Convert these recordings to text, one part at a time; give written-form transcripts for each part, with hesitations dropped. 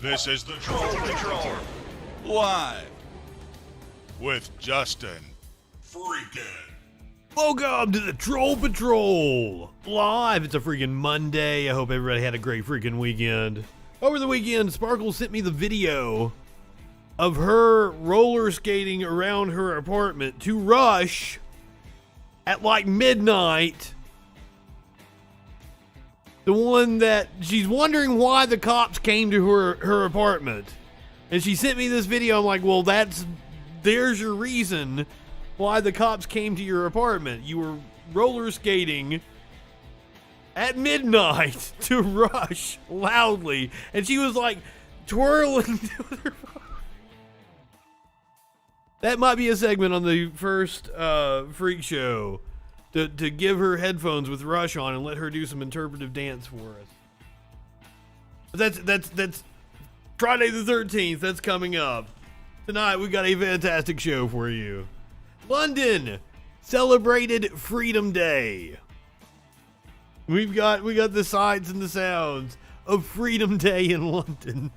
This is the Troll Patrol. Live. With Justin. Freakin. Welcome to the Troll Patrol. Live. It's a freaking Monday. I hope everybody had a great freaking weekend. Over the weekend, Sparkle sent me the video of her roller skating around her apartment to Rush at like midnight. The one that she's wondering why the cops came to her apartment. And she sent me this video. I'm like, well, there's your reason why the cops came to your apartment. You were roller skating at midnight to Rush loudly. And she was like twirling. That might be a segment on the first Freak Show. To give her headphones with Rush on and let her do some interpretive dance for us. That's Friday the 13th. That's coming up. Tonight we got a fantastic show for you. London celebrated Freedom Day. We got the sights and the sounds of Freedom Day in London.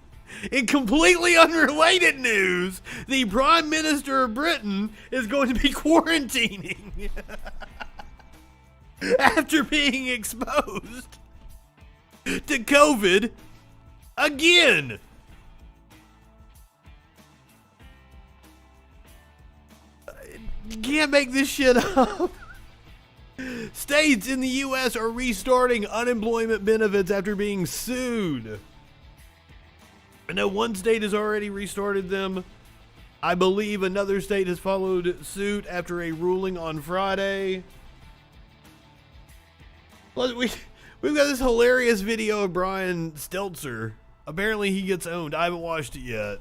In completely unrelated news, the Prime Minister of Britain is going to be quarantining. After being exposed to COVID again. You can't make this shit up. States in the U.S. are restarting unemployment benefits after being sued. I know one state has already restarted them. I believe another state has followed suit after a ruling on Friday. We've got this hilarious video of Brian Stelter. Apparently he gets owned. I haven't watched it yet.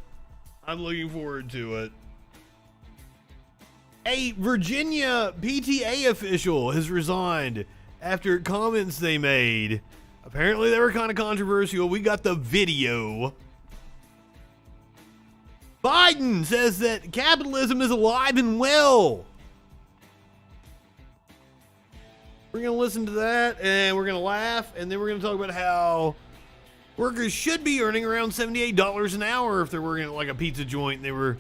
I'm looking forward to it. A Virginia PTA official has resigned after comments they made. Apparently they were kind of controversial. We got the video. Biden says that capitalism is alive and well. We're going to listen to that, and we're going to laugh, and then we're going to talk about how workers should be earning around $78 an hour if they're working at like a pizza joint and they were,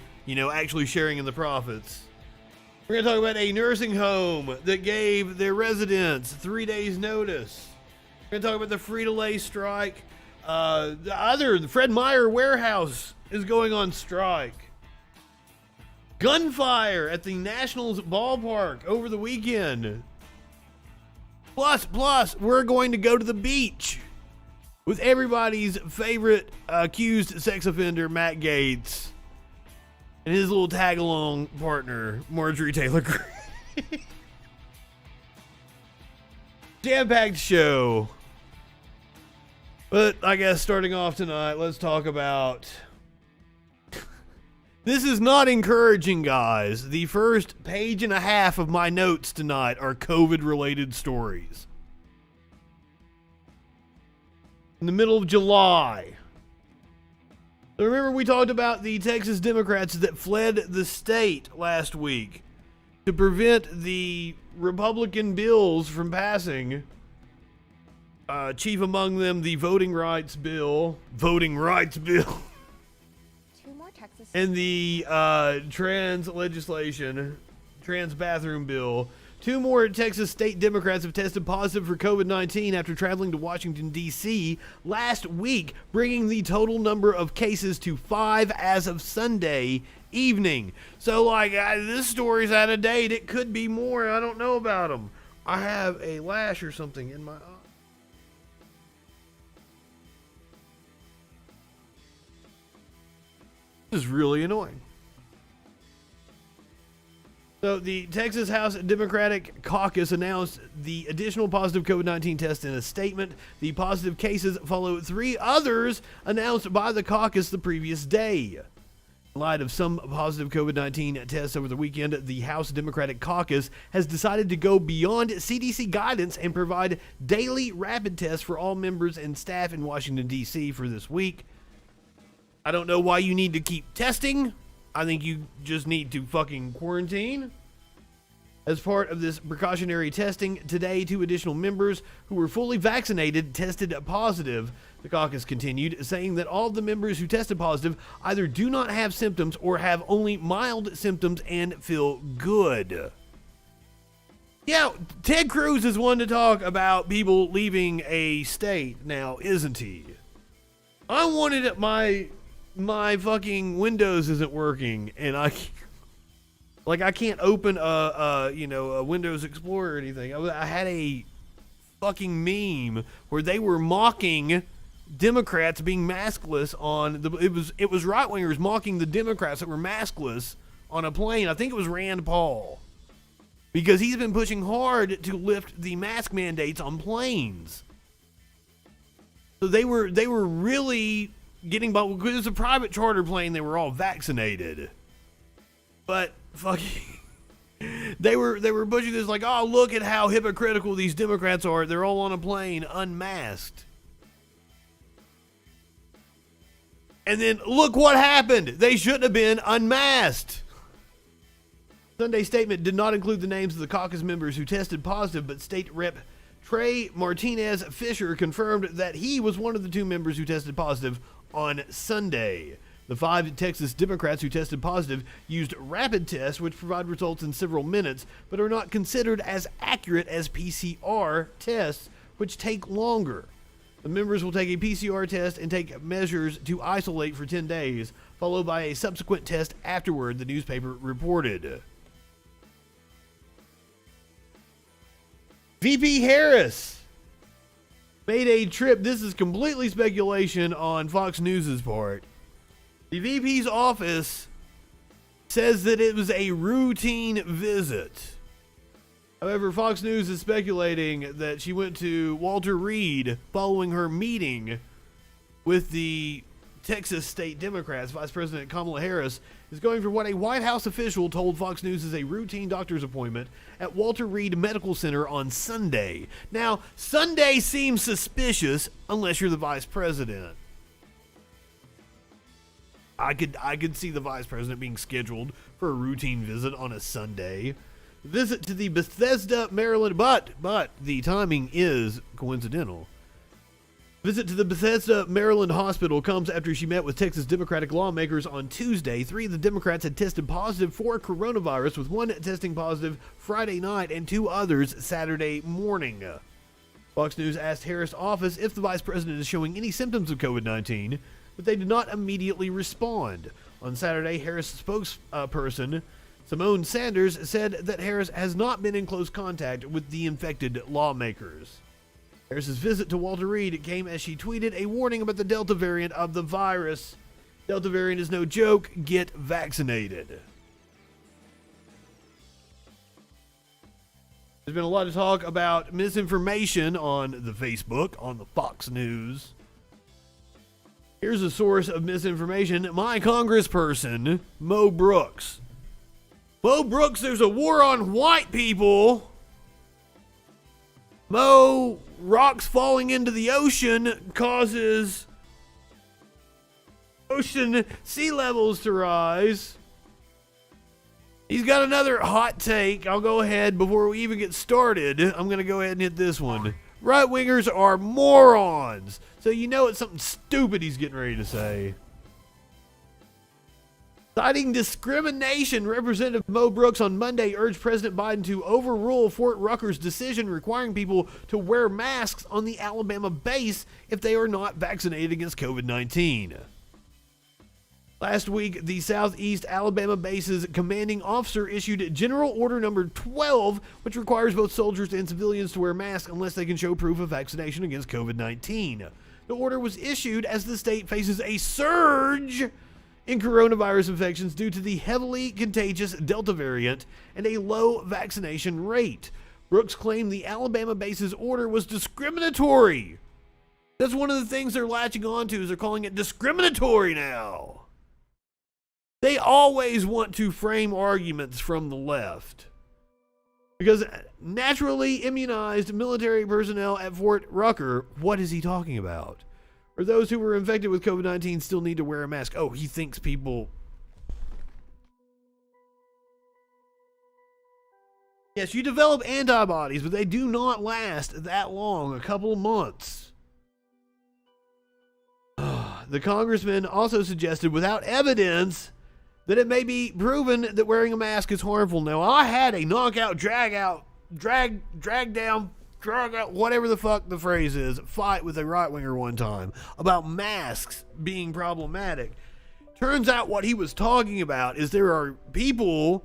actually sharing in the profits. We're going to talk about a nursing home that gave their residents 3 days notice. We're going to talk about the Frito-Lay strike. The Fred Meyer warehouse is going on strike. Gunfire at the Nationals ballpark over the weekend. Plus, we're going to go to the beach with everybody's favorite accused sex offender, Matt Gaetz, and his little tag-along partner, Marjorie Taylor Greene. Jam-packed show. But I guess starting off tonight, let's talk about... This is not encouraging, guys. The first page and a half of my notes tonight are COVID-related stories. In the middle of July. So remember we talked about the Texas Democrats that fled the state last week to prevent the Republican bills from passing. Chief among them, the voting rights bill. And the trans legislation, trans bathroom bill. 2 more Texas state Democrats have tested positive for COVID-19 after traveling to Washington, D.C. last week, bringing the total number of cases to 5 as of Sunday evening. So, this story's out of date. It could be more. I don't know about them. I have a lash or something in my eye. Is really annoying. So the Texas House Democratic Caucus announced the additional positive COVID-19 tests in a statement. The positive cases follow 3 others announced by the caucus the previous day. In light of some positive COVID-19 tests over the weekend, the House Democratic Caucus has decided to go beyond CDC guidance and provide daily rapid tests for all members and staff in Washington, D.C. for this week. I don't know why you need to keep testing. I think you just need to fucking quarantine. As part of this precautionary testing, today 2 additional members who were fully vaccinated tested positive. The caucus continued, saying that all of the members who tested positive either do not have symptoms or have only mild symptoms and feel good. Yeah, Ted Cruz is one to talk about people leaving a state now, isn't he? I wanted it, my fucking Windows isn't working, and I can't open a Windows Explorer or anything. I had a fucking meme where they were mocking Democrats being maskless on it was right wingers mocking the Democrats that were maskless on a plane. I think it was Rand Paul, because he's been pushing hard to lift the mask mandates on planes. So they were really getting by, because it's a private charter plane. They were all vaccinated, but fucking they were pushing this like, oh, look at how hypocritical these Democrats are. They're all on a plane unmasked. And then look what happened. They shouldn't have been unmasked. Sunday's statement did not include the names of the caucus members who tested positive, but State Rep Trey Martinez Fisher confirmed that he was one of the 2 members who tested positive on Sunday. The 5 Texas Democrats who tested positive used rapid tests, which provide results in several minutes, but are not considered as accurate as PCR tests, which take longer. The members will take a PCR test and take measures to isolate for 10 days, followed by a subsequent test afterward, the newspaper reported. VP Harris made a trip. This is completely speculation on Fox News' part. The VP's office says that it was a routine visit. However, Fox News is speculating that she went to Walter Reed following her meeting with the Texas State Democrats. Vice President Kamala Harris is going for what a White House official told Fox News is a routine doctor's appointment at Walter Reed Medical Center on Sunday. Now, Sunday seems suspicious unless you're the vice president. I could see the vice president being scheduled for a routine visit on a Sunday. Visit to the Bethesda, Maryland, but the timing is coincidental. Visit to the Bethesda, Maryland hospital comes after she met with Texas Democratic lawmakers on Tuesday. 3 of the Democrats had tested positive for coronavirus, with 1 testing positive Friday night and 2 others Saturday morning. Fox News asked Harris' office if the vice president is showing any symptoms of COVID-19, but they did not immediately respond. On Saturday, Harris' spokesperson, Simone Sanders, said that Harris has not been in close contact with the infected lawmakers. Harris's visit to Walter Reed came as she tweeted a warning about the Delta variant of the virus. Delta variant is no joke. Get vaccinated. There's been a lot of talk about misinformation on the Facebook, on the Fox News. Here's a source of misinformation. My congressperson, Mo Brooks. Mo Brooks, there's a war on white people. Mo, rocks falling into the ocean causes ocean sea levels to rise. He's got another hot take. I'll go ahead before we even get started. I'm going to go ahead and hit this one. Right-wingers are morons. So you know it's something stupid he's getting ready to say. Citing discrimination, Representative Mo Brooks on Monday urged President Biden to overrule Fort Rucker's decision requiring people to wear masks on the Alabama base if they are not vaccinated against COVID-19. Last week, the Southeast Alabama base's commanding officer issued General Order Number 12, which requires both soldiers and civilians to wear masks unless they can show proof of vaccination against COVID-19. The order was issued as the state faces a surge in coronavirus infections due to the heavily contagious Delta variant and a low vaccination rate. Brooks claimed the Alabama base's order was discriminatory. That's one of the things they're latching on to, is they're calling it discriminatory now. They always want to frame arguments from the left. Because naturally immunized military personnel at Fort Rucker, what is he talking about? Or those who were infected with COVID-19 still need to wear a mask. Oh, he thinks people... Yes, you develop antibodies, but they do not last that long, a couple of months. The congressman also suggested, without evidence, that it may be proven that wearing a mask is harmful. Now, I had a knockout, drag out, whatever the fuck the phrase is, fight with a right-winger one time about masks being problematic. Turns out what he was talking about is there are people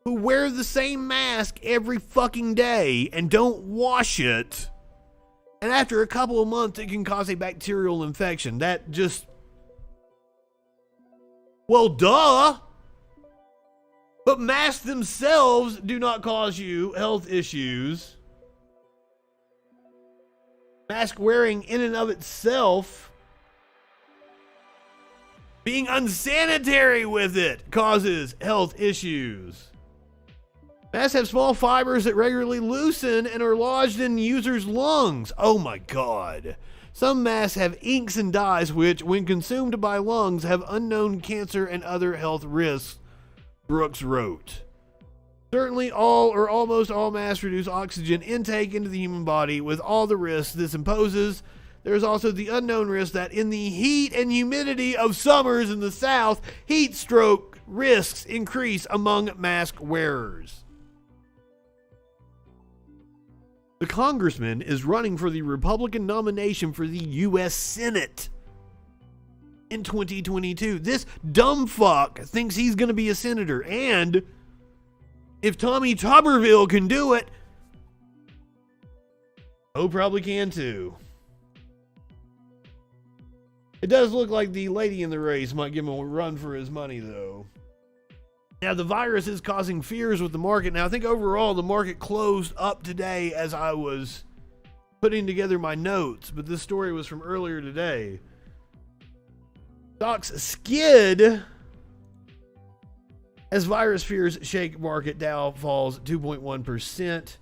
who wear the same mask every fucking day and don't wash it. And after a couple of months, it can cause a bacterial infection. That just... Well, duh! But masks themselves do not cause you health issues. Mask wearing in and of itself, being unsanitary with it, causes health issues. Masks have small fibers that regularly loosen and are lodged in users' lungs. Oh my God. Some masks have inks and dyes which, when consumed by lungs, have unknown cancer and other health risks, Brooks wrote. Certainly all or almost all masks reduce oxygen intake into the human body. With all the risks this imposes, there is also the unknown risk that in the heat and humidity of summers in the South, heat stroke risks increase among mask wearers. The congressman is running for the Republican nomination for the U.S. Senate in 2022. This dumb fuck thinks he's going to be a senator. And if Tommy Tuberville can do it, Poe probably can too. It does look like the lady in the race might give him a run for his money, though. Now, the virus is causing fears with the market. Now, I think overall the market closed up today as I was putting together my notes, but this story was from earlier today. Stocks skid as virus fears shake market. Dow falls 2.1%.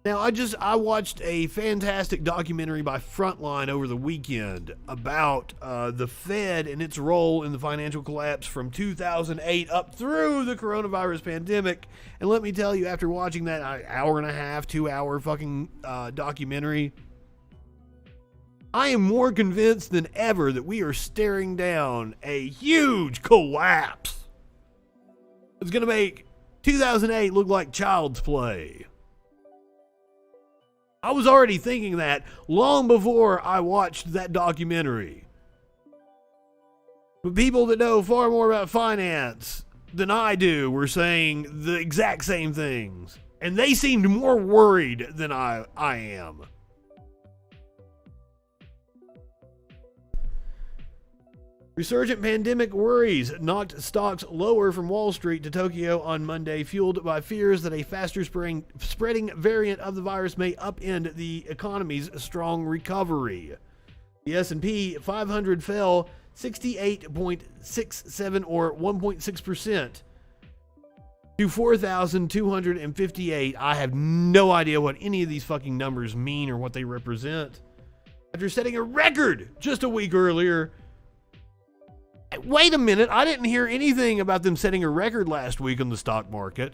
Now, I watched a fantastic documentary by Frontline over the weekend about the Fed and its role in the financial collapse from 2008 up through the coronavirus pandemic. And let me tell you, after watching that hour and a half, 2 hour fucking documentary, I am more convinced than ever that we are staring down a huge collapse. It's going to make 2008 look like child's play. I was already thinking that long before I watched that documentary. But people that know far more about finance than I do were saying the exact same things. And they seemed more worried than I am. Resurgent pandemic worries knocked stocks lower from Wall Street to Tokyo on Monday, fueled by fears that a faster spreading variant of the virus may upend the economy's strong recovery. The S&P 500 fell 68.67 or 1.6% to 4,258. I have no idea what any of these fucking numbers mean or what they represent. After setting a record just a week earlier. Wait a minute, I didn't hear anything about them setting a record last week on the stock market.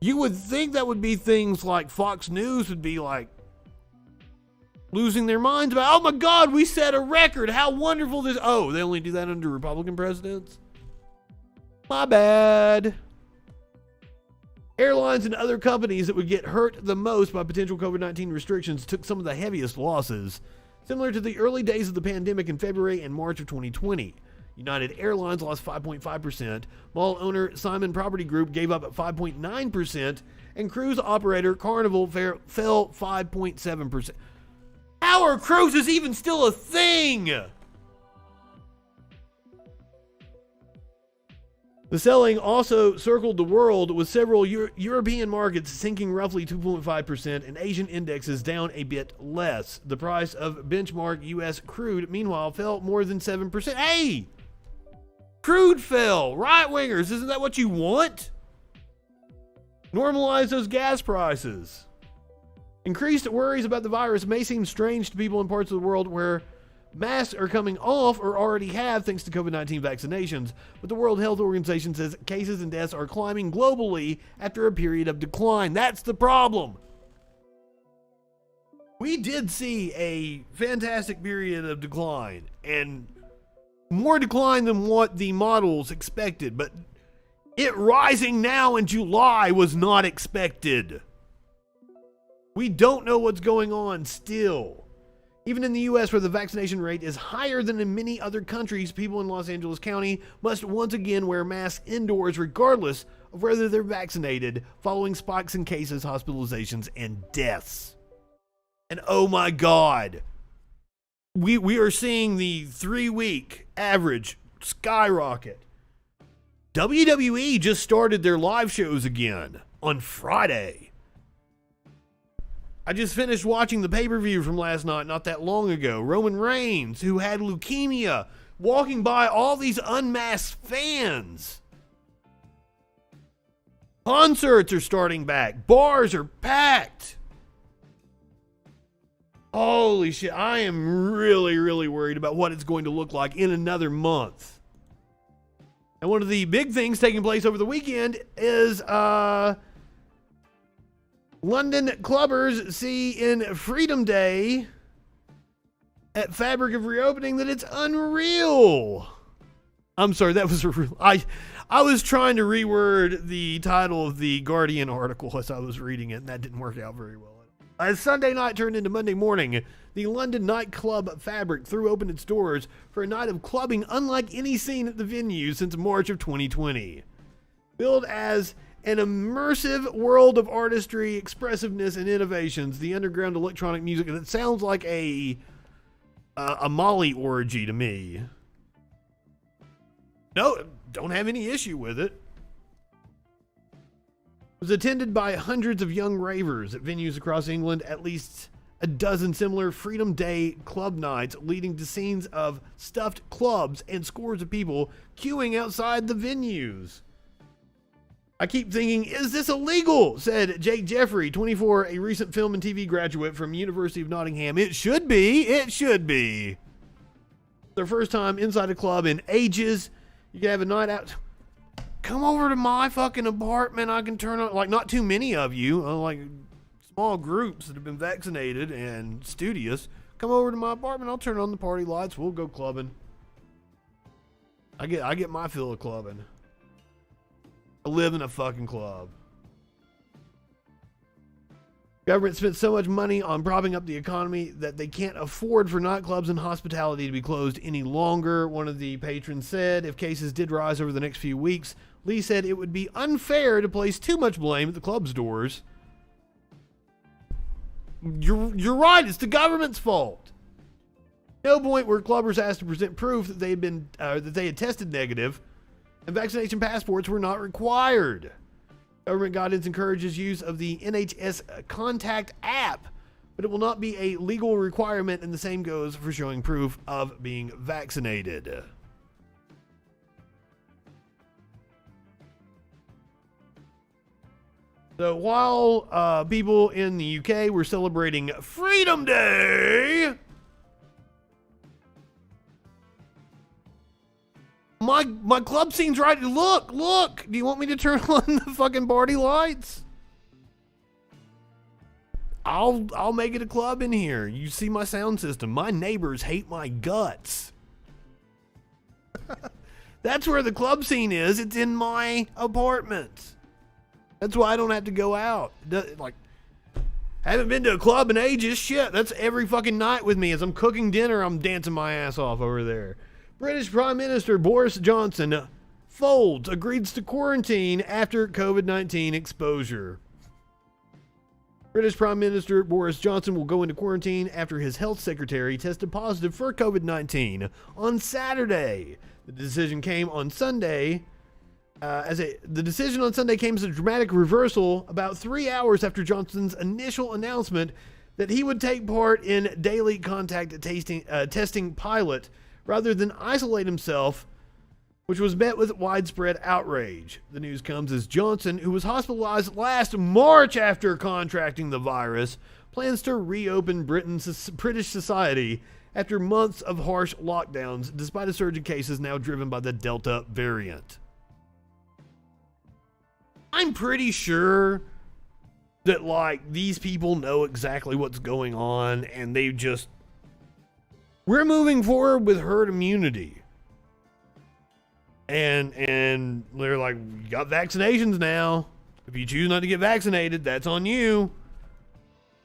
You would think that would be things like Fox News would be like losing their minds about, oh my God, we set a record. How wonderful this. Oh, they only do that under Republican presidents? My bad. Airlines and other companies that would get hurt the most by potential COVID-19 restrictions took some of the heaviest losses, similar to the early days of the pandemic in February and March of 2020. United Airlines lost 5.5%, mall owner Simon Property Group gave up 5.9%, and cruise operator Carnival fell 5.7%. How are cruises even still a thing? The selling also circled the world, with several European markets sinking roughly 2.5% and Asian indexes down a bit less. The price of benchmark U.S. crude, meanwhile, fell more than 7%. Hey! Crude fell! Right-wingers, isn't that what you want? Normalize those gas prices. Increased worries about the virus may seem strange to people in parts of the world where Masks are coming off or already have thanks to COVID-19 vaccinations, but the World Health Organization says cases and deaths are climbing globally after a period of decline. That's the problem. We did see a fantastic period of decline, and more decline than what the models expected, but it rising now in July was not expected. We don't know what's going on still. Even in the U.S., where the vaccination rate is higher than in many other countries, people in Los Angeles County must once again wear masks indoors regardless of whether they're vaccinated, following spikes in cases, hospitalizations, and deaths. And oh my God, we are seeing the 3-week average skyrocket. WWE just started their live shows again on Friday. I just finished watching the pay-per-view from last night not that long ago. Roman Reigns, who had leukemia, walking by all these unmasked fans. Concerts are starting back. Bars are packed. Holy shit, I am really, really worried about what it's going to look like in another month. And one of the big things taking place over the weekend is London clubbers see in Freedom Day at Fabric of Reopening that it's unreal. I'm sorry, that was I was trying to reword the title of the Guardian article as I was reading it, and that didn't work out very well. As Sunday night turned into Monday morning, the London nightclub Fabric threw open its doors for a night of clubbing unlike any seen at the venue since March of 2020. Billed as an immersive world of artistry, expressiveness, and innovations, the underground electronic music that sounds like a Molly orgy to me. No, don't have any issue with it. Was attended by hundreds of young ravers at venues across England, at least a dozen similar Freedom Day club nights, leading to scenes of stuffed clubs and scores of people queuing outside the venues. I keep thinking, is this illegal? Said Jake Jeffrey, 24, a recent film and TV graduate from University of Nottingham. It should be. It should be. Their first time inside a club in ages. You can have a night out. Come over to my fucking apartment. I can turn on, like, not too many of you, like small groups that have been vaccinated and studious. Come over to my apartment. I'll turn on the party lights. We'll go clubbing. I get my fill of clubbing. I live in a fucking club. Government spent so much money on propping up the economy that they can't afford for nightclubs and hospitality to be closed any longer, one of the patrons said. If cases did rise over the next few weeks, Lee said it would be unfair to place too much blame at the club's doors. You're right, it's the government's fault. No point were clubbers asked to present proof that they had tested negative, and vaccination passports were not required. Government guidance encourages use of the NHS Contact app, but it will not be a legal requirement, and the same goes for showing proof of being vaccinated. So while people in the UK were celebrating Freedom Day, my club scene's right. Look. Do you want me to turn on the fucking party lights? I'll make it a club in here. You see my sound system. My neighbors hate my guts. That's where the club scene is. It's in my apartment. That's why I don't have to go out. Like, haven't been to a club in ages. Shit, that's every fucking night with me. As I'm cooking dinner, I'm dancing my ass off over there. British Prime Minister Boris Johnson agrees to quarantine after COVID-19 exposure. British Prime Minister Boris Johnson will go into quarantine after his health secretary tested positive for COVID-19 on Saturday. The decision came on Sunday. The decision on Sunday came as a dramatic reversal about 3 hours after Johnson's initial announcement that he would take part in daily contact testing pilot rather than isolate himself, which was met with widespread outrage. The news comes as Johnson, who was hospitalized last March after contracting the virus, plans to reopen British society after months of harsh lockdowns, despite a surge in cases now driven by the Delta variant. I'm pretty sure that, like, these people know exactly what's going on, and we're moving forward with herd immunity. And they're like, you got vaccinations now. If you choose not to get vaccinated, that's on you.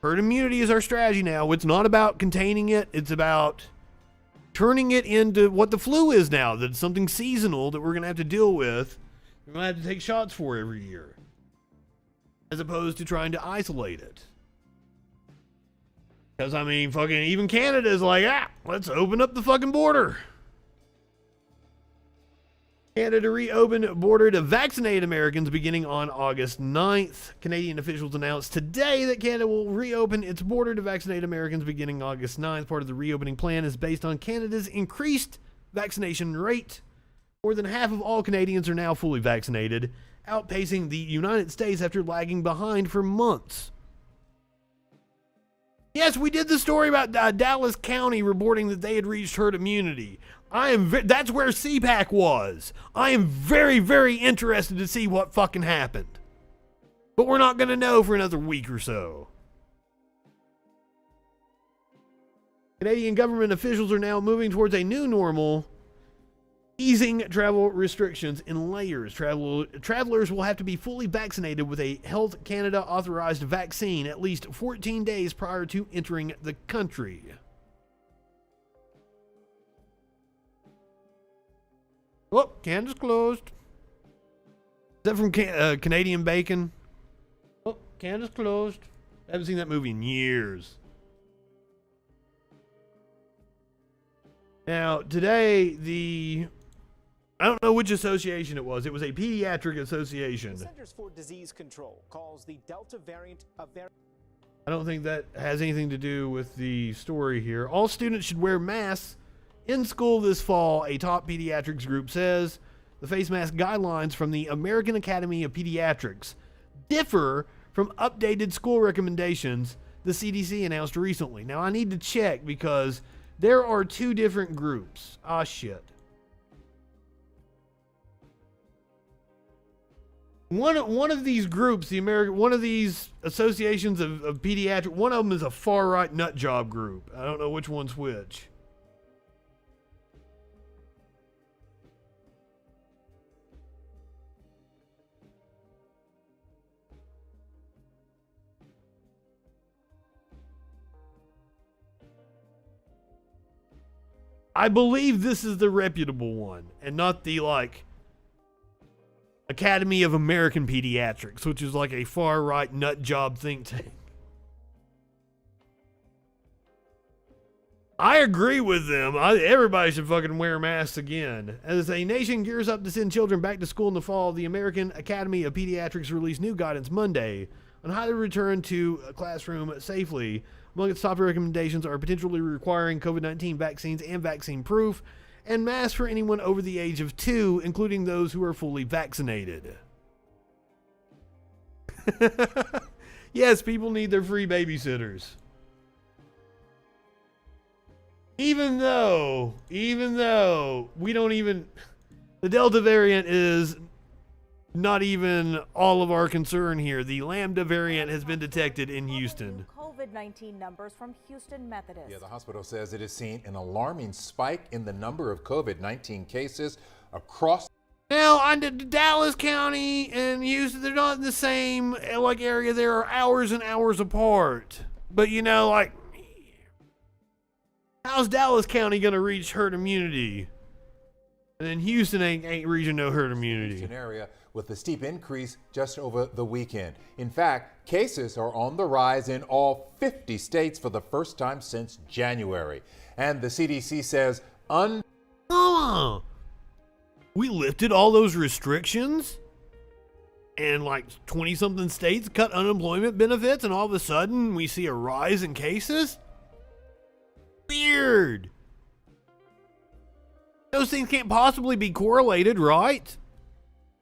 Herd immunity is our strategy now. It's not about containing it. It's about turning it into what the flu is now. That's something seasonal that we're going to have to deal with. We're going to have to take shots for every year, as opposed to trying to isolate it. Because, I mean, fucking even Canada's like, let's open up the fucking border. Canada reopened border to vaccinate Americans beginning on August 9th. Canadian officials announced today that Canada will reopen its border to vaccinate Americans beginning August 9th. Part of the reopening plan is based on Canada's increased vaccination rate. More than half of all Canadians are now fully vaccinated, outpacing the United States after lagging behind for months. Yes, we did the story about Dallas County reporting that they had reached herd immunity. That's where CPAC was. I am very, very interested to see what fucking happened. But we're not going to know for another week or so. Canadian government officials are now moving towards a new normal, easing travel restrictions in layers. Travelers will have to be fully vaccinated with a Health Canada authorized vaccine at least 14 days prior to entering the country. Oh, Canada's closed. Is that from Canadian Bacon? Oh, Canada's closed. I haven't seen that movie in years. Now, today, I don't know which association it was. It was a pediatric association. The Centers for Disease Control calls the Delta variant a variant. I don't think that has anything to do with the story here. All students should wear masks in school this fall, a top pediatrics group says. The face mask guidelines from the American Academy of Pediatrics differ from updated school recommendations the CDC announced recently. Now, I need to check because there are two different groups. Ah, shit. One of these groups, one of these associations of pediatric, one of them is a far-right nut job group. I don't know which one's which. I believe this is the reputable one and not the, like, Academy of American Pediatrics, which is like a far-right nut job think tank. I agree with them. Everybody should fucking wear masks again. As a nation gears up to send children back to school in the fall, the American Academy of Pediatrics released new guidance Monday on how to return to a classroom safely. Among its top recommendations are potentially requiring COVID-19 vaccines and vaccine proof, and masks for anyone over the age of 2, including those who are fully vaccinated. Yes, people need their free babysitters. Even though we don't even, the Delta variant is not even all of our concern here. The Lambda variant has been detected in Houston. COVID-19 numbers from Houston Methodist. Yeah, the hospital says it has seen an alarming spike in the number of COVID-19 cases across. Now, on the Dallas County and Houston, they're not in the same like area. They are hours and hours apart. But you know, like, how's Dallas County gonna reach herd immunity? And then Houston ain't reaching no herd immunity. Houston area with a steep increase just over the weekend. In fact, cases are on the rise in all 50 states for the first time since January. And the CDC says we lifted all those restrictions and like 20-something states cut unemployment benefits, and all of a sudden we see a rise in cases? Weird. Those things can't possibly be correlated, right?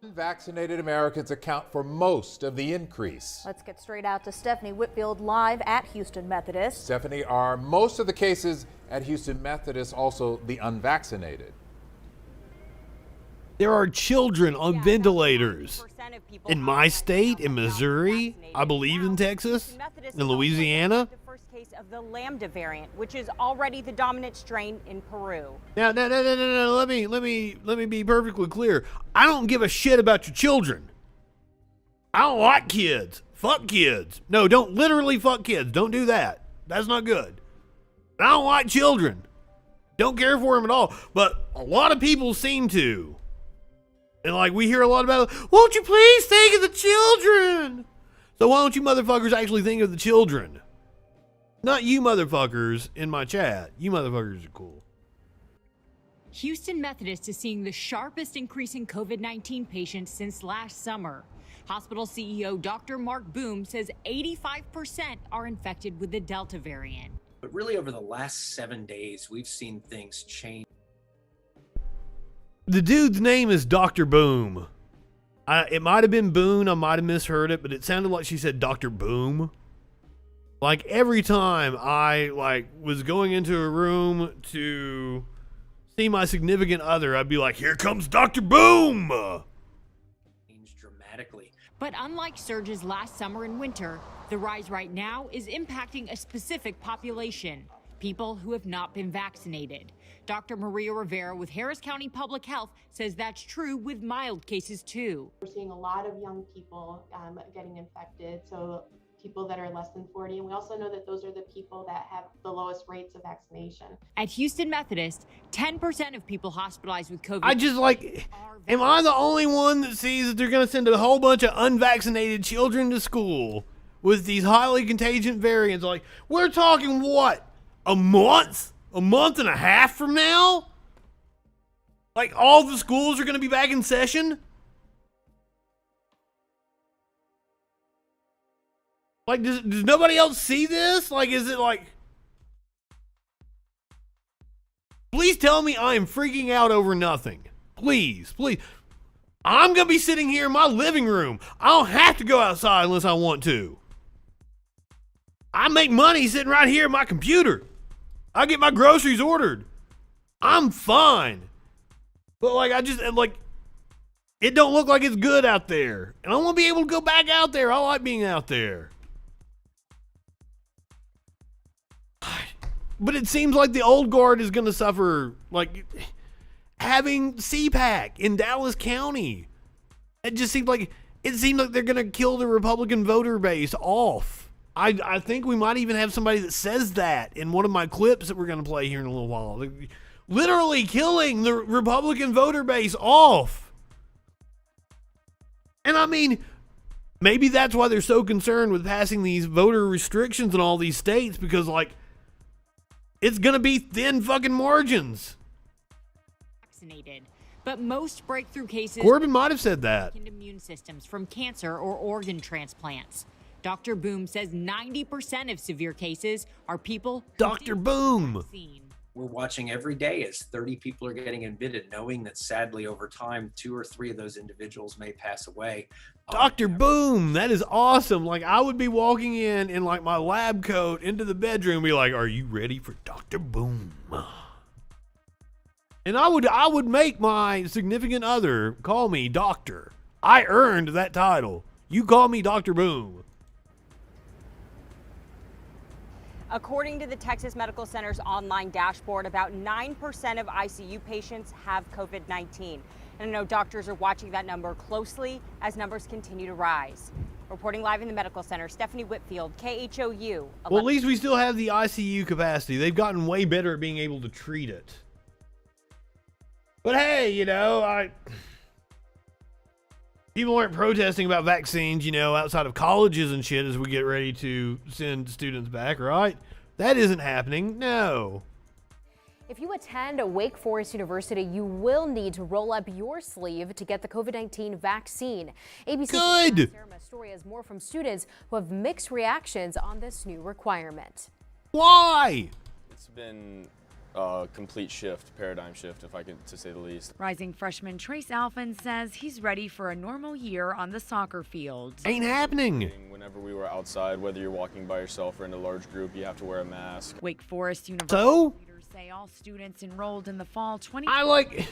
Unvaccinated Americans account for most of the increase. Let's get straight out to Stephanie Whitfield live at Houston Methodist. Stephanie, are most of the cases at Houston Methodist also the unvaccinated? There are children on ventilators. In my state, in Missouri, I believe in Texas, in Louisiana. The first case of the Lambda variant, which is already the dominant strain in Peru. Now, no. Let me be perfectly clear. I don't give a shit about your children. I don't like kids. Fuck kids. No, don't literally fuck kids. Don't do that. That's not good. I don't like children. Don't care for them at all. But a lot of people seem to. And like we hear a lot about, won't you please think of the children? So why don't you motherfuckers actually think of the children? Not you motherfuckers in my chat. You motherfuckers are cool. Houston Methodist is seeing the sharpest increase in COVID-19 patients since last summer. Hospital CEO Dr. Mark Boom says 85% are infected with the Delta variant. But really over the last 7 days, we've seen things change. The dude's name is Dr. Boom. It might have been Boone. I might have misheard it, but it sounded like she said Dr. Boom. Like every time I was going into a room to see my significant other, I'd be like, here comes Dr. Boom. Changed dramatically. But unlike surges last summer and winter, the rise right now is impacting a specific population, people who have not been vaccinated. Dr. Maria Rivera with Harris County Public Health says that's true with mild cases too. We're seeing a lot of young people getting infected, so people that are less than 40, and we also know that those are the people that have the lowest rates of vaccination. At Houston Methodist, 10% of people hospitalized with COVID. I just am I the only one that sees that they're going to send a whole bunch of unvaccinated children to school with these highly contagious variants? Like, we're talking what? A month? A month and a half from now? Like, all the schools are going to be back in session? Like, does nobody else see this? Like, is it like... Please tell me I am freaking out over nothing. Please. I'm going to be sitting here in my living room. I don't have to go outside unless I want to. I make money sitting right here at my computer. I get my groceries ordered. I'm fine. But it don't look like it's good out there. And I want to be able to go back out there. I like being out there. But it seems like the old guard is going to suffer, like having CPAC in Dallas County. It seemed like they're going to kill the Republican voter base off. I think we might even have somebody that says that in one of my clips that we're going to play here in a little while. They're literally killing the Republican voter base off. And I mean, maybe that's why they're so concerned with passing these voter restrictions in all these states, because it's going to be thin fucking margins. Vaccinated. But most breakthrough cases Corbin might have said that. Immune systems from cancer or organ transplants. Dr. Boom says 90% of severe cases are people. Dr. Boom. We're watching every day as 30 people are getting admitted, knowing that sadly over time, 2 or 3 of those individuals may pass away. Dr. Boom, that is awesome. Like, I would be walking in like my lab coat into the bedroom and be like, are you ready for Dr. Boom? And I would make my significant other call me doctor. I earned that title. You call me Dr. Boom. According to the Texas Medical Center's online dashboard, about 9% of ICU patients have COVID-19. And I know doctors are watching that number closely as numbers continue to rise. Reporting live in the medical center, Stephanie Whitfield, KHOU. Well, at least we still have the ICU capacity. They've gotten way better at being able to treat it. But hey, people aren't protesting about vaccines, outside of colleges and shit as we get ready to send students back, right? That isn't happening. No. If you attend a Wake Forest University, you will need to roll up your sleeve to get the COVID-19 vaccine. ABC Sarah Mastori has more from students who have mixed reactions on this new requirement. Why? It's been complete shift, paradigm shift, if I could to say the least. Rising freshman Trace Alphen says he's ready for a normal year on the soccer field. Ain't happening. Whenever we were outside, whether you're walking by yourself or in a large group, you have to wear a mask. Wake Forest University leaders say all students enrolled in the fall 2020.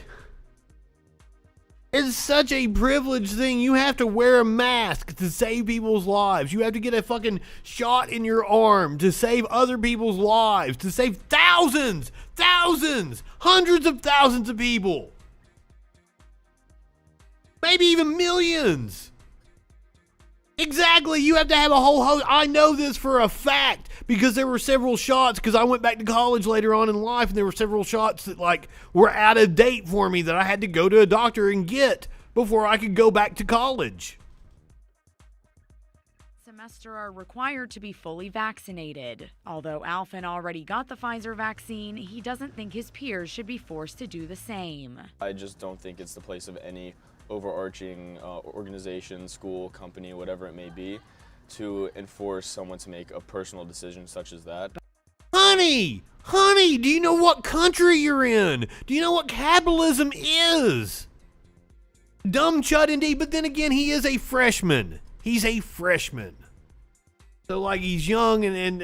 It's such a privileged thing. You have to wear a mask to save people's lives. You have to get a fucking shot in your arm to save other people's lives, to save thousands, hundreds of thousands of people. Maybe even millions. Exactly. You have to have a whole host. I know this for a fact because there were several shots, because I went back to college later on in life and there were several shots that were out of date for me that I had to go to a doctor and get before I could go back to college. Semester are required to be fully vaccinated. Although Alphen already got the Pfizer vaccine, he doesn't think his peers should be forced to do the same. I just don't think it's the place of any overarching organization, school, company, whatever it may be, to enforce someone to make a personal decision such as that. Honey, do you know what country you're in? Do you know what capitalism is? Dumb chud indeed, but then again, he is a freshman. He's a freshman. So, he's young, and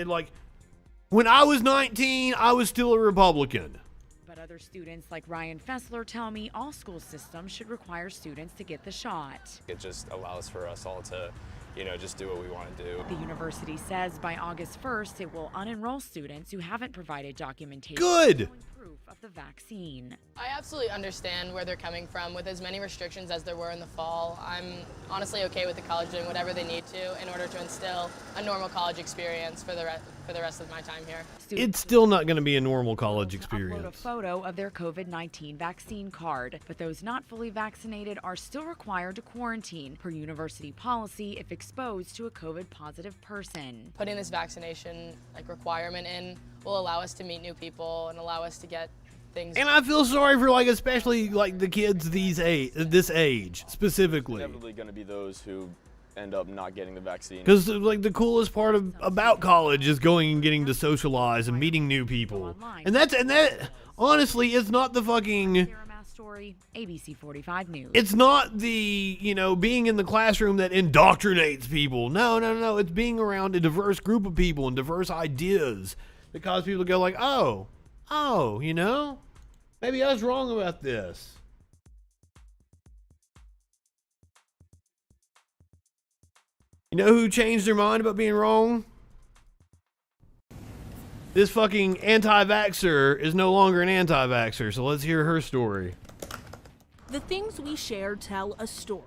when I was 19, I was still a Republican. But other students like Ryan Fessler tell me all school systems should require students to get the shot. It just allows for us all to, just do what we want to do. The university says by August 1st, it will unenroll students who haven't provided documentation. Good. Showing proof of the vaccine. I absolutely understand where they're coming from. With as many restrictions as there were in the fall, I'm honestly okay with the college doing whatever they need to in order to instill a normal college experience for the rest of my time here. It's still not going to be a normal college Upload a experience. photo of their COVID-19 vaccine card, but those not fully vaccinated are still required to quarantine per university policy if exposed to a COVID-positive person. Putting this vaccination requirement in will allow us to meet new people and allow us to get things. And I feel sorry for especially the kids this age specifically. Inevitably going to be those who end up not getting the vaccine. Because the coolest part about college is going and getting to socialize and meeting new people. And that honestly is not the fucking Story, ABC 45 News. It's not the, being in the classroom that indoctrinates people. No. It's being around a diverse group of people and diverse ideas that cause people to go maybe I was wrong about this. You know who changed their mind about being wrong? This fucking anti-vaxxer is no longer an anti-vaxxer, so let's hear her story. The things we share tell a story.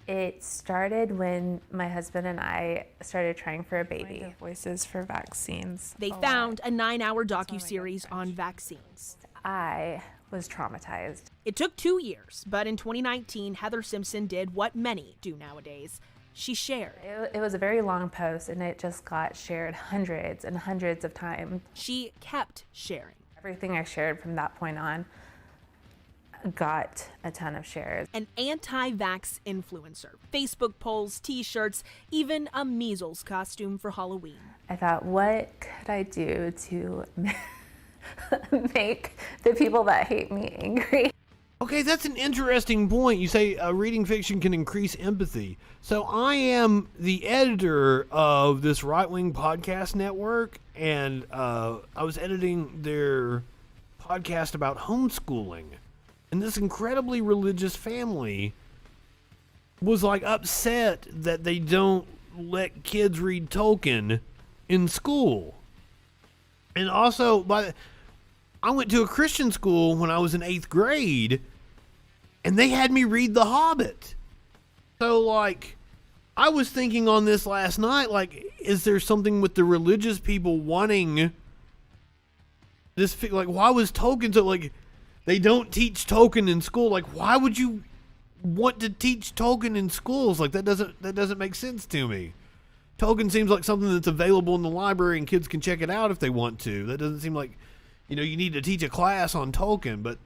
It started when my husband and I started trying for a baby. Voices for vaccines. They found a 9-hour docuseries on vaccines. I was traumatized. It took 2 years, but in 2019, Heather Simpson did what many do nowadays. She shared. It was a very long post, and it just got shared hundreds and hundreds of times. She kept sharing. Everything I shared from that point on got a ton of shares. An anti-vax influencer. Facebook polls, t-shirts, even a measles costume for Halloween. I thought, what could I do to make the people that hate me angry? Okay, that's an interesting point. You say reading fiction can increase empathy. So I am the editor of this right-wing podcast network, and I was editing their podcast about homeschooling. And this incredibly religious family was upset that they don't let kids read Tolkien in school. And also, I went to a Christian school when I was in 8th grade, and they had me read The Hobbit. So, I was thinking on this last night, is there something with the religious people wanting this? Why was Tolkien so, they don't teach Tolkien in school? Why would you want to teach Tolkien in schools? That doesn't make sense to me. Tolkien seems like something that's available in the library and kids can check it out if they want to. That doesn't seem like, you need to teach a class on Tolkien, but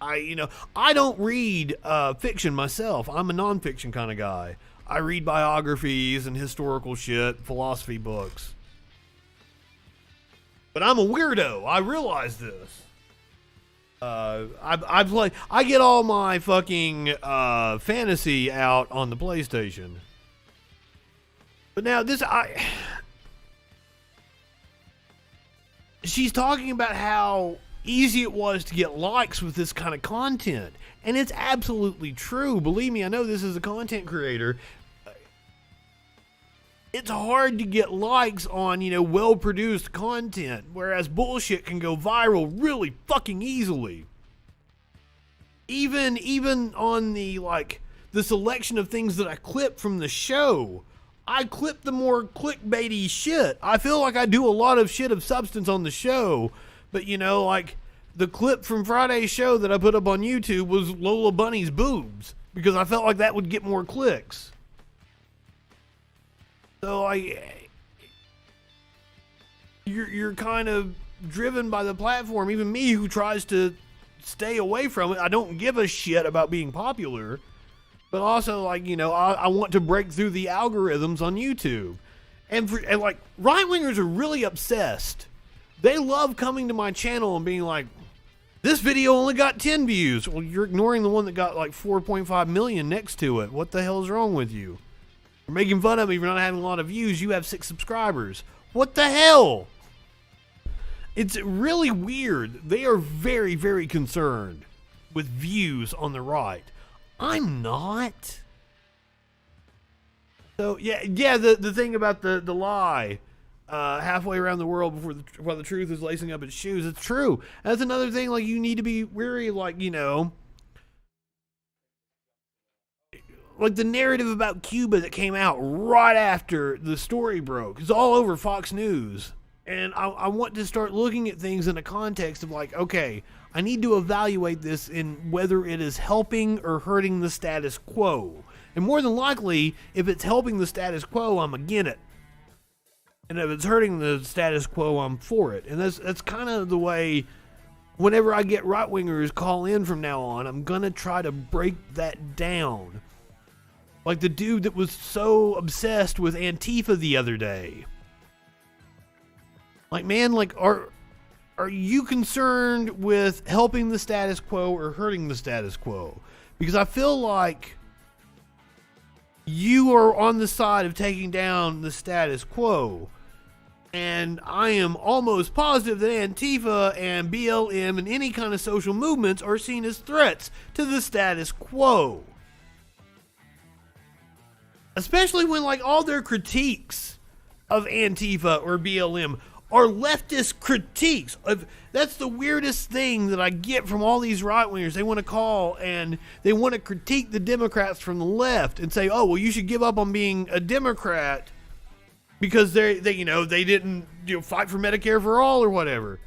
I don't read fiction myself. I'm a nonfiction kind of guy. I read biographies and historical shit, philosophy books. But I'm a weirdo. I realize this. I get all my fucking fantasy out on the PlayStation. But now she's talking about how easy it was to get likes with this kind of content. And it's absolutely true. Believe me, I know this as a content creator. It's hard to get likes on, well-produced content, whereas bullshit can go viral really fucking easily. Even on the selection of things that I clip from the show, I clip the more clickbaity shit. I feel like I do a lot of shit of substance on the show, but the clip from Friday's show that I put up on YouTube was Lola Bunny's boobs, because I felt like that would get more clicks. So you're kind of driven by the platform. Even me, who tries to stay away from it, I don't give a shit about being popular. But also, I want to break through the algorithms on YouTube. And right-wingers are really obsessed. They love coming to my channel and being like, this video only got 10 views. Well, you're ignoring the one that got 4.5 million next to it. What the hell is wrong with you? You're making fun of me for not having a lot of views. You have 6 subscribers. What the hell? It's really weird. They are very, very concerned with views on the right. I'm not. So, yeah. The thing about the lie halfway around the world while the truth is lacing up its shoes. It's true. That's another thing. You need to be wary. The narrative about Cuba that came out right after the story broke. It's all over Fox News. And I want to start looking at things in a context of okay, I need to evaluate this in whether it is helping or hurting the status quo. And more than likely, if it's helping the status quo, I'm against it. And if it's hurting the status quo, I'm for it. And that's kind of the way, whenever I get right-wingers call in from now on, I'm going to try to break that down. Like the dude that was so obsessed with Antifa the other day. Are you concerned with helping the status quo or hurting the status quo? Because I feel like you are on the side of taking down the status quo. And I am almost positive that Antifa and BLM and any kind of social movements are seen as threats to the status quo. Especially when all their critiques of Antifa or BLM are leftist critiques. That's the weirdest thing that I get from all these right-wingers. They want to call and they want to critique the Democrats from the left and say, oh, well, you should give up on being a Democrat because they didn't fight for Medicare for all or whatever.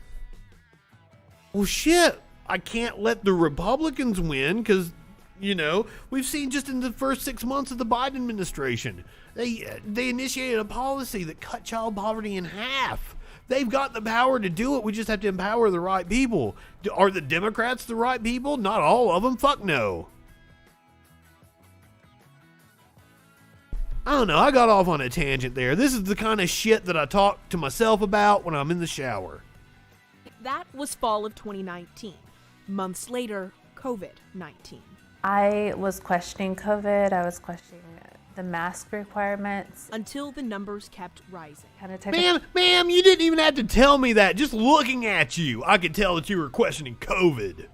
Well, shit, I can't let the Republicans win because we've seen just in the first 6 months of the Biden administration, they initiated a policy that cut child poverty in half. They've got the power to do it. We just have to empower the right people. Are the Democrats the right people? Not all of them. Fuck no. I don't know. I got off on a tangent there. This is the kind of shit that I talk to myself about when I'm in the shower. That was fall of 2019. Months later, COVID-19. I was questioning COVID. I was questioning the mask requirements. Until the numbers kept rising. Ma'am, you didn't even have to tell me that. Just looking at you, I could tell that you were questioning COVID.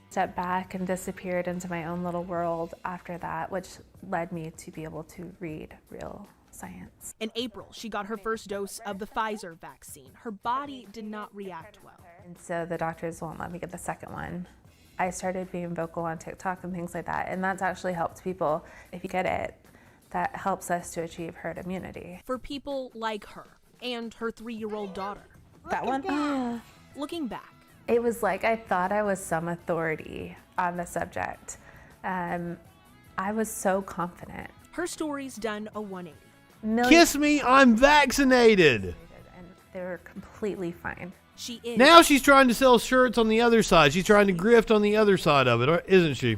Stepped back and disappeared into my own little world after that, which led me to be able to read real science. In April, she got her first dose of the Pfizer vaccine. Her body did not react well. And so the doctors won't let me get the second one. I started being vocal on TikTok and things like that, and that's actually helped people. If you get it, that helps us to achieve herd immunity. For people like her and her 3-year-old daughter. That one? Looking back. It was like I thought I was some authority on the subject. I was so confident. Her story's done a 180. Kiss me, I'm vaccinated. And they were completely fine. She is. Now she's trying to sell shirts on the other side. She's trying to grift on the other side of it, isn't she?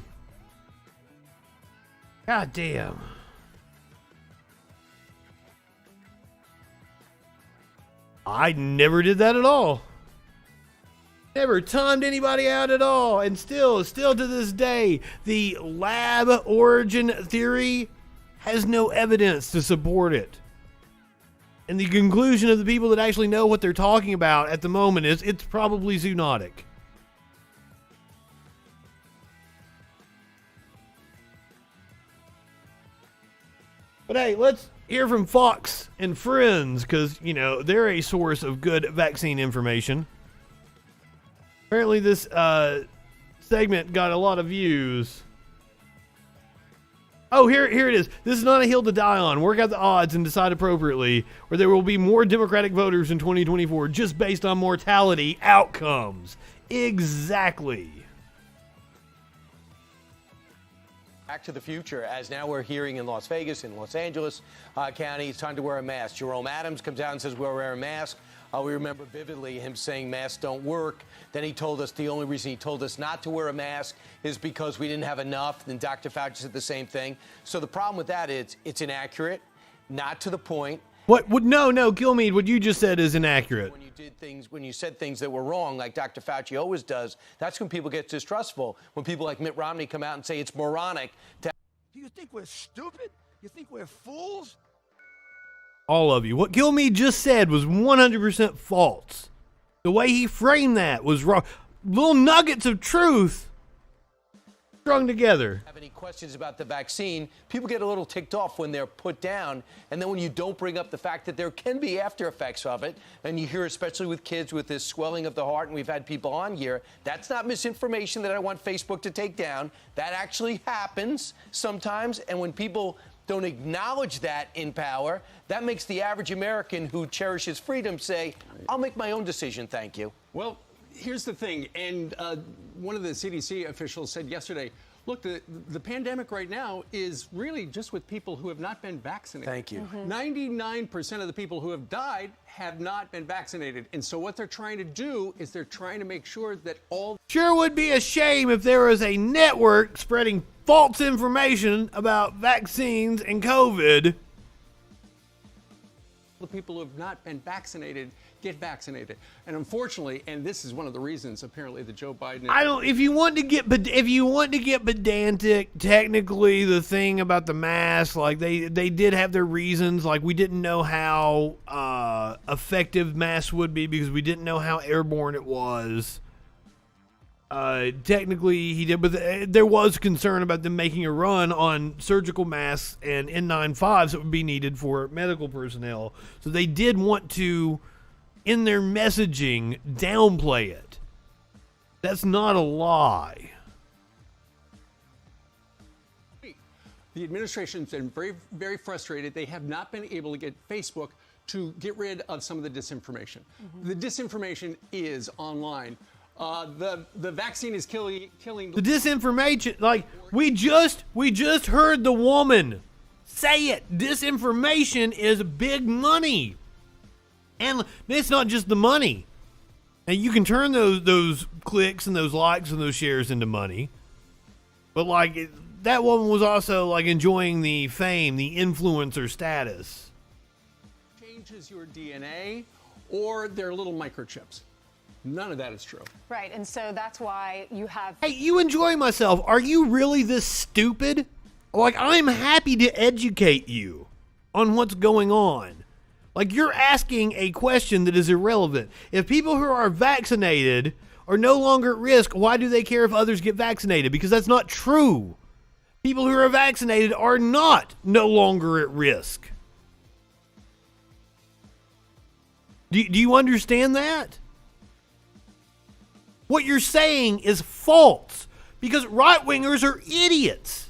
God damn. I never did that at all. Never timed anybody out at all. And still to this day, the lab origin theory has no evidence to support it. And the conclusion of the people that actually know what they're talking about at the moment is it's probably zoonotic. But hey, let's hear from Fox and Friends, because, you know, they're a source of good vaccine information. Apparently this segment got a lot of views. Oh, here it is. This is not a hill to die on. Work out the odds and decide appropriately, or there will be more Democratic voters in 2024 just based on mortality outcomes. Exactly. Back to the future, as now we're hearing in Las Vegas, in Los Angeles County, it's time to wear a mask. Jerome Adams comes out and says we'll wear a mask. We remember vividly him saying masks don't work. Then he told us the only reason he told us not to wear a mask is because we didn't have enough. Then Dr. Fauci said the same thing. So the problem with that is it's inaccurate, not to the point. What? No, Gilmeade, what you just said is inaccurate. When you said things that were wrong, like Dr. Fauci always does, that's when people get distrustful. When people like Mitt Romney come out and say it's moronic. Do you think we're stupid? You think we're fools? All of you. What Gilmeade just said was 100% false. The way he framed that was wrong. Little nuggets of truth strung together. Have any questions about the vaccine? People get a little ticked off when they're put down, and then when you don't bring up the fact that there can be after effects of it, and you hear, especially with kids, with this swelling of the heart, and we've had people on here, that's not misinformation that I want Facebook to take down. That actually happens sometimes, and when people don't acknowledge that in power, that makes the average American who cherishes freedom say, I'll make my own decision, thank you. Well, here's the thing, and one of the CDC officials said yesterday, look, the pandemic right now is really just with people who have not been vaccinated. Thank you. 99% of the people who have died have not been vaccinated. And so what they're trying to do is they're trying to make sure that all... Sure would be a shame if there was a network spreading false information about vaccines and COVID. The people who have not been vaccinated get vaccinated. And unfortunately, and this is one of the reasons apparently that Joe Biden... If you want to get pedantic, technically the thing about the mask, like they did have their reasons, like we didn't know how effective masks would be because we didn't know how airborne it was. Technically he did, but there was concern about them making a run on surgical masks and N95s that would be needed for medical personnel. So they did want to, in their messaging, downplay it. That's not a lie. The administration's been very, very frustrated. They have not been able to get Facebook to get rid of some of the disinformation. The disinformation is online. The vaccine is killing the disinformation. Like we just heard the woman say it. Disinformation is big money, and it's not just the money. And you can turn those clicks and those likes and those shares into money. But like that woman was also like enjoying the fame, the influencer status. Changes your DNA, or they're little microchips. None of that is true. Right, and so that's why you have... Hey, you enjoy myself. Are you really this stupid? Like, I'm happy to educate you on what's going on. Like, you're asking a question that is irrelevant. If people who are vaccinated are no longer at risk, why do they care if others get vaccinated? Because that's not true. People who are vaccinated are not no longer at risk. Do you understand that? What you're saying is false because right-wingers are idiots.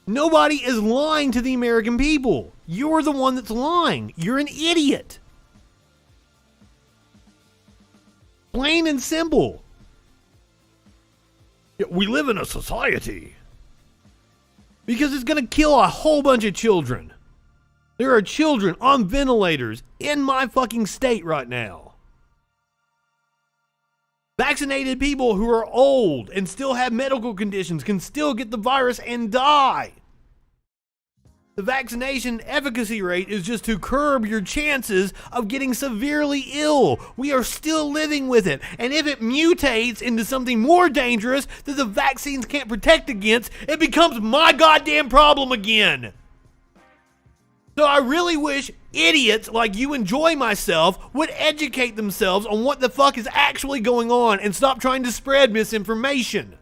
Nobody is lying to the American people. You're the one that's lying. You're an idiot. Plain and simple. We live in a society. Because it's going to kill a whole bunch of children. There are children on ventilators in my fucking state right now. Vaccinated people who are old and still have medical conditions can still get the virus and die. the vaccination efficacy rate is just to curb your chances of getting severely ill. We are still living with it. And if it mutates into something more dangerous that the vaccines can't protect against, it becomes my goddamn problem again. So I really wish idiots like you Enjoy Myself would educate themselves on what the fuck is actually going on and stop trying to spread misinformation.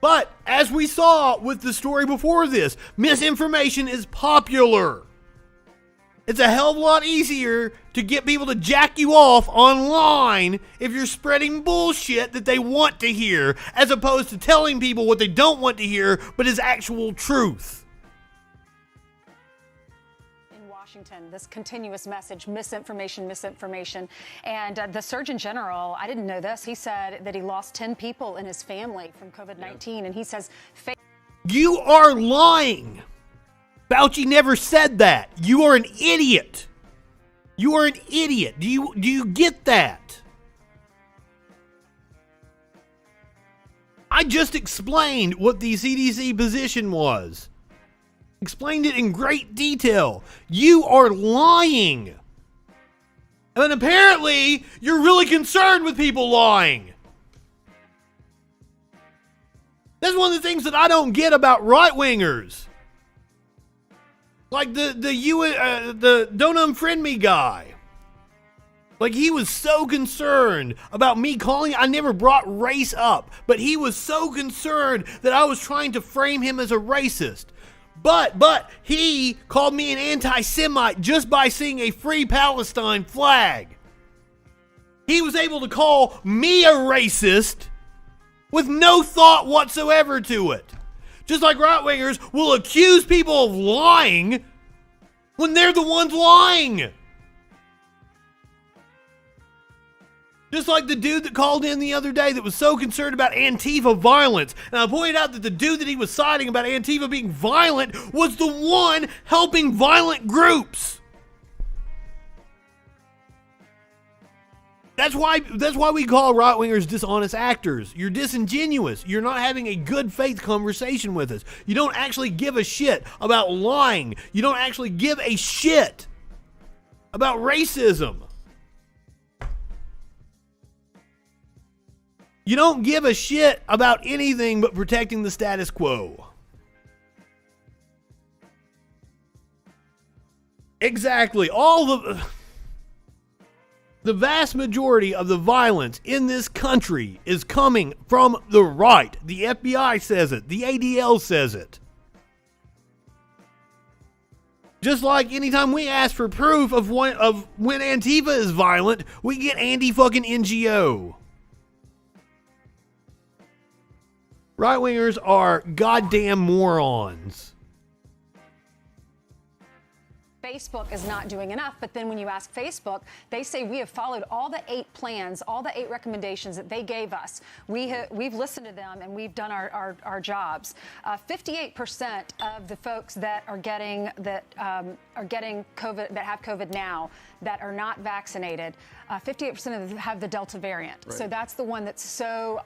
But, as we saw with the story before this, misinformation is popular. It's a hell of a lot easier to get people to jack you off online if you're spreading bullshit that they want to hear, as opposed to telling people what they don't want to hear, but is actual truth. Washington, this continuous message, misinformation. And the Surgeon General, I didn't know this, he said that he lost 10 people in his family from COVID-19. And he says... You are lying. Fauci never said that. You are an idiot. You are an idiot. Do you get that? I just explained what the CDC position was. Explained it in great detail. You are lying. And apparently, you're really concerned with people lying. That's one of the things that I don't get about right-wingers. Like the Don't Unfriend Me guy. Like, he was so concerned about me calling, I never brought race up, but he was so concerned that I was trying to frame him as a racist. But he called me an anti-Semite just by seeing a Free Palestine flag. He was able to call me a racist with no thought whatsoever to it. Just like right-wingers will accuse people of lying when they're the ones lying. Just like the dude that called in the other day that was so concerned about Antifa violence. And I pointed out that the dude that he was citing about Antifa being violent was the one helping violent groups. That's why we call right-wingers dishonest actors. You're disingenuous. You're not having a good faith conversation with us. You don't actually give a shit about lying. You don't actually give a shit about racism. You don't give a shit about anything but protecting the status quo. Exactly. The vast majority of the violence in this country is coming from the right. The FBI says it. The ADL says it. Just like anytime we ask for proof of when Antifa is violent, we get anti-fucking-NGO. Right-wingers are goddamn morons. Facebook is not doing enough, but then when you ask Facebook, they say we have followed all the 8 plans, all the 8 recommendations that they gave us. We've listened to them and we've done our jobs. 58% of the folks that are getting COVID, that have COVID now, that are not vaccinated, 58% of them have the Delta variant. Right. So that's the one that's so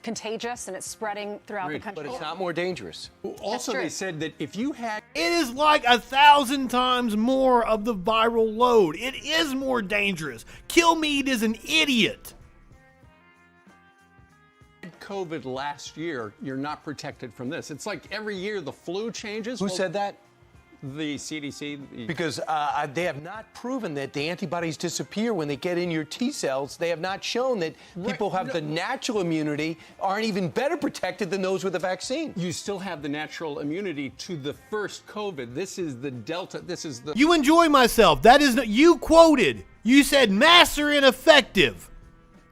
contagious and it's spreading throughout the country. But it's not more dangerous. Also, they said that if you had... It is like 1,000 times more of the viral load. It is more dangerous. Killmead is an idiot. COVID last year, you're not protected from this. It's like every year the flu changes. Who said that? The CDC. Because they have not proven that the antibodies disappear when they get in your T cells. They have not shown that people who have the natural immunity aren't even better protected than those with the vaccine. You still have the natural immunity to the first COVID. This is the Delta. This is the... You Enjoy Myself. That is not... You quoted. You said masks are ineffective.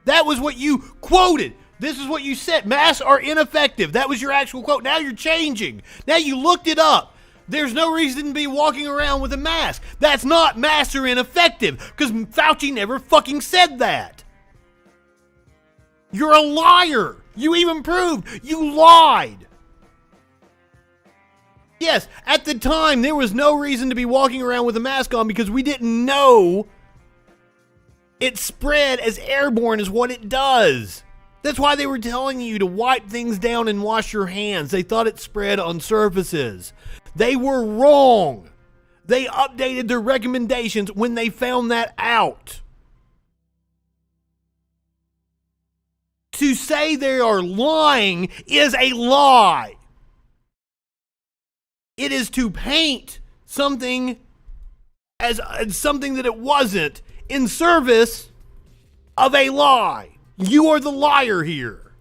That was what you quoted. This is what you said. Masks are ineffective. That was your actual quote. Now you're changing. Now you looked it up. There's no reason to be walking around with a mask. That's not masks are ineffective, because Fauci never fucking said that. You're a liar. You even proved you lied. Yes, at the time, there was no reason to be walking around with a mask on because we didn't know it spread as airborne as what it does. That's why they were telling you to wipe things down and wash your hands. They thought it spread on surfaces. They were wrong. They updated their recommendations when they found that out. To say they are lying is a lie. It is to paint something as something that it wasn't in service of a lie. You are the liar here.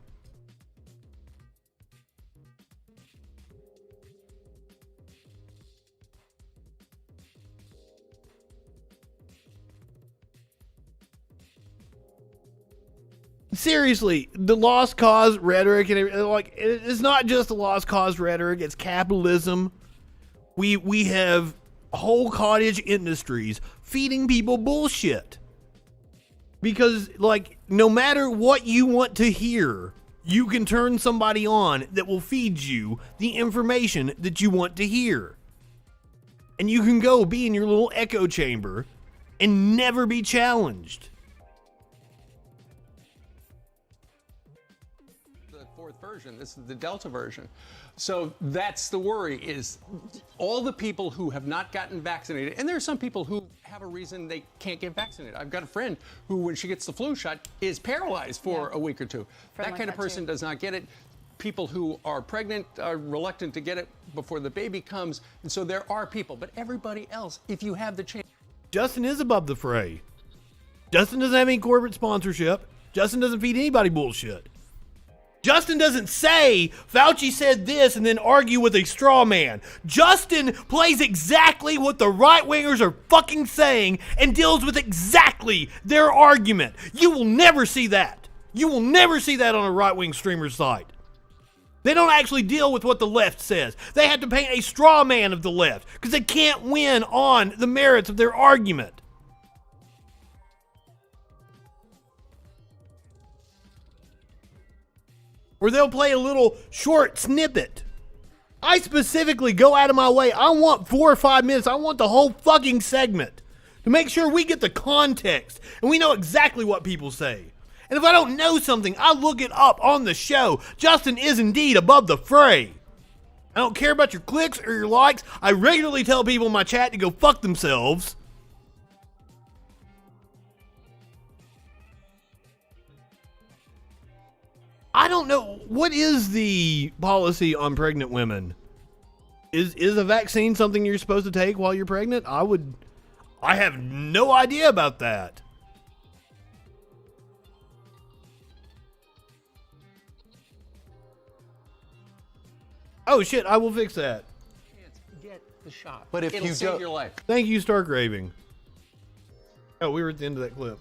Seriously, the lost cause rhetoric and everything, like, it's not just the lost cause rhetoric, it's capitalism. We have whole cottage industries feeding people bullshit. Because, like, no matter what you want to hear, you can turn somebody on that will feed you the information that you want to hear. And you can go be in your little echo chamber and never be challenged. The fourth version, this is the Delta version. So that's the worry, is all the people who have not gotten vaccinated, and there are some people who have a reason they can't get vaccinated. I've got a friend who, when she gets the flu shot, is paralyzed for a week or two. That kind of person does not get it. People who are pregnant are reluctant to get it before the baby comes. And so there are people, but everybody else, if you have the chance. Justin is above the fray. Justin doesn't have any corporate sponsorship. Justin doesn't feed anybody bullshit. Justin doesn't say Fauci said this and then argue with a straw man. Justin plays exactly what the right-wingers are fucking saying and deals with exactly their argument. You will never see that. You will never see that on a right-wing streamer site. They don't actually deal with what the left says. They have to paint a straw man of the left because they can't win on the merits of their argument. Or they'll play a little short snippet. I specifically go out of my way. I want 4 or 5 minutes. I want the whole fucking segment to make sure we get the context and we know exactly what people say. And if I don't know something, I look it up on the show. Justin is indeed above the fray. I don't care about your clicks or your likes. I regularly tell people in my chat to go fuck themselves. I don't know. What is the policy on pregnant women? Is a vaccine something you're supposed to take while you're pregnant? I have no idea about that. Oh shit, I will fix that. Get the shot. But if it'll you save don't, your life. Thank you, Stark Raving. Oh, we were at the end of that clip.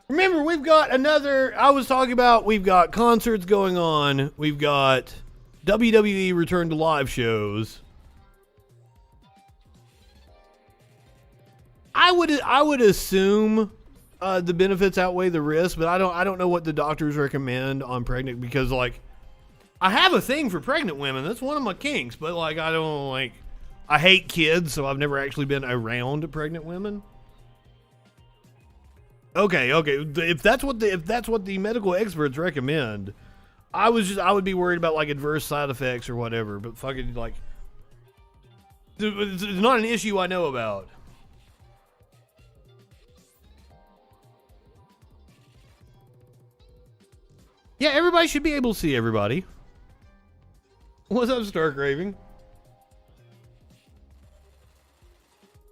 Remember, we've got we've got concerts going on. We've got WWE return to live shows. I would assume the benefits outweigh the risks, but I don't know what the doctors recommend on pregnant, because like I have a thing for pregnant women. That's one of my kinks, but like I hate kids, so I've never actually been around pregnant women. Okay. If that's what the medical experts recommend, I would be worried about like adverse side effects or whatever. But fucking like, it's not an issue I know about. Yeah, everybody should be able to see everybody. What's up, Stark Raving?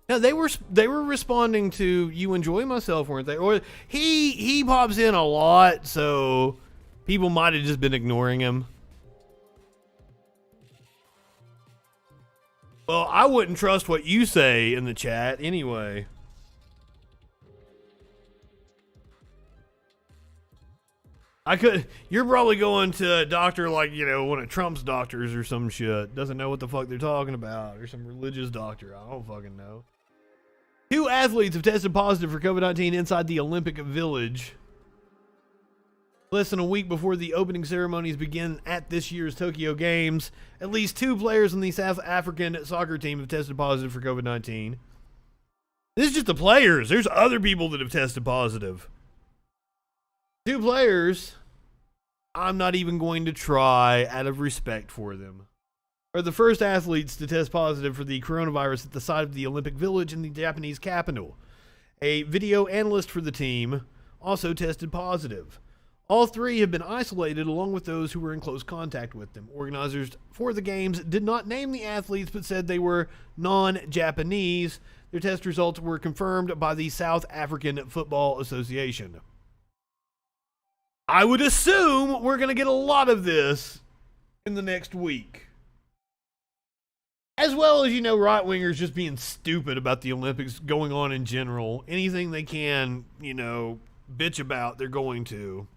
No, they were responding to "You Enjoy Myself," weren't they? Or he pops in a lot, so people might have just been ignoring him. Well, I wouldn't trust what you say in the chat anyway. You're probably going to a doctor like, one of Trump's doctors or some shit. Doesn't know what the fuck they're talking about. Or some religious doctor. I don't fucking know. 2 athletes have tested positive for COVID-19 inside the Olympic Village. Less than a week before the opening ceremonies begin at this year's Tokyo Games, at least 2 players on the South African soccer team have tested positive for COVID-19. This is just the players. There's other people that have tested positive. 2 players, I'm not even going to try out of respect for them, are the first athletes to test positive for the coronavirus at the site of the Olympic Village in the Japanese capital. A video analyst for the team also tested positive. All 3 have been isolated along with those who were in close contact with them. Organizers for the games did not name the athletes but said they were non-Japanese. Their test results were confirmed by the South African Football Association. I would assume we're going to get a lot of this in the next week. As well as, right-wingers just being stupid about the Olympics going on in general. Anything they can, bitch about, they're going to.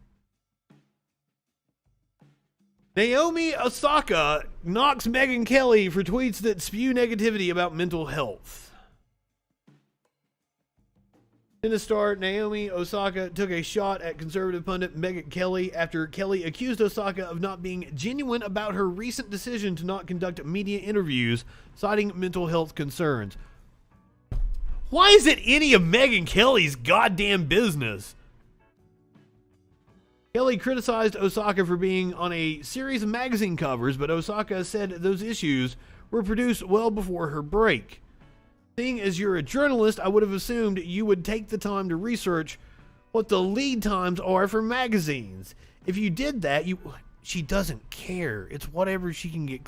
Naomi Osaka knocks Megyn Kelly for tweets that spew negativity about mental health. Tennis star Naomi Osaka took a shot at conservative pundit Megyn Kelly after Kelly accused Osaka of not being genuine about her recent decision to not conduct media interviews, citing mental health concerns. Why is it any of Megyn Kelly's goddamn business? Kelly criticized Osaka for being on a series of magazine covers, but Osaka said those issues were produced well before her break. Seeing as you're a journalist, I would have assumed you would take the time to research what the lead times are for magazines. If you did that, she doesn't care. It's whatever she can get.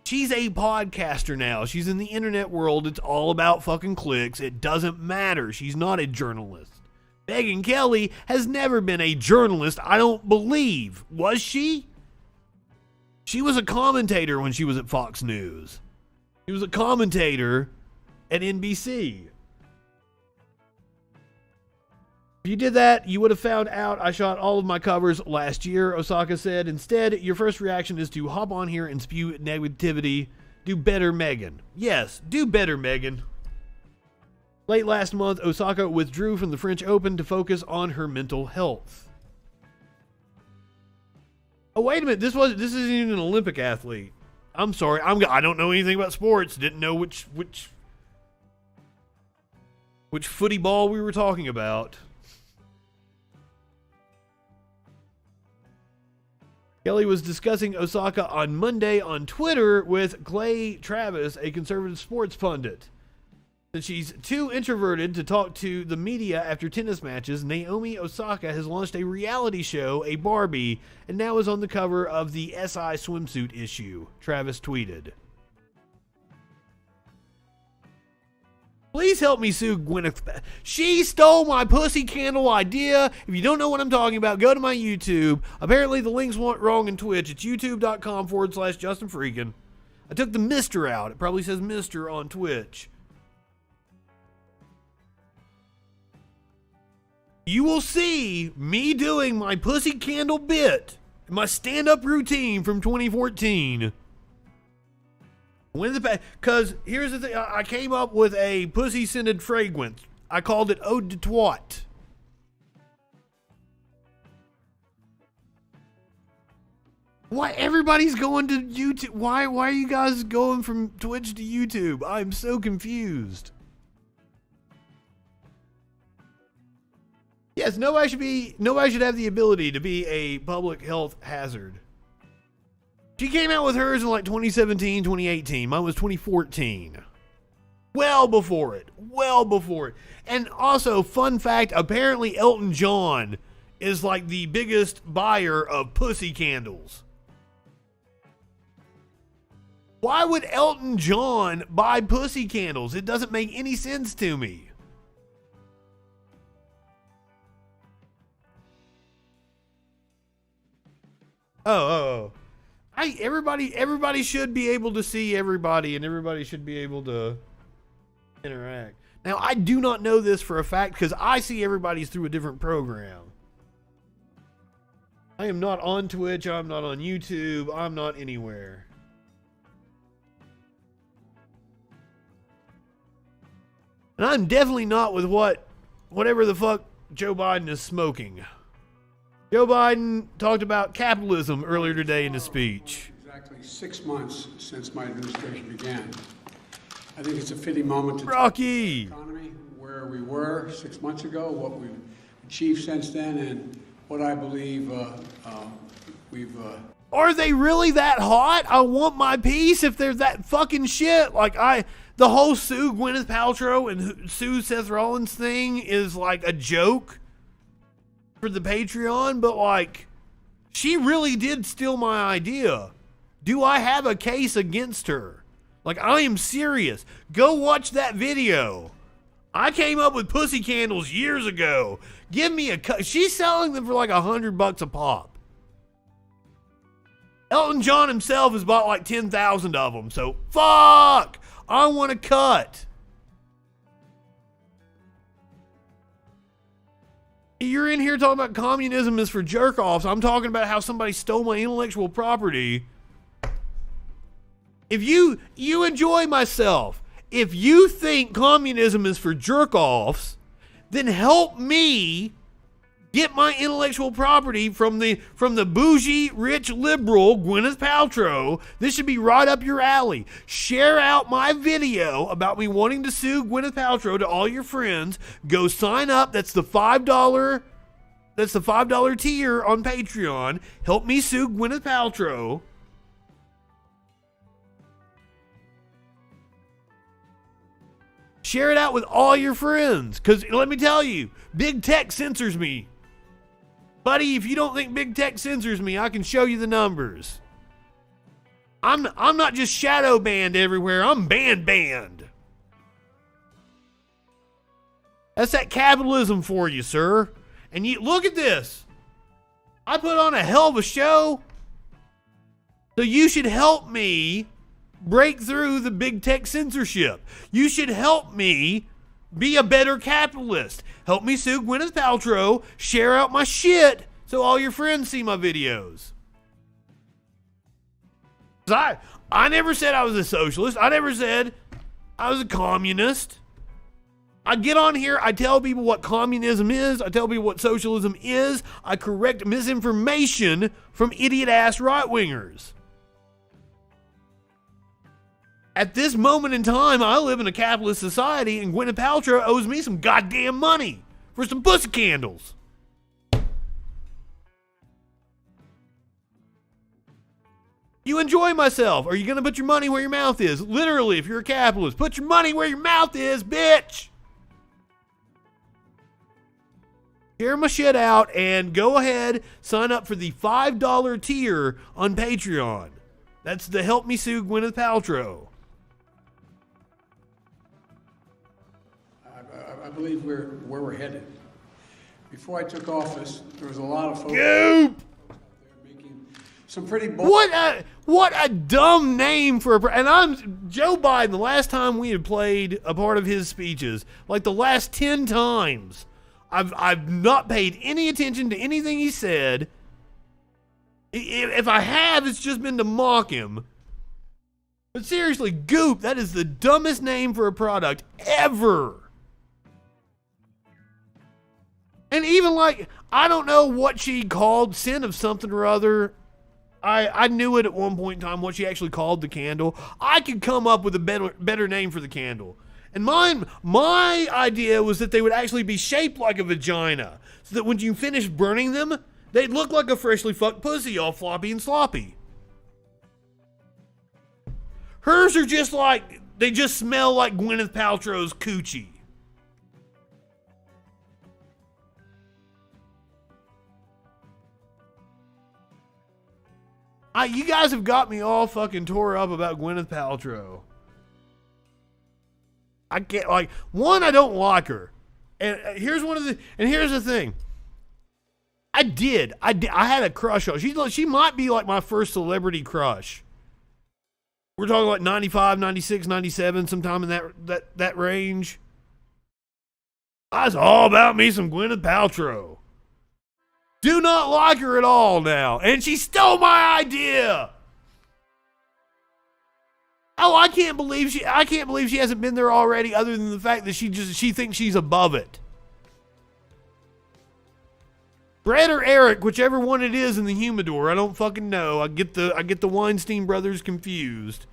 She's a podcaster now. She's in the internet world. It's all about fucking clicks. It doesn't matter. She's not a journalist. Megyn Kelly has never been a journalist, I don't believe. Was she? She was a commentator when she was at Fox News. She was a commentator at NBC. If you did that, you would have found out I shot all of my covers last year, Osaka said. Instead, your first reaction is to hop on here and spew negativity. Do better, Megyn. Yes, do better, Megyn. Late last month, Osaka withdrew from the French Open to focus on her mental health. Oh, wait a minute. This isn't even an Olympic athlete. I'm sorry. I don't know anything about sports. Didn't know which footy ball we were talking about. Kelly was discussing Osaka on Monday on Twitter with Clay Travis, a conservative sports pundit. That she's too introverted to talk to the media after tennis matches, Naomi Osaka has launched a reality show, a Barbie, and now is on the cover of the SI swimsuit issue, Travis tweeted. Please help me sue Gwyneth. She stole my pussy candle idea. If you don't know what I'm talking about, go to my YouTube. Apparently the link's wrong in Twitch. It's youtube.com/Justin Freakin. I took the Mr. out. It probably says Mr. on Twitch. You will see me doing my pussy candle bit, my stand-up routine from 2014. Because here's the thing, I came up with a pussy-scented fragrance. I called it Ode to Twat. Why everybody's going to YouTube? Why are you guys going from Twitch to YouTube? I'm so confused. Yes, nobody should have the ability to be a public health hazard. She came out with hers in like 2017, 2018. Mine was 2014. Well before it. And also, fun fact, apparently Elton John is like the biggest buyer of pussy candles. Why would Elton John buy pussy candles? It doesn't make any sense to me. Everybody should be able to see everybody, and everybody should be able to interact. Now, I do not know this for a fact because I see everybody's through a different program. I am not on Twitch. I'm not on YouTube. I'm not anywhere. And I'm definitely not with whatever the fuck Joe Biden is smoking. Joe Biden talked about capitalism earlier today in his speech. Exactly 6 months since my administration began. I think it's a fitting moment to Rocky. talk about the economy, where we were 6 months ago, what we've achieved since then, and what I believe we've. Are they really that hot? I want my piece if they're that fucking shit. Like, the whole sue Gwyneth Paltrow and sue Seth Rollins thing is like a joke for the Patreon, but like, she really did steal my idea. Do I have a case against her? Like, I am serious. Go watch that video. I came up with pussy candles years ago. Give me a she's selling them for like $100 a pop. Elton John himself has bought like 10,000 of them. So fuck, I want to cut. You're in here talking about communism is for jerk-offs. I'm talking about how somebody stole my intellectual property. If you enjoy myself, if you think communism is for jerk-offs, then help me get my intellectual property from the bougie, rich liberal Gwyneth Paltrow. This should be right up your alley. Share out my video about me wanting to sue Gwyneth Paltrow to all your friends. Go sign up. That's the $5. That's the $5 tier on Patreon. Help me sue Gwyneth Paltrow. Share it out with all your friends. Because let me tell you, big tech censors me. Buddy, if you don't think big tech censors me, I can show you the numbers. I'm not just shadow banned everywhere. I'm banned. That's that capitalism for you, sir. And you look at this. I put on a hell of a show. So you should help me break through the big tech censorship. You should help me be a better capitalist. Help me sue Gwyneth Paltrow. Share out my shit so all your friends see my videos. I never said I was a socialist. I never said I was a communist. I get on here, I tell people what communism is, I tell people what socialism is, I correct misinformation from idiot-ass right-wingers. At this moment in time, I live in a capitalist society, and Gwyneth Paltrow owes me some goddamn money for some pussy candles. You enjoy myself. Are you going to put your money where your mouth is? Literally, if you're a capitalist, put your money where your mouth is, bitch. Share my shit out and go ahead, sign up for the $5 tier on Patreon. That's the Help Me Sue Gwyneth Paltrow. I believe where we're headed. Before I took office, there was a lot of folks making some pretty bold. What a dumb name for a and I'm Joe Biden. The last time we had played a part of his speeches, like the last 10 times, I've not paid any attention to anything he said. If I have, it's just been to mock him. But seriously, Goop, that is the dumbest name for a product ever. And even like, I don't know what she called, scent of something or other. I knew it at one point in time, what she actually called the candle. I could come up with a better name for the candle. And my idea was that they would actually be shaped like a vagina, so that when you finish burning them, they'd look like a freshly fucked pussy, all floppy and sloppy. Hers are just like, they just smell like Gwyneth Paltrow's coochie. You guys have got me all fucking tore up about Gwyneth Paltrow. I can't, like, one, I don't like her. And here's the thing. I had a crush on her. She might be like my first celebrity crush. We're talking like 95, 96, 97, sometime in that range. I was all about me some Gwyneth Paltrow. Do not like her at all now. And she stole my idea. Oh, I can't believe she hasn't been there already, other than the fact that she thinks she's above it. Brett or Eric, whichever one it is in the humidor, I don't fucking know. I get the Weinstein brothers confused.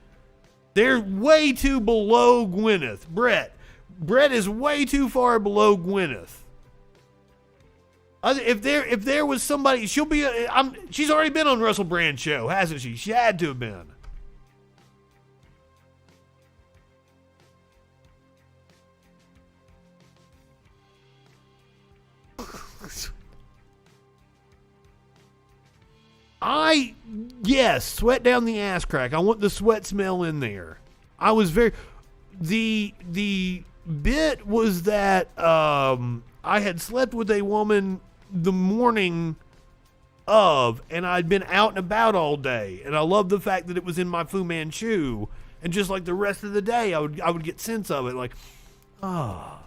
They're way too below Gwyneth. Brett is way too far below Gwyneth. If there was somebody, she's already been on Russell Brand's show, hasn't she? She had to have been. Yes, sweat down the ass crack. I want the sweat smell in there. I was the bit was that I had slept with a woman the morning of, and I'd been out and about all day, and I loved the fact that it was in my Fu Manchu, and just like the rest of the day, I would get sense of it, like, and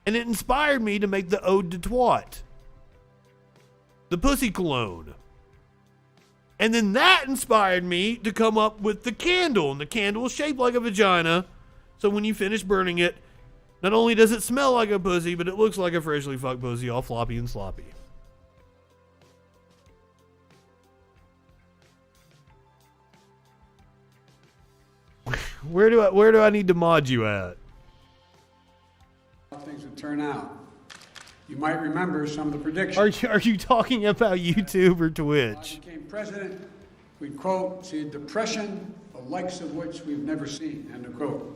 it inspired me to make the Ode to Twat, the pussy cologne. And then that inspired me to come up with the candle. And the candle is shaped like a vagina. So when you finish burning it, not only does it smell like a pussy, but it looks like a freshly fucked pussy, all floppy and sloppy. Where do I need to mod you at? Things would turn out. You might remember some of the predictions. Are you talking about YouTube or Twitch? If I became president, we'd quote, see a depression, the likes of which we've never seen, end of quote.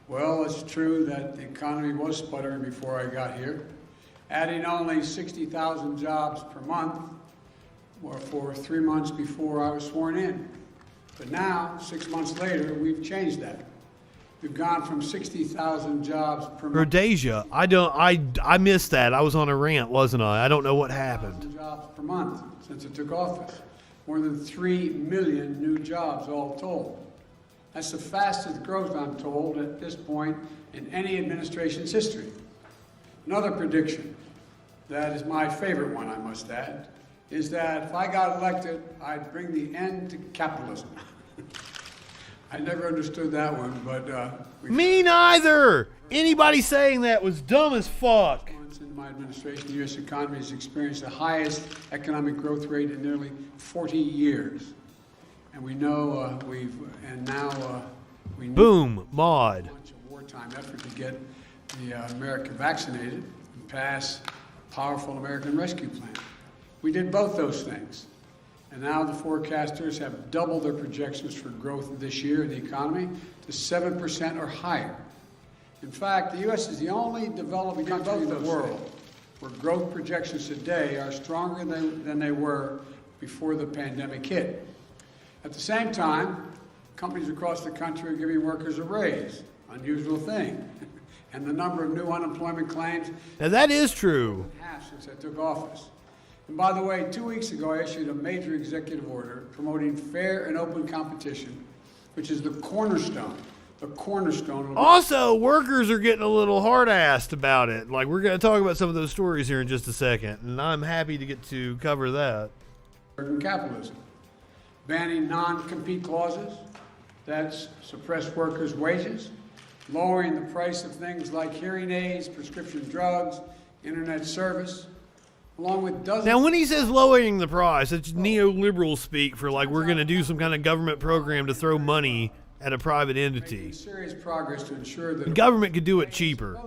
Well, it's true that the economy was sputtering before I got here, adding only 60,000 jobs per month for 3 months before I was sworn in. But now, 6 months later, we've changed that. We've gone from 60,000 jobs per month. Rhodesia, I missed that. I was on a rant, wasn't I? I don't know what happened. Jobs per month since it took office. More than 3 million new jobs all told. That's the fastest growth, I'm told, at this point in any administration's history. Another prediction, that is my favorite one, I must add, is that if I got elected, I'd bring the end to capitalism. I never understood that one, but... Me neither! Anybody saying that was dumb as fuck. In my administration, the U.S. economy has experienced the highest economic growth rate in nearly 40 years. And we know we Boom, mod. Launch a wartime effort to get the America vaccinated and pass a powerful American Rescue Plan. We did both those things. And now the forecasters have doubled their projections for growth this year in the economy to 7% or higher. In fact, the U.S. is the only developing country in the world where growth projections today are stronger than they were before the pandemic hit. At the same time, companies across the country are giving workers a raise, unusual thing. And the number of new unemployment claims... Now that is true. ...half since I took office. And by the way, 2 weeks ago, I issued a major executive order promoting fair and open competition, which is the cornerstone of... Also, workers are getting a little hard-assed about it. Like, we're going to talk about some of those stories here in just a second, and I'm happy to get to cover that. American capitalism. Banning non-compete clauses that suppress workers' wages, lowering the price of things like hearing aids, prescription drugs, internet service, along with dozens... Now, when he says lowering the price, it's neoliberal speak for, like, we're going to do some kind of government program to throw money at a private entity. Serious progress to ensure that the government could do it cheaper.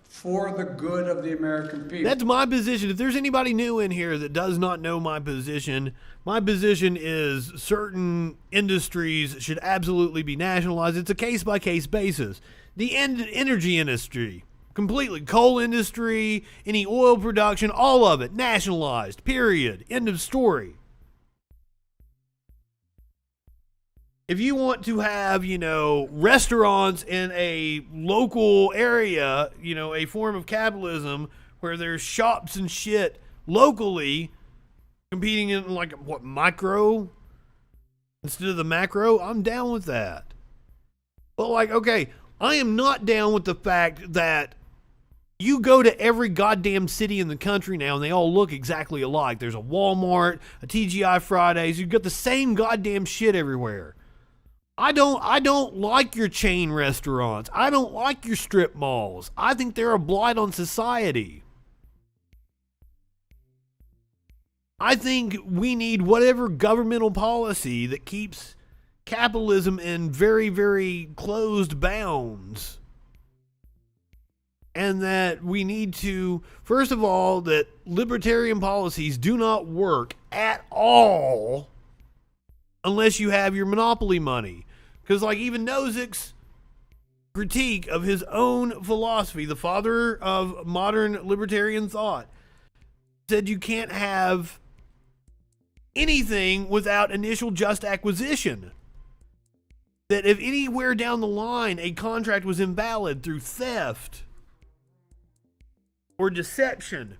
For the good of the American people. That's my position. If there's anybody new in here that does not know my position is certain industries should absolutely be nationalized. It's a case-by-case basis. The energy industry, completely. Coal industry, any oil production, all of it, nationalized, period. End of story. If you want to have, restaurants in a local area, a form of capitalism where there's shops and shit locally competing in micro instead of the macro, I'm down with that. But okay, I am not down with the fact that you go to every goddamn city in the country now and they all look exactly alike. There's a Walmart, a TGI Fridays, you've got the same goddamn shit everywhere. I don't like your chain restaurants. I don't like your strip malls. I think they're a blight on society. I think we need whatever governmental policy that keeps capitalism in very, very closed bounds. And that we need to, first of all, that libertarian policies do not work at all unless you have your monopoly money. Because like even Nozick's critique of his own philosophy, the father of modern libertarian thought, said you can't have anything without initial just acquisition. That if anywhere down the line a contract was invalid through theft or deception,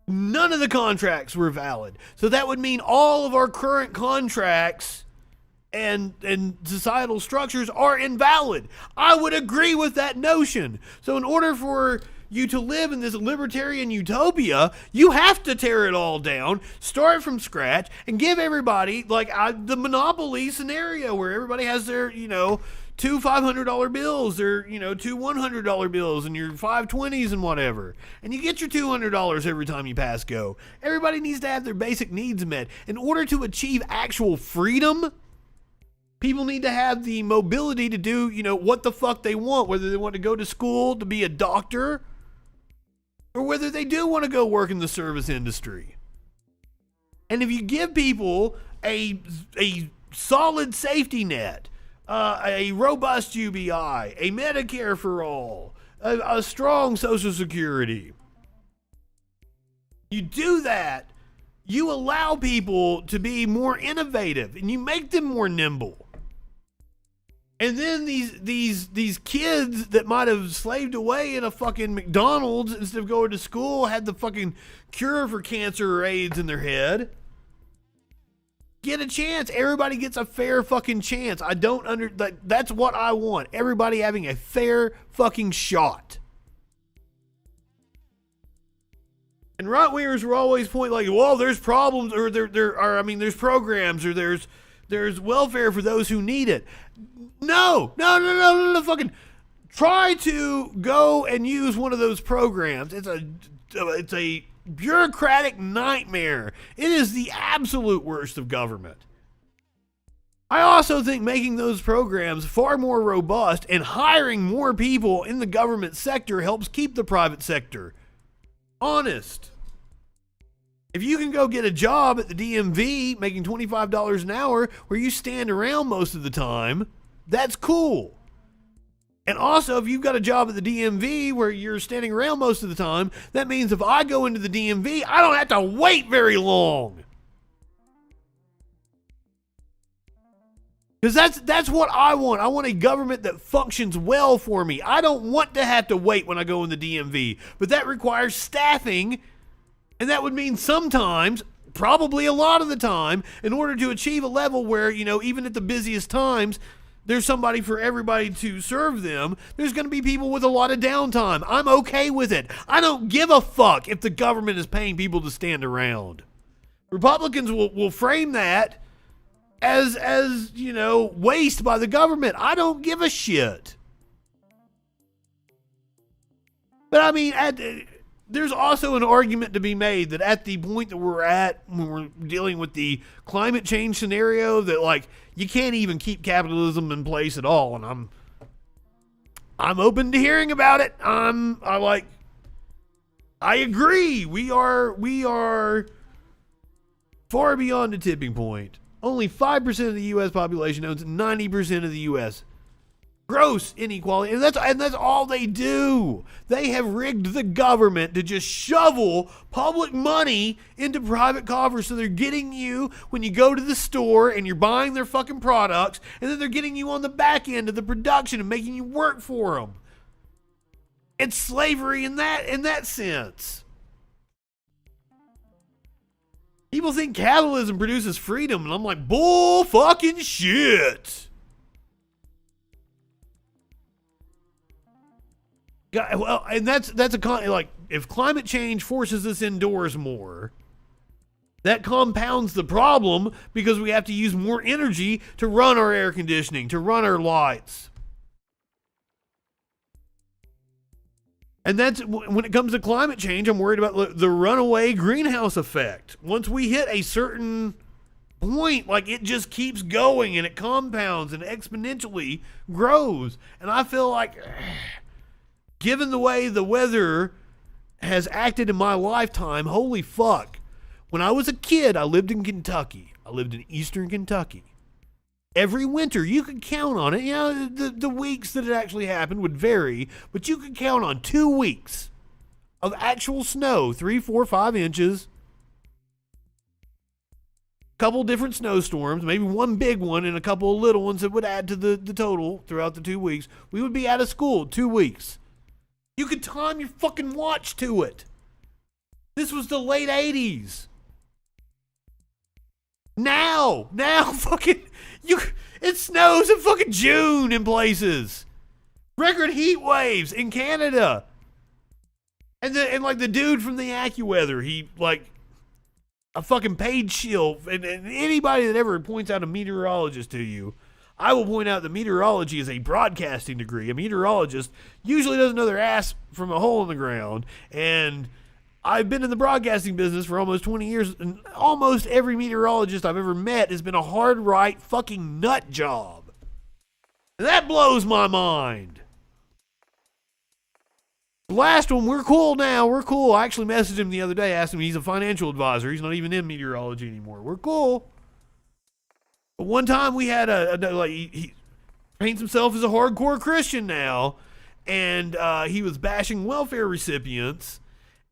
none of the contracts were valid. So that would mean all of our current contracts and societal structures are invalid. I would agree with that notion. So in order for you to live in this libertarian utopia, you have to tear it all down, start from scratch, and give everybody like the monopoly scenario where everybody has their, two $500 bills or, two $100 bills and your 520s and whatever. And you get your $200 every time you pass go. Everybody needs to have their basic needs met. In order to achieve actual freedom, people need to have the mobility to do, what the fuck they want, whether they want to go to school to be a doctor or whether they do want to go work in the service industry. And if you give people a solid safety net, a robust UBI, a Medicare for all, a strong Social Security, you do that, you allow people to be more innovative and you make them more nimble. And then these kids that might have slaved away in a fucking McDonald's instead of going to school had the fucking cure for cancer or AIDS in their head. Get a chance. Everybody gets a fair fucking chance. That's what I want. Everybody having a fair fucking shot. And right-wingers will always point like, well, there's problems or there's programs or there's welfare for those who need it. No, fucking try to go and use one of those programs. It's a bureaucratic nightmare. It is the absolute worst of government. I also think making those programs far more robust and hiring more people in the government sector helps keep the private sector honest. If you can go get a job at the DMV making $25 an hour where you stand around most of the time, that's cool. And also, if you've got a job at the DMV where you're standing around most of the time, that means if I go into the DMV, I don't have to wait very long. Because that's what I want. I want a government that functions well for me. I don't want to have to wait when I go in the DMV. But that requires staffing. And that would mean sometimes, probably a lot of the time, in order to achieve a level where, even at the busiest times, there's somebody for everybody to serve them, there's going to be people with a lot of downtime. I'm okay with it. I don't give a fuck if the government is paying people to stand around. Republicans will frame that as waste by the government. I don't give a shit. But I mean, there's also an argument to be made that at the point that we're at when we're dealing with the climate change scenario, that you can't even keep capitalism in place at all. And I'm open to hearing about it. I agree. We are far beyond the tipping point. Only 5% of the U.S. population owns 90% of the U.S. gross inequality, and that's all they do. They have rigged the government to just shovel public money into private coffers, so they're getting you when you go to the store and you're buying their fucking products, and then they're getting you on the back end of the production and making you work for them. It's slavery in that sense. People think capitalism produces freedom, and I'm like, bull fucking shit. Well, and that's if climate change forces us indoors more, that compounds the problem because we have to use more energy to run our air conditioning, to run our lights. And that's when it comes to climate change, I'm worried about the runaway greenhouse effect. Once we hit a certain point. Like, it just keeps going and it compounds and exponentially grows. And I feel like, given the way the weather has acted in my lifetime, holy fuck. When I was a kid, I lived in Kentucky. I lived in eastern Kentucky. Every winter, you could count on it. You know, the weeks that it actually happened would vary, but you could count on 2 weeks of actual snow, 3, 4, 5 inches. Couple different snowstorms, maybe one big one and a couple of little ones that would add to the total throughout the 2 weeks. We would be out of school 2 weeks. You could time your fucking watch to it. This was the late 80s. Now fucking, it snows in fucking June in places. Record heat waves in Canada. And like the dude from the AccuWeather, he like a fucking paid shield. And anybody that ever points out a meteorologist to you, I will point out that meteorology is a broadcasting degree. A meteorologist usually doesn't know their ass from a hole in the ground. And I've been in the broadcasting business for almost 20 years, and almost every meteorologist I've ever met has been a hard right fucking nut job. And that blows my mind. The last one, we're cool now. We're cool. I actually messaged him the other day, asked him, he's a financial advisor. He's not even in meteorology anymore. We're cool. But one time we had he paints himself as a hardcore Christian now, and he was bashing welfare recipients.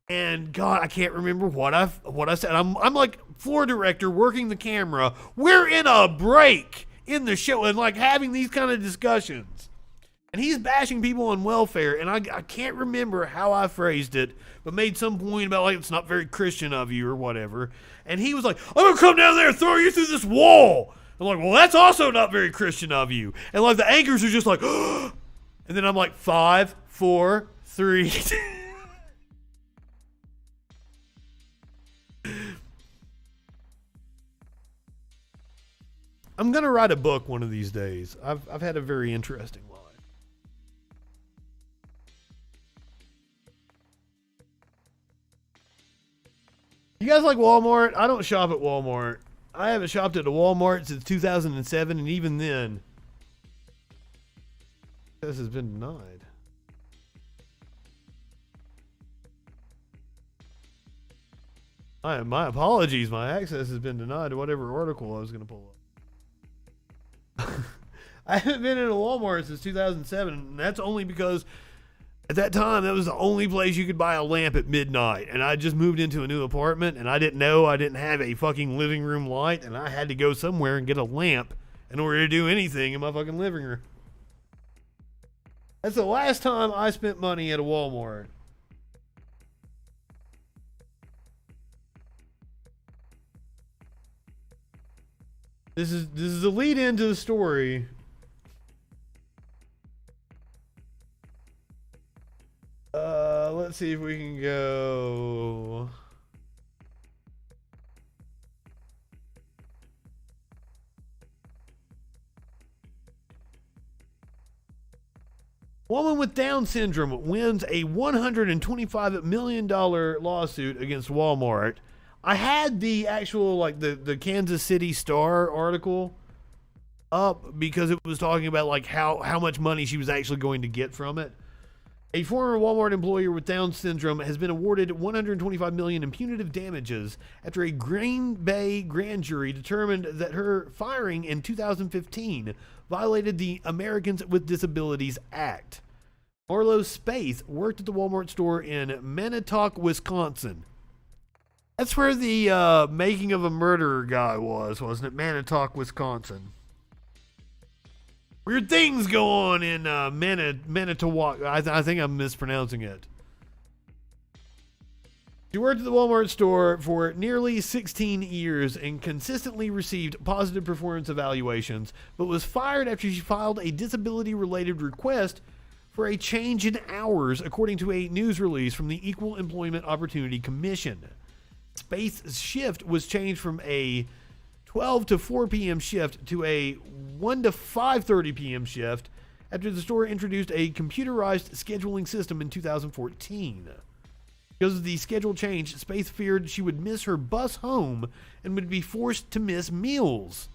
And God, I can't remember what I said. I'm like floor director working the camera. We're in a break in the show and like having these kind of discussions. And he's bashing people on welfare, and I can't remember how I phrased it, but made some point about like it's not very Christian of you or whatever. And he was like, I'm gonna come down there and throw you through this wall. I'm like, well, that's also not very Christian of you. And like the anchors are just like, and then I'm like, 5, 4, 3. I'm gonna write a book one of these days. I've had a very interesting life. You guys like Walmart? I don't shop at Walmart. I haven't shopped at a Walmart since 2007, and even then, this has been denied. My apologies. My access has been denied to whatever article I was going to pull up. I haven't been in a Walmart since 2007, and that's only because at that time, that was the only place you could buy a lamp at midnight. And I just moved into a new apartment, and I didn't know I didn't have a fucking living room light, and I had to go somewhere and get a lamp in order to do anything in my fucking living room. That's the last time I spent money at a Walmart. This is the lead into the story. Let's see if we can go. Woman with Down syndrome wins a $125 million lawsuit against Walmart. I had the actual, like, the Kansas City Star article up because it was talking about, like, how much money she was actually going to get from it. A former Walmart employee with Down syndrome has been awarded $125 million in punitive damages after a Green Bay grand jury determined that her firing in 2015 violated the Americans with Disabilities Act. Marlo Spaeth worked at the Walmart store in Manitowoc, Wisconsin. That's where the Making of a Murderer guy was, wasn't it? Manitowoc, Wisconsin. Weird things go on in Manitowoc. I think I'm mispronouncing it. She worked at the Walmart store for nearly 16 years and consistently received positive performance evaluations, but was fired after she filed a disability-related request for a change in hours, according to a news release from the Equal Employment Opportunity Commission. Space's shift was changed from a 12 to 4 p.m. shift to a 1 to 5:30 p.m. shift after the store introduced a computerized scheduling system in 2014. Because of the schedule change, Spaeth feared she would miss her bus home and would be forced to miss meals.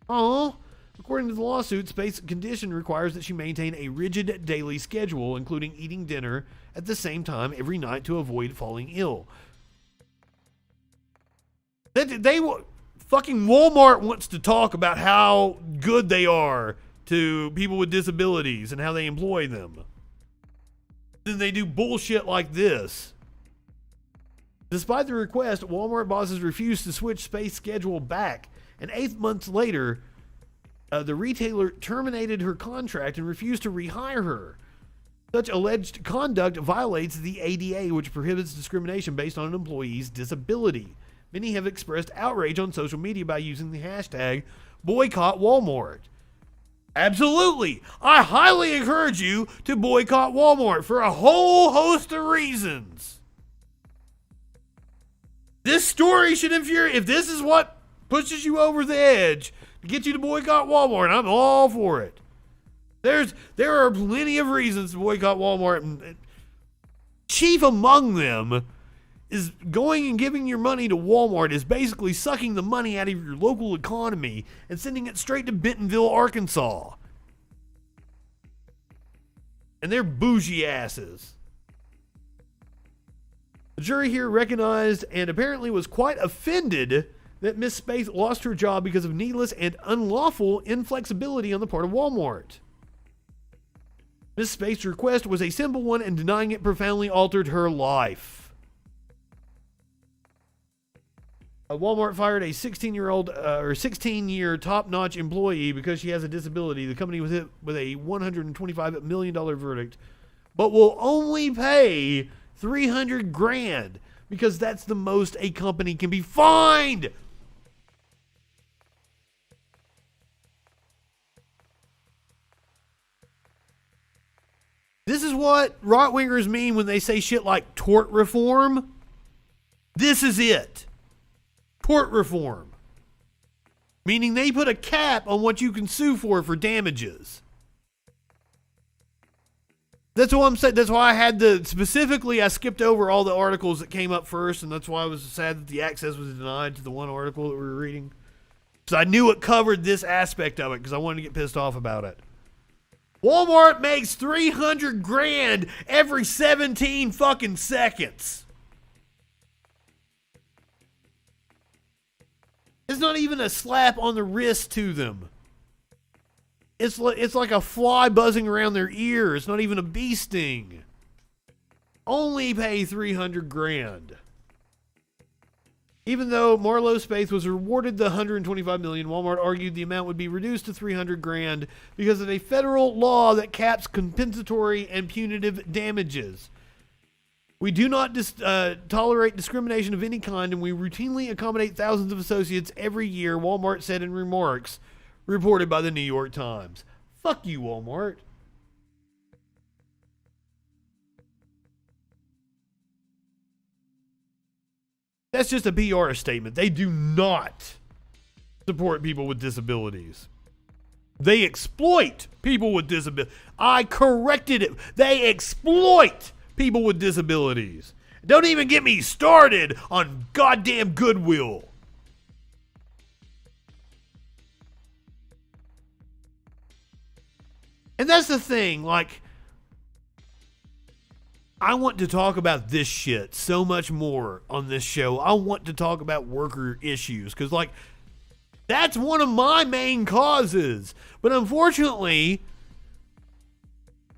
According to the lawsuit, Spaeth's condition requires that she maintain a rigid daily schedule, including eating dinner at the same time every night to avoid falling ill. Fucking Walmart wants to talk about how good they are to people with disabilities and how they employ them. Then they do bullshit like this. Despite the request, Walmart bosses refused to switch Spaeth's schedule back, and 8 months later, the retailer terminated her contract and refused to rehire her. Such alleged conduct violates the ADA, which prohibits discrimination based on an employee's disability. Many have expressed outrage on social media by using the hashtag boycott Walmart. Absolutely. I highly encourage you to boycott Walmart for a whole host of reasons. This story should infuriate. If this is what pushes you over the edge to get you to boycott Walmart, I'm all for it. There are plenty of reasons to boycott Walmart, and chief among them is going and giving your money to Walmart is basically sucking the money out of your local economy and sending it straight to Bentonville, Arkansas. And they're bougie asses. The jury here recognized and apparently was quite offended that Miss Spaeth lost her job because of needless and unlawful inflexibility on the part of Walmart. Miss Spaeth's request was a simple one, and denying it profoundly altered her life. Walmart fired a 16-year top-notch employee because she has a disability. The company was hit with a $125 million verdict, but will only pay $300,000 because that's the most a company can be fined. This is what right-wingers mean when they say shit like tort reform. This is it. Tort reform. Meaning they put a cap on what you can sue for damages. That's what I'm saying. That's why I had I skipped over all the articles that came up first, and that's why I was sad that the access was denied to the one article that we were reading. So I knew it covered this aspect of it because I wanted to get pissed off about it. Walmart makes $300,000 every 17 fucking seconds. It's not even a slap on the wrist to them. It's like a fly buzzing around their ear. It's not even a bee sting. Only pay $300,000. Even though Marlo Spaeth was rewarded the $125 million, Walmart argued the amount would be reduced to $300,000 because of a federal law that caps compensatory and punitive damages. We do not tolerate discrimination of any kind, and we routinely accommodate thousands of associates every year, Walmart said in remarks reported by the New York Times. Fuck you, Walmart. That's just a PR statement. They do not support people with disabilities. They exploit people with disabilities. I corrected it. They exploit people with disabilities. Don't even get me started on goddamn Goodwill. And that's the thing, like, I want to talk about this shit so much more on this show. I want to talk about worker issues because, like, that's one of my main causes. But unfortunately,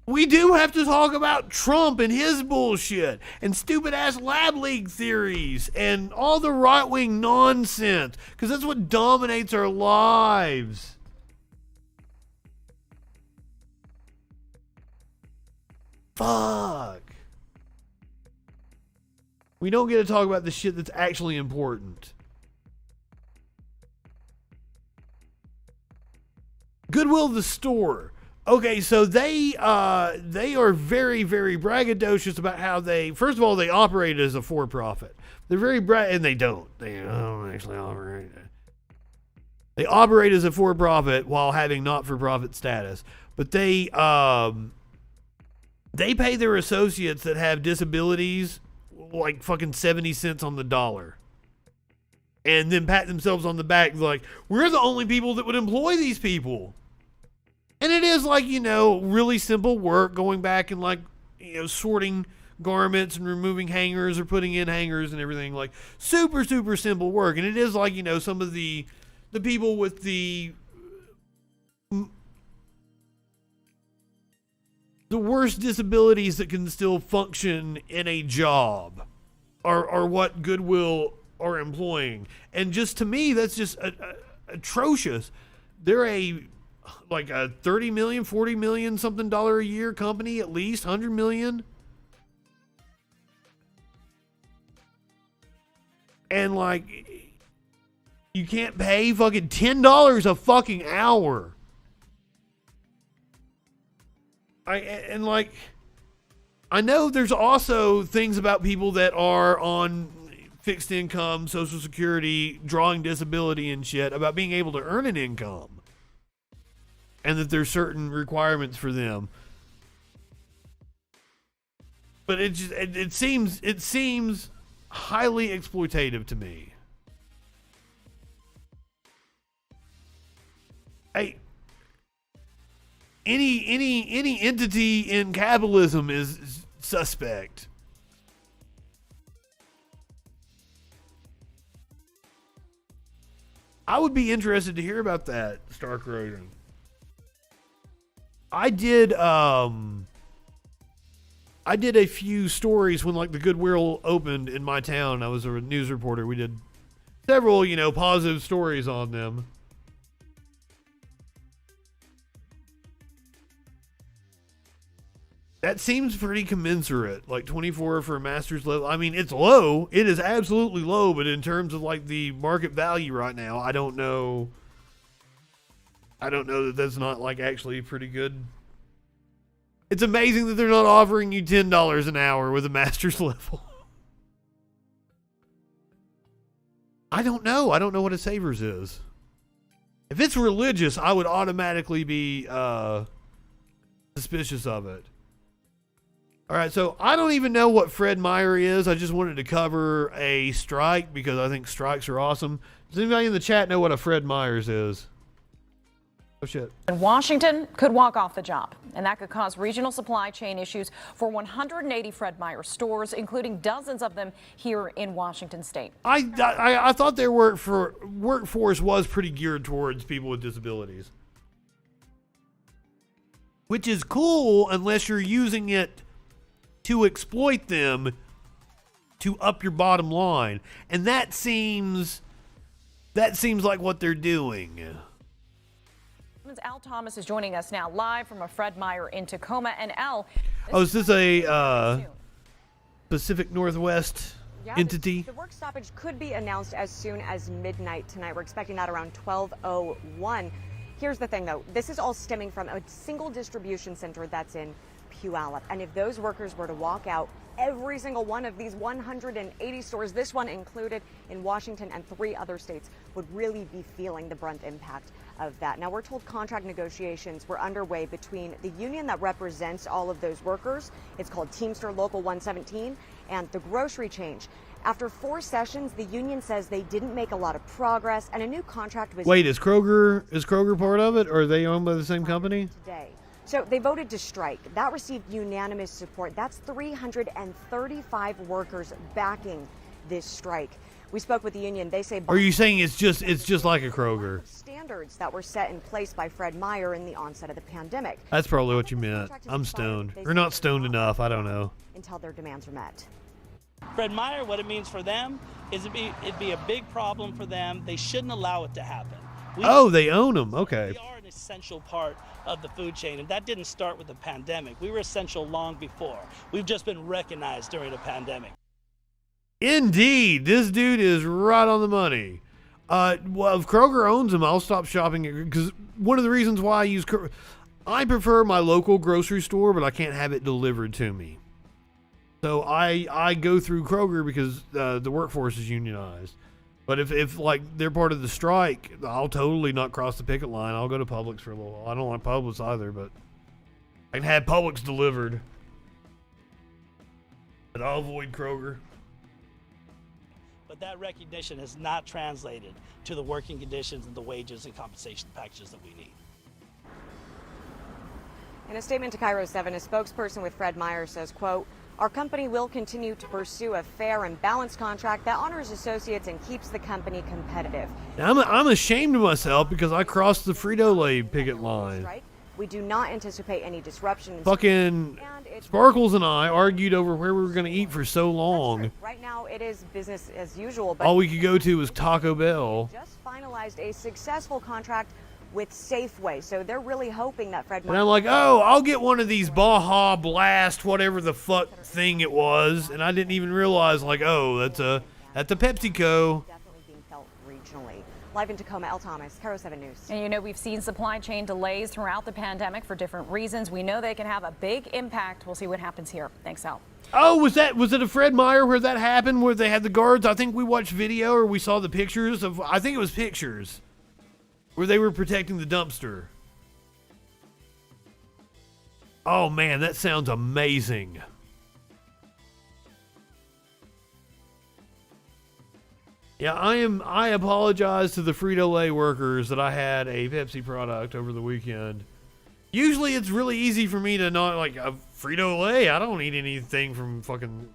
we do have to talk about Trump and his bullshit and stupid-ass lab leak theories and all the right-wing nonsense because that's what dominates our lives. Fuck. We don't get to talk about the shit that's actually important. Goodwill the store. Okay, so they are very, very braggadocious about how they, first of all, they operate as a for-profit. They're very and they don't. They don't actually operate. They operate as a for-profit while having not-for-profit status. But they pay their associates that have disabilities like fucking 70 cents on the dollar. And then pat themselves on the back like, we're the only people that would employ these people. And it is like, you know, really simple work, going back and like, you know, sorting garments and removing hangers or putting in hangers and everything, like super, super simple work. And it is like, you know, some of the people with the worst disabilities that can still function in a job are what Goodwill are employing. And just to me, that's just atrocious. They're like a 30 million, 40 million something dollar a year company, at least 100 million. And like, you can't pay fucking $10 a fucking hour. I know there's also things about people that are on fixed income, Social Security, drawing disability and shit, about being able to earn an income. And that there's certain requirements for them. But it seems highly exploitative to me. Any entity in capitalism is suspect. I would be interested to hear about that, Stark Rogan. I did a few stories when like the Goodwill opened in my town. I was a news reporter. We did several, you know, positive stories on them. That seems pretty commensurate, like 24 for a master's level. I mean, it's low. It is absolutely low, but in terms of like the market value right now, I don't know that that's not like actually pretty good. It's amazing that they're not offering you $10 an hour with a master's level. I don't know. I don't know what a Savers is. If it's religious, I would automatically be suspicious of it. All right, so I don't even know what Fred Meyer is. I just wanted to cover a strike because I think strikes are awesome. Does anybody in the chat know what a Fred Meyers is? Oh, shit. And Washington could walk off the job, and that could cause regional supply chain issues for 180 Fred Meyer stores, including dozens of them here in Washington state. I thought their workforce was pretty geared towards people with disabilities. Which is cool unless you're using it to exploit them to up your bottom line. And that seems like what they're doing. Al Thomas is joining us now live from a Fred Meyer in Tacoma. And Al, is this a Pacific Northwest entity? The work stoppage could be announced as soon as midnight tonight. We're expecting that around 12:01. Here's the thing, though. This is all stemming from a single distribution center that's in Puyallup. And if those workers were to walk out, every single one of these 180 stores, this one included in Washington and 3 other states, would really be feeling the brunt impact of that. Now, we're told contract negotiations were underway between the union that represents all of those workers. It's called Teamster Local 117, and the grocery change. After 4 sessions, the union says they didn't make a lot of progress, and a new contract was... Wait, is Kroger part of it, or are they owned by the same company? Today. So they voted to strike. That received unanimous support. That's 335 workers backing this strike. We spoke with the union. They say... Are you saying it's just like a Kroger? Standards that were set in place by Fred Meyer in the onset of the pandemic. That's probably what you meant. I'm stoned. Or not stoned enough. I don't know. Until their demands are met. Fred Meyer, what it means for them is it'd be a big problem for them. They shouldn't allow it to happen. They own them. Okay. We are an essential part of the food chain, and that didn't start with the pandemic. We were essential long before. We've just been recognized during the pandemic. Indeed, this dude is right on the money. Well, if Kroger owns them, I'll stop shopping because one of the reasons why I use Kroger, I prefer my local grocery store, but I can't have it delivered to me. So I go through Kroger because the workforce is unionized. But if like they're part of the strike, I'll totally not cross the picket line. I'll go to Publix for a little while. I don't like Publix either, but I can have Publix delivered. But I'll avoid Kroger. but that recognition has not translated to the working conditions and the wages and compensation packages that we need. In a statement to Cairo 7, a spokesperson with Fred Meyer says, quote, "Our company will continue to pursue a fair and balanced contract that honors associates and keeps the company competitive." Now, I'm ashamed of myself because I crossed the Frito-Lay picket line. We do not anticipate any disruption. Fucking Sparkles and I argued over where we were going to eat for so long. Right now, it is business as usual, but All we could go to was Taco Bell. just finalized a successful contract with Safeway, so they're really hoping that Fred And I'm like, oh, I'll get one of these Baja Blast, whatever the fuck thing it was. And I didn't even realize, like, oh, that's a PepsiCo. Definitely being felt regionally. Live in Tacoma, Elle Thomas, Cairo 7 News. And you know, we've seen supply chain delays throughout the pandemic for different reasons. We know they can have a big impact. We'll see what happens here. Thanks, Al. Oh, was it a Fred Meyer where that happened, where they had the guards? I think we watched video or we saw the pictures of, I think it was pictures, where they were protecting the dumpster. Oh man, that sounds amazing. Yeah, I apologize to the Frito-Lay workers that I had a Pepsi product over the weekend. Usually it's really easy for me to not like a Frito-Lay. I don't eat anything from fucking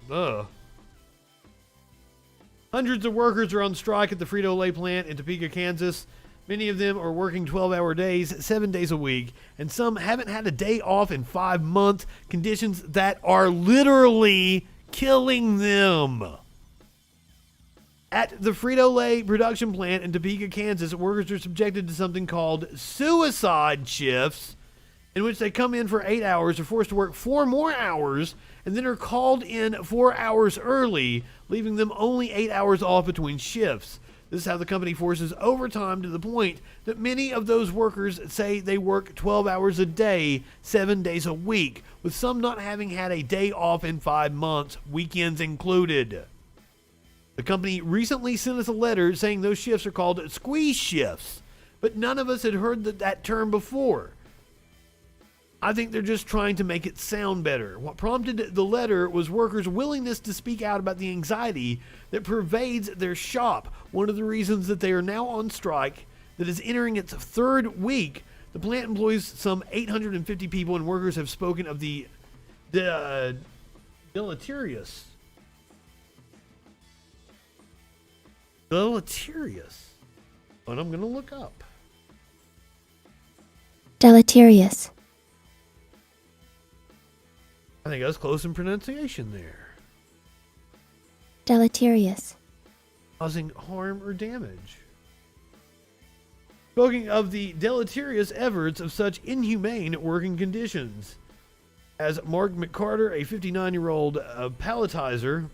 Hundreds of workers are on strike at the Frito-Lay plant in Topeka, Kansas. Many of them are working 12-hour days, 7 days a week, and some haven't had a day off in 5 months, conditions that are literally killing them. At the Frito-Lay production plant in Topeka, Kansas, workers are subjected to something called suicide shifts, in which they come in for 8 hours, are forced to work 4 more hours, and then are called in 4 hours early, leaving them only 8 hours off between shifts. This is how the company forces overtime to the point that many of those workers say they work 12 hours a day, 7 days a week, with some not having had a day off in 5 months, weekends included. The company recently sent us a letter saying those shifts are called squeeze shifts, but none of us had heard that term before. I think they're just trying to make it sound better. What prompted the letter was workers' willingness to speak out about the anxiety that pervades their shop. One of the reasons that they are now on strike, that is entering its 3rd week. The plant employs some 850 people, and workers have spoken of the deleterious. But I'm going to look up. Deleterious. I think I was close in pronunciation there. Deleterious. Causing harm or damage. Speaking of the deleterious efforts of such inhumane working conditions. As Mark McCarter, a 59-year-old palletizer,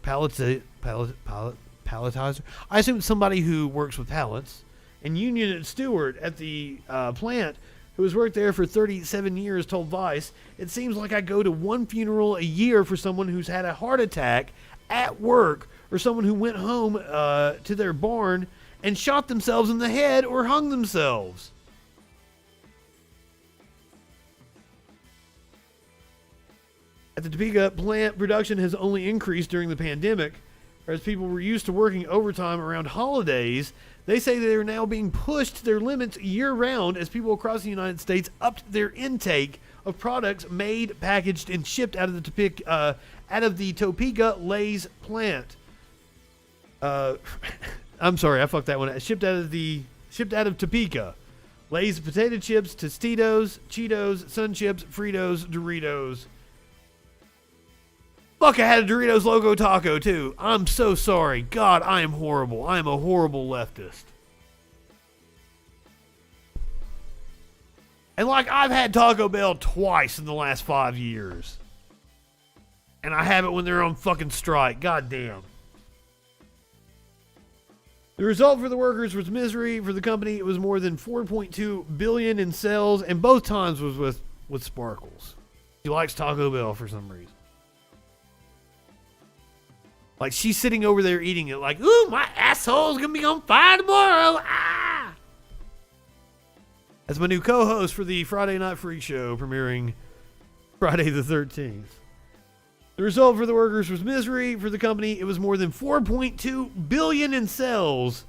I assume somebody who works with pallets, and union steward at the plant, who has worked there for 37 years, told Vice, "It seems like I go to one funeral a year for someone who's had a heart attack at work, or someone who went home to their barn and shot themselves in the head or hung themselves." At the Topeka plant, production has only increased during the pandemic. As people were used to working overtime around holidays, they say they are now being pushed to their limits year-round as people across the United States upped their intake of products made, packaged, and shipped out of the Topeka Lay's plant. I'm sorry, I fucked that one. Shipped out of Topeka. Lay's potato chips, Tostitos, Cheetos, Sun Chips, Fritos, Doritos. Fuck, I had a Doritos Loco Taco, too. I'm so sorry. God, I am horrible. I am a horrible leftist. And like, I've had Taco Bell twice in the last 5 years. And I have it when they're on fucking strike. God damn. The result for the workers was misery. For the company, it was more than $4.2 billion in sales, and both times was with Sparkles. She likes Taco Bell for some reason. Like, she's sitting over there eating it like, ooh, my asshole's gonna be on fire tomorrow. Ah! That's my new co-host for the Friday Night Freak Show, premiering Friday the 13th. The result for the workers was misery. For the company, it was more than $4.2 billion in sales,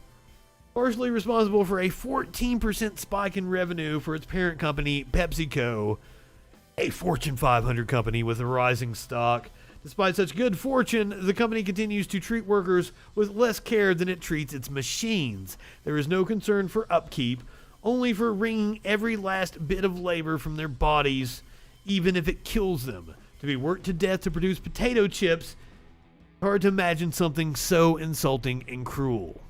partially responsible for a 14% spike in revenue for its parent company, PepsiCo, a Fortune 500 company with a rising stock. Despite such good fortune, the company continues to treat workers with less care than it treats its machines. There is no concern for upkeep, only for wringing every last bit of labor from their bodies, even if it kills them. To be worked to death to produce potato chips, hard to imagine something so insulting and cruel.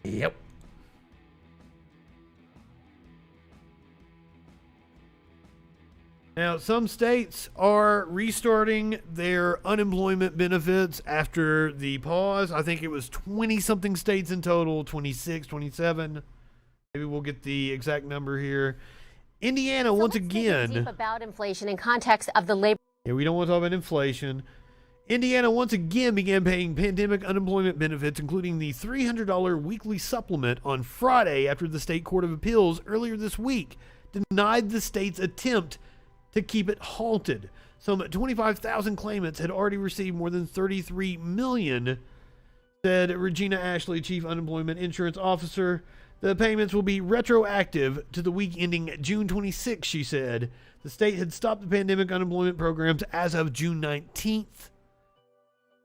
Yep. Now, some states are restarting their unemployment benefits after the pause. I think it was 20-something states in total, 26, 27. Maybe we'll get the exact number here. Indiana, once again. Deep about inflation in context of the labor. Yeah, we don't want to talk about inflation. Indiana once again began paying pandemic unemployment benefits, including the $300 weekly supplement, on Friday after the state court of appeals earlier this week denied the state's attempt to keep it halted. Some 25,000 claimants had already received more than $33 million, said Regina Ashley, chief unemployment insurance officer. The payments will be retroactive to the week ending June 26, she said. The state had stopped the pandemic unemployment programs as of June 19th.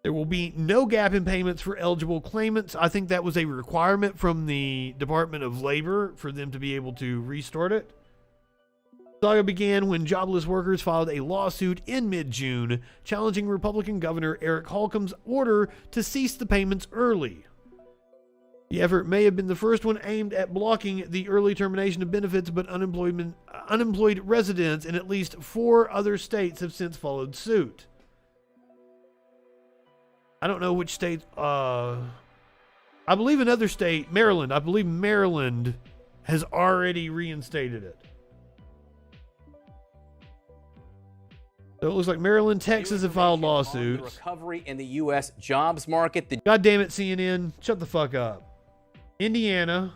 There will be no gap in payments for eligible claimants. I think that was a requirement from the Department of Labor for them to be able to restart it. The saga began when jobless workers filed a lawsuit in mid-June challenging Republican Governor Eric Holcomb's order to cease the payments early. The effort may have been the first one aimed at blocking the early termination of benefits, but unemployed residents in at least 4 other states have since followed suit. I don't know which state. I believe another state, Maryland. I believe Maryland has already reinstated it. So it looks like Maryland, Texas have filed lawsuits. The recovery in the U.S. jobs market. God damn it, CNN. Shut the fuck up. Indiana.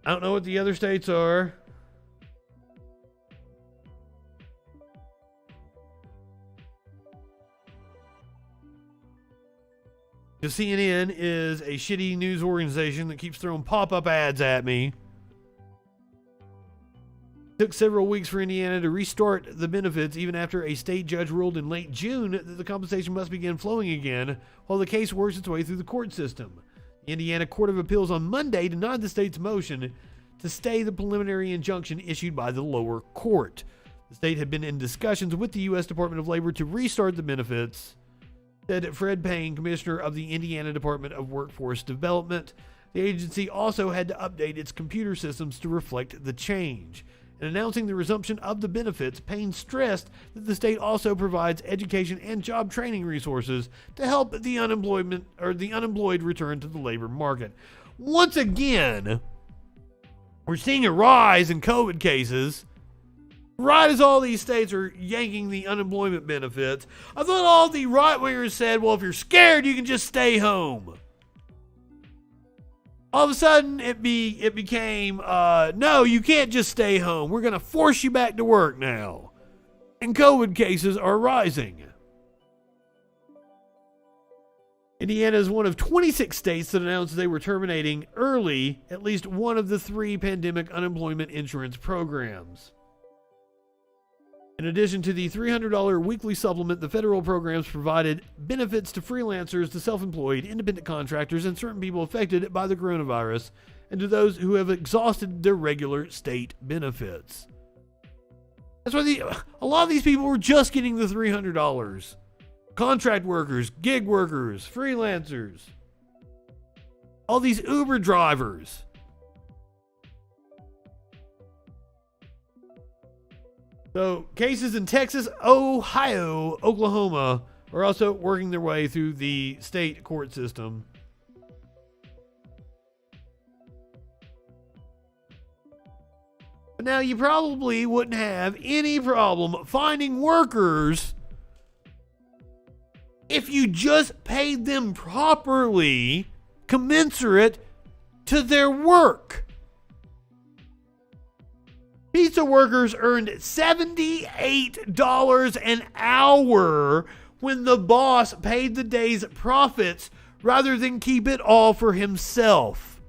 I don't know what the other states are. The CNN is a shitty news organization that keeps throwing pop-up ads at me. It took several weeks for Indiana to restart the benefits, even after a state judge ruled in late June that the compensation must begin flowing again while the case works its way through the court system. The Indiana Court of Appeals on Monday denied the state's motion to stay the preliminary injunction issued by the lower court. The state had been in discussions with the U.S. Department of Labor to restart the benefits, said Fred Payne, commissioner of the Indiana Department of Workforce Development. The agency also had to update its computer systems to reflect the change. In announcing the resumption of the benefits, Payne stressed that the state also provides education and job training resources to help the unemployed return to the labor market. Once again, we're seeing a rise in COVID cases right as all these states are yanking the unemployment benefits. I thought all the right-wingers said, well, if you're scared, you can just stay home. All of a sudden, it became, no, you can't just stay home. We're going to force you back to work now. And COVID cases are rising. Indiana is one of 26 states that announced they were terminating early at least one of the 3 pandemic unemployment insurance programs. In addition to the $300 weekly supplement, the federal programs provided benefits to freelancers, to self-employed, independent contractors, and certain people affected by the coronavirus, and to those who have exhausted their regular state benefits. That's why a lot of these people were just getting the $300. Contract workers, gig workers, freelancers, all these Uber drivers. So, cases in Texas, Ohio, Oklahoma are also working their way through the state court system. But now you probably wouldn't have any problem finding workers if you just paid them properly, commensurate to their work. Pizza workers earned $78 an hour when the boss paid the day's profits rather than keep it all for himself.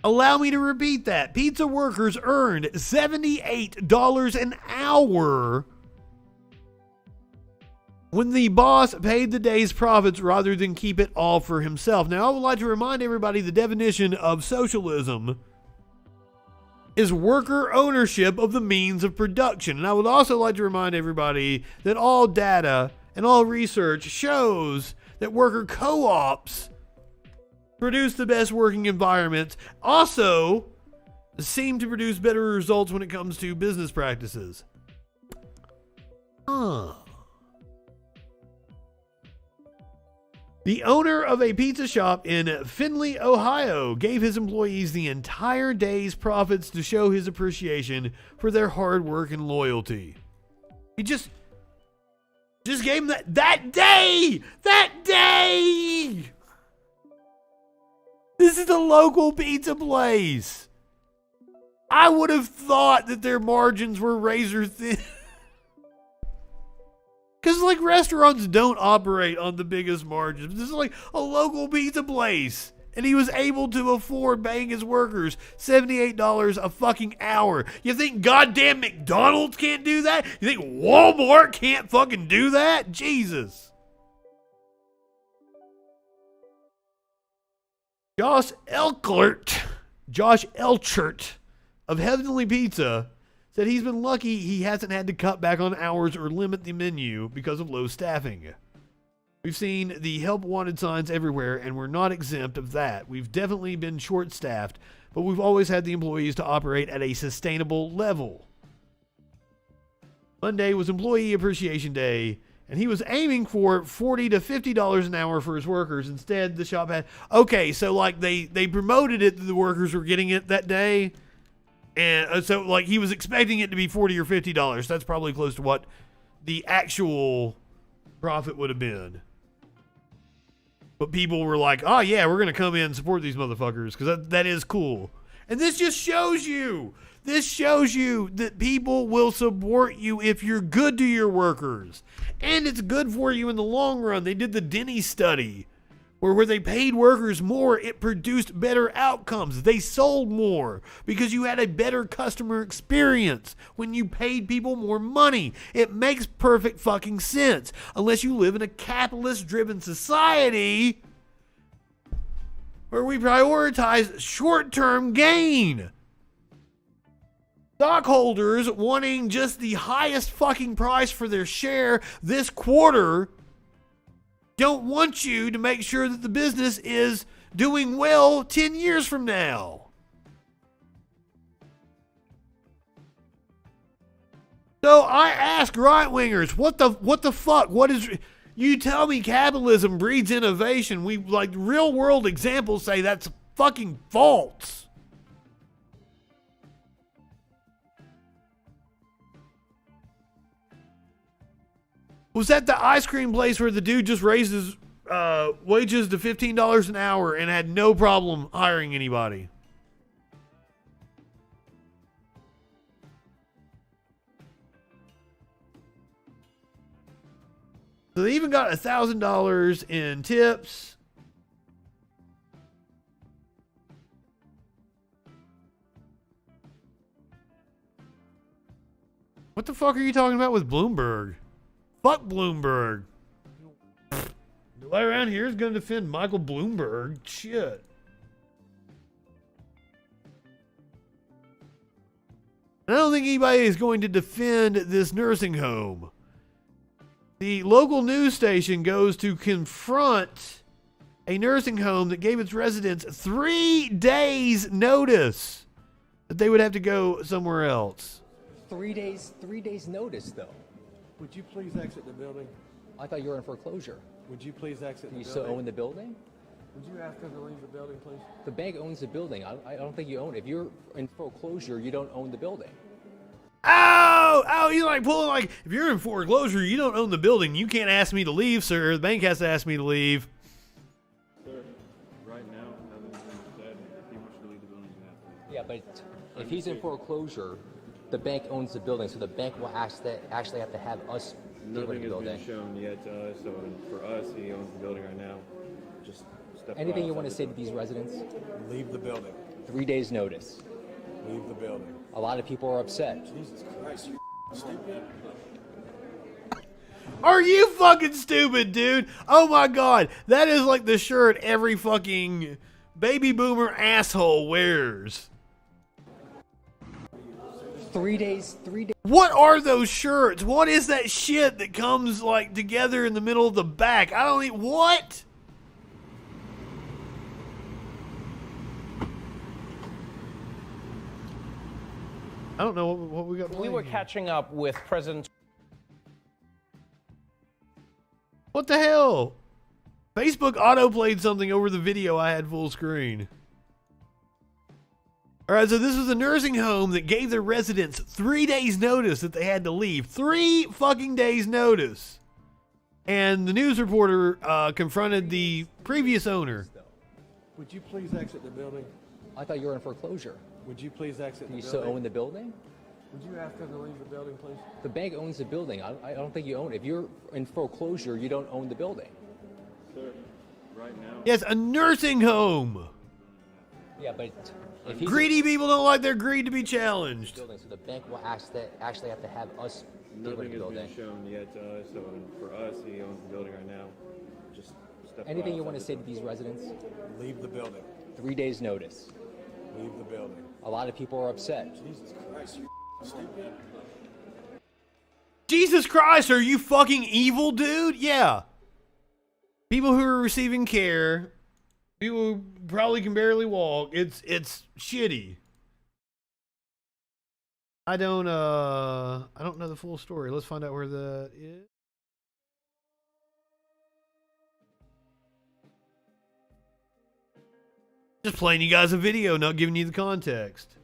Allow me to repeat that. Pizza workers earned $78 an hour when the boss paid the day's profits rather than keep it all for himself. Now, I would like to remind everybody the definition of socialism is worker ownership of the means of production. And I would also like to remind everybody that all data and all research shows that worker co-ops produce the best working environments, also seem to produce better results when it comes to business practices. The owner of a pizza shop in Findlay, Ohio, gave his employees the entire day's profits to show his appreciation for their hard work and loyalty. He just gave them that day! That day! This is a local pizza place. I would have thought that their margins were razor thin. Because, like, restaurants don't operate on the biggest margins. This is like a local pizza place. And he was able to afford paying his workers $78 a fucking hour. You think goddamn McDonald's can't do that? You think Walmart can't fucking do that? Jesus. Josh Elchert of Heavenly Pizza said he's been lucky he hasn't had to cut back on hours or limit the menu because of low staffing. We've seen the help wanted signs everywhere, and we're not exempt of that. We've definitely been short-staffed, but we've always had the employees to operate at a sustainable level. Monday was Employee Appreciation Day, and he was aiming for $40 to $50 an hour for his workers. Instead, the shop had... Okay, so like they promoted it that the workers were getting it that day. And so, like, he was expecting it to be $40 or $50. That's probably close to what the actual profit would have been. But people were like, oh, yeah, we're going to come in and support these motherfuckers because that is cool. And this just shows you. This shows you that people will support you if you're good to your workers. And it's good for you in the long run. They did the Denny study where they paid workers more, it produced better outcomes. They sold more because you had a better customer experience when you paid people more money. It makes perfect fucking sense. Unless you live in a capitalist-driven society where we prioritize short-term gain. Stockholders wanting just the highest fucking price for their share this quarter don't want you to make sure that the business is doing well 10 years from now. So I ask right-wingers, what the fuck? What is... You tell me capitalism breeds innovation. We, like, real-world examples say that's fucking false. Was that the ice cream place where the dude just raised his wages to $15 an hour and had no problem hiring anybody? So they even got $1,000 in tips. What the fuck are you talking about with Bloomberg? Fuck Bloomberg. Nobody around here is going to defend Michael Bloomberg. Shit. I don't think anybody is going to defend this nursing home. The local news station goes to confront a nursing home that gave its residents 3 days notice that they would have to go somewhere else. 3 days notice, though. Would you please exit the building? I thought you were in foreclosure. Would you please exit the building? You still own the building? Would you ask them to leave the building, please? The bank owns the building. I don't think you own it. If you're in foreclosure, you don't own the building. Oh! he's like pulling like, if you're in foreclosure, you don't own the building. You can't ask me to leave, sir. The bank has to ask me to leave. Sir, right now, nothing's been said. If he wants to leave the building, he's gonna have to. Yeah, but if he's in foreclosure, the bank owns the building, so the bank will actually have to have us deal with Nothing the has building. been shown yet to us, so for us, he owns the building right now. Just step Anything you outside want to the say to door. these residents? Leave the building. 3 days notice. Leave the building. A lot of people are upset. Jesus Christ, you stupid. Are you fucking stupid, dude? Oh my god, that is like the shirt every fucking baby boomer asshole wears. 3 days. What are those shirts? What is that shit that comes like together in the middle of the back? I don't even, what? I don't know what we got We playing were here. catching up with President. What the hell? Facebook auto-played something over the video I had full screen. All right, so this was a nursing home that gave their residents 3 days notice that they had to leave. 3 fucking days notice. And the news reporter confronted the previous owner. Would you please exit the building? I thought you were in foreclosure. Would you please exit Do the you building? still own the building? Would you ask them to leave the building, please? The bank owns the building. I don't think you own it. If you're in foreclosure, you don't own the building. Sir, right now. Yes, a nursing home. Yeah, but if he's Greedy people don't like their greed to be challenged. building, so the bank will actually have to have us deal with Nothing the has building. been shown yet to us, so for us, he owns the building right now. Just step Anything you outside want to the say door. to these residents? Leave the building. 3 days notice. Leave the building. A lot of people are upset. Jesus Christ, you stupid. Jesus Christ, are you fucking evil, dude? Yeah. People who are receiving care, people who probably can barely walk, it's shitty. I don't know the full story. Let's find out where that is. Just playing you guys a video, not giving you the context.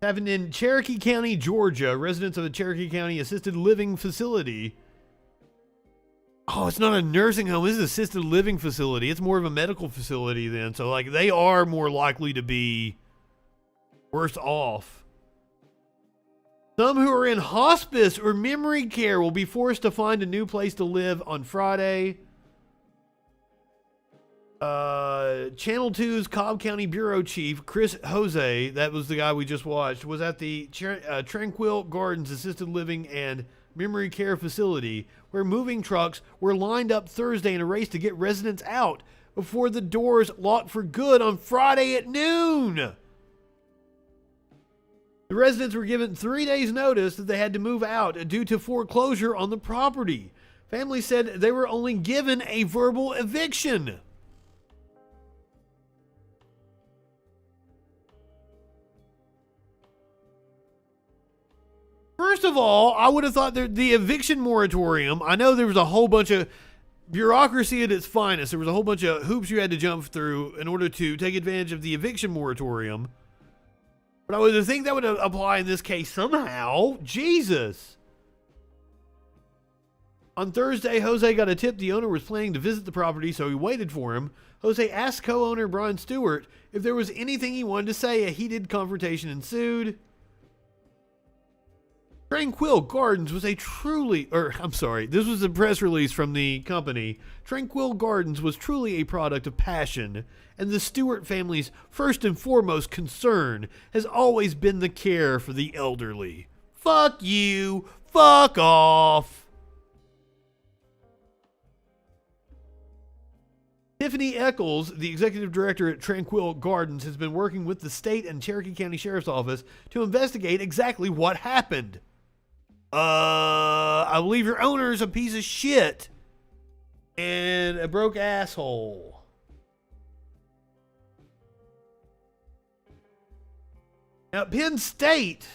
Happened in Cherokee County, Georgia. Residents of a Cherokee County assisted living facility. Oh, it's not a nursing home. This is an assisted living facility. It's more of a medical facility then. So, like, they are more likely to be worse off. Some who are in hospice or memory care will be forced to find a new place to live on Friday. Channel 2's Cobb County Bureau Chief Chris Jose, that was the guy we just watched, was at the Tranquil Gardens Assisted Living and Memory Care Facility, where moving trucks were lined up Thursday in a race to get residents out before the doors locked for good on Friday at noon. The residents were given 3 days notice that they had to move out due to foreclosure on the property. Families said they were only given a verbal eviction. First of all, I would have thought that the eviction moratorium, I know there was a whole bunch of bureaucracy at its finest. There was a whole bunch of hoops you had to jump through in order to take advantage of the eviction moratorium. But I would think that would apply in this case somehow. Jesus. On Thursday, Jose got a tip the owner was planning to visit the property, so he waited for him. Jose asked co-owner Brian Stewart if there was anything he wanted to say. A heated confrontation ensued. Tranquil Gardens was this was a press release from the company. Tranquil Gardens was truly a product of passion, and the Stewart family's first and foremost concern has always been the care for the elderly. Fuck you. Fuck off. Tiffany Eccles, the executive director at Tranquil Gardens, has been working with the state and Cherokee County Sheriff's Office to investigate exactly what happened. I believe your owner's a piece of shit and a broke asshole. Now, Penn State,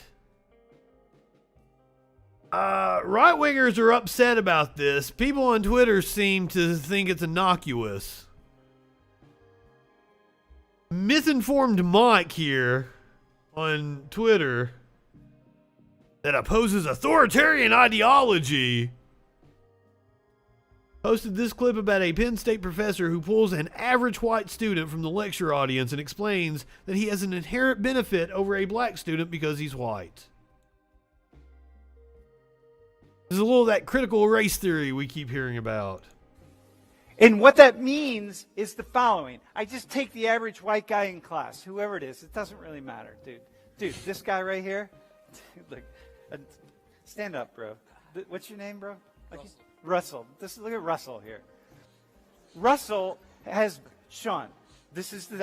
right-wingers are upset about this. People on Twitter seem to think it's innocuous. Misinformed Mike here on Twitter that opposes authoritarian ideology posted this clip about a Penn State professor who pulls an average white student from the lecture audience and explains that he has an inherent benefit over a black student because he's white. There's a little of that critical race theory we keep hearing about. And what that means is the following. I just take the average white guy in class, whoever it is. It doesn't really matter, dude. Dude, this guy right here. Dude, look, stand up, bro. What's your name, bro? Russell. Look at Russell here. Russell has, Sean,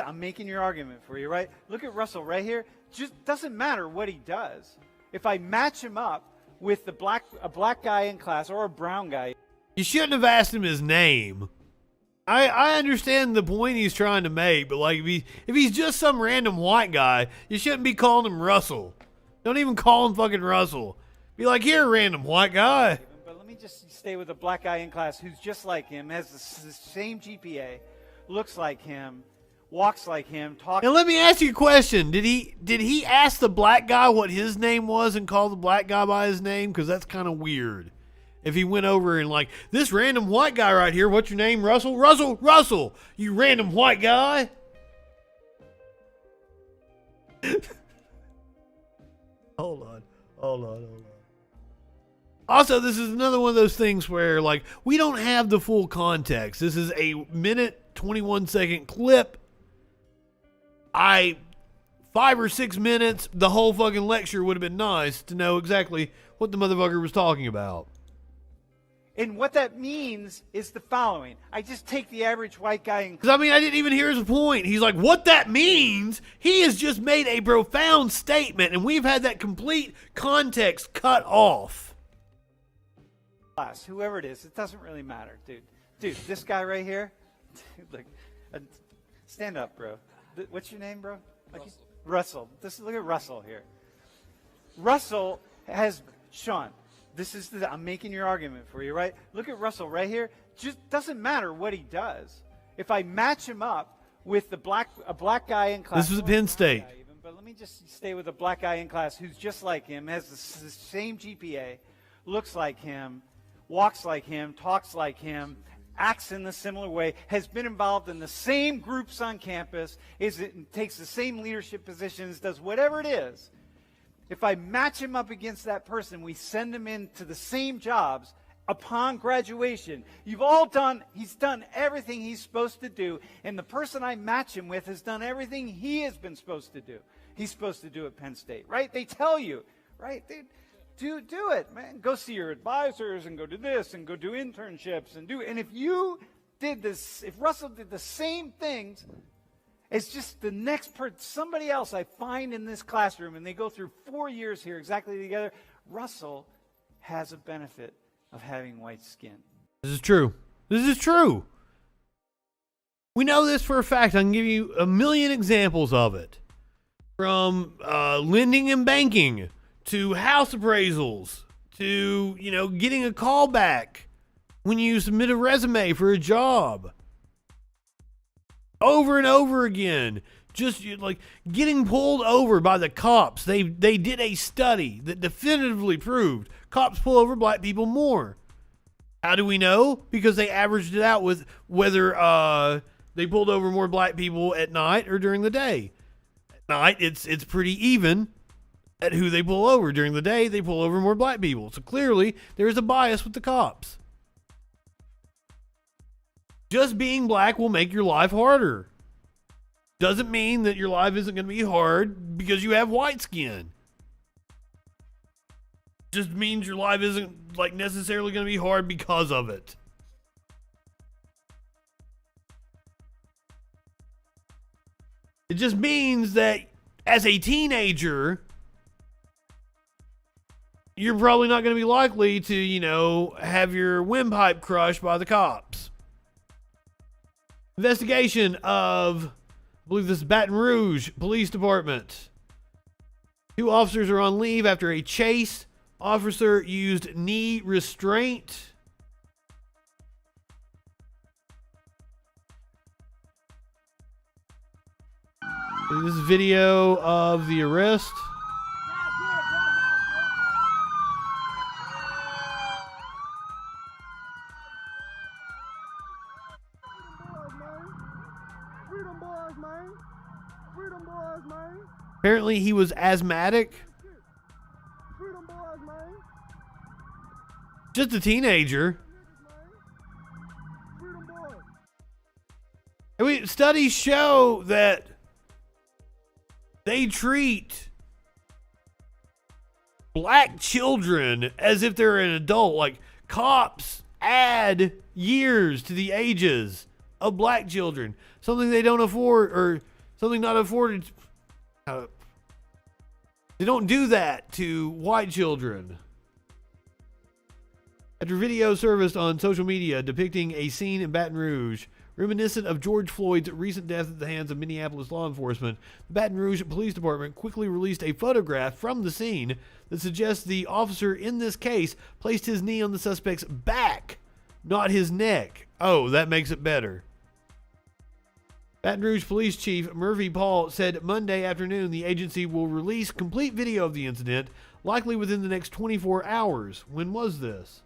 I'm making your argument for you, right? Look at Russell right here. Just doesn't matter what he does. If I match him up with a black guy in class or a brown guy. You shouldn't have asked him his name. I understand the point he's trying to make, but like if he's just some random white guy, you shouldn't be calling him Russell. Don't even call him fucking Russell. Be like, here, random white guy. But let me just stay with a black guy in class who's just like him, has the same GPA, looks like him, walks like him, talks. Now let me ask you a question. Did he ask the black guy what his name was and call the black guy by his name? Because that's kind of weird. If he went over and like, this random white guy right here, what's your name, Russell? Russell, you random white guy. Hold on. Also, this is another one of those things where, like, we don't have the full context. This is a 1-21-second clip. 5 or 6 minutes, the whole fucking lecture would have been nice to know exactly what the motherfucker was talking about. And what that means is the following. I just take the average white guy in... Because, I mean, I didn't even hear his point. He's like, what that means? He has just made a profound statement, and we've had that complete context cut off. Class, whoever it is, it doesn't really matter, dude. Dude, this guy right here. Dude, look, stand up, bro. What's your name, bro? Russell. Look at Russell here. Russell has... Sean, I'm making your argument for you, right? Look at Russell right here. Just doesn't matter what he does. If I match him up with a black guy in class. This was at Penn State. But let me just stay with a black guy in class who's just like him, has the same GPA, looks like him, walks like him, talks like him, acts in a similar way, has been involved in the same groups on campus, takes the same leadership positions, does whatever it is. If I match him up against that person, we send him into the same jobs upon graduation. He's done everything he's supposed to do, and the person I match him with has done everything he has been supposed to do. He's supposed to do at Penn State, right? They tell you, right? Do it, man. Go see your advisors and go do this and go do internships and if you did this, if Russell did the same things, it's just the next somebody else I find in this classroom, and they go through 4 years here exactly together. Russell has a benefit of having white skin. This is true. We know this for a fact. I can give you a million examples of it. From lending and banking to house appraisals to, getting a call back when you submit a resume for a job. Over and over again, just like getting pulled over by the cops. They did a study that definitively proved cops pull over black people more. How do we know? Because they averaged it out with whether they pulled over more black people at night or during the day. At night, it's pretty even at who they pull over. During the day, they pull over more black people. So clearly, there's a bias with the cops. Just being black will make your life harder. Doesn't mean that your life isn't going to be hard because you have white skin. Just means your life isn't necessarily going to be hard because of it. It just means that as a teenager, you're probably not going to be likely to, have your windpipe crushed by the cops. Investigation of, I believe this is Baton Rouge Police Department. 2 officers are on leave after a chase. Officer used knee restraint. This is video of the arrest. Apparently he was asthmatic. Just a teenager. I mean, studies show that they treat black children as if they're an adult. Like, cops add years to the ages of black children. Something they don't afford, or something not afforded. They don't do that to white children. After video surfaced on social media depicting a scene in Baton Rouge reminiscent of George Floyd's recent death at the hands of Minneapolis law enforcement, the Baton Rouge Police Department quickly released a photograph from the scene that suggests the officer in this case placed his knee on the suspect's back, not his neck. Oh, that makes it better. Baton Rouge Police Chief Murphy Paul said Monday afternoon the agency will release complete video of the incident, likely within the next 24 hours. When was this?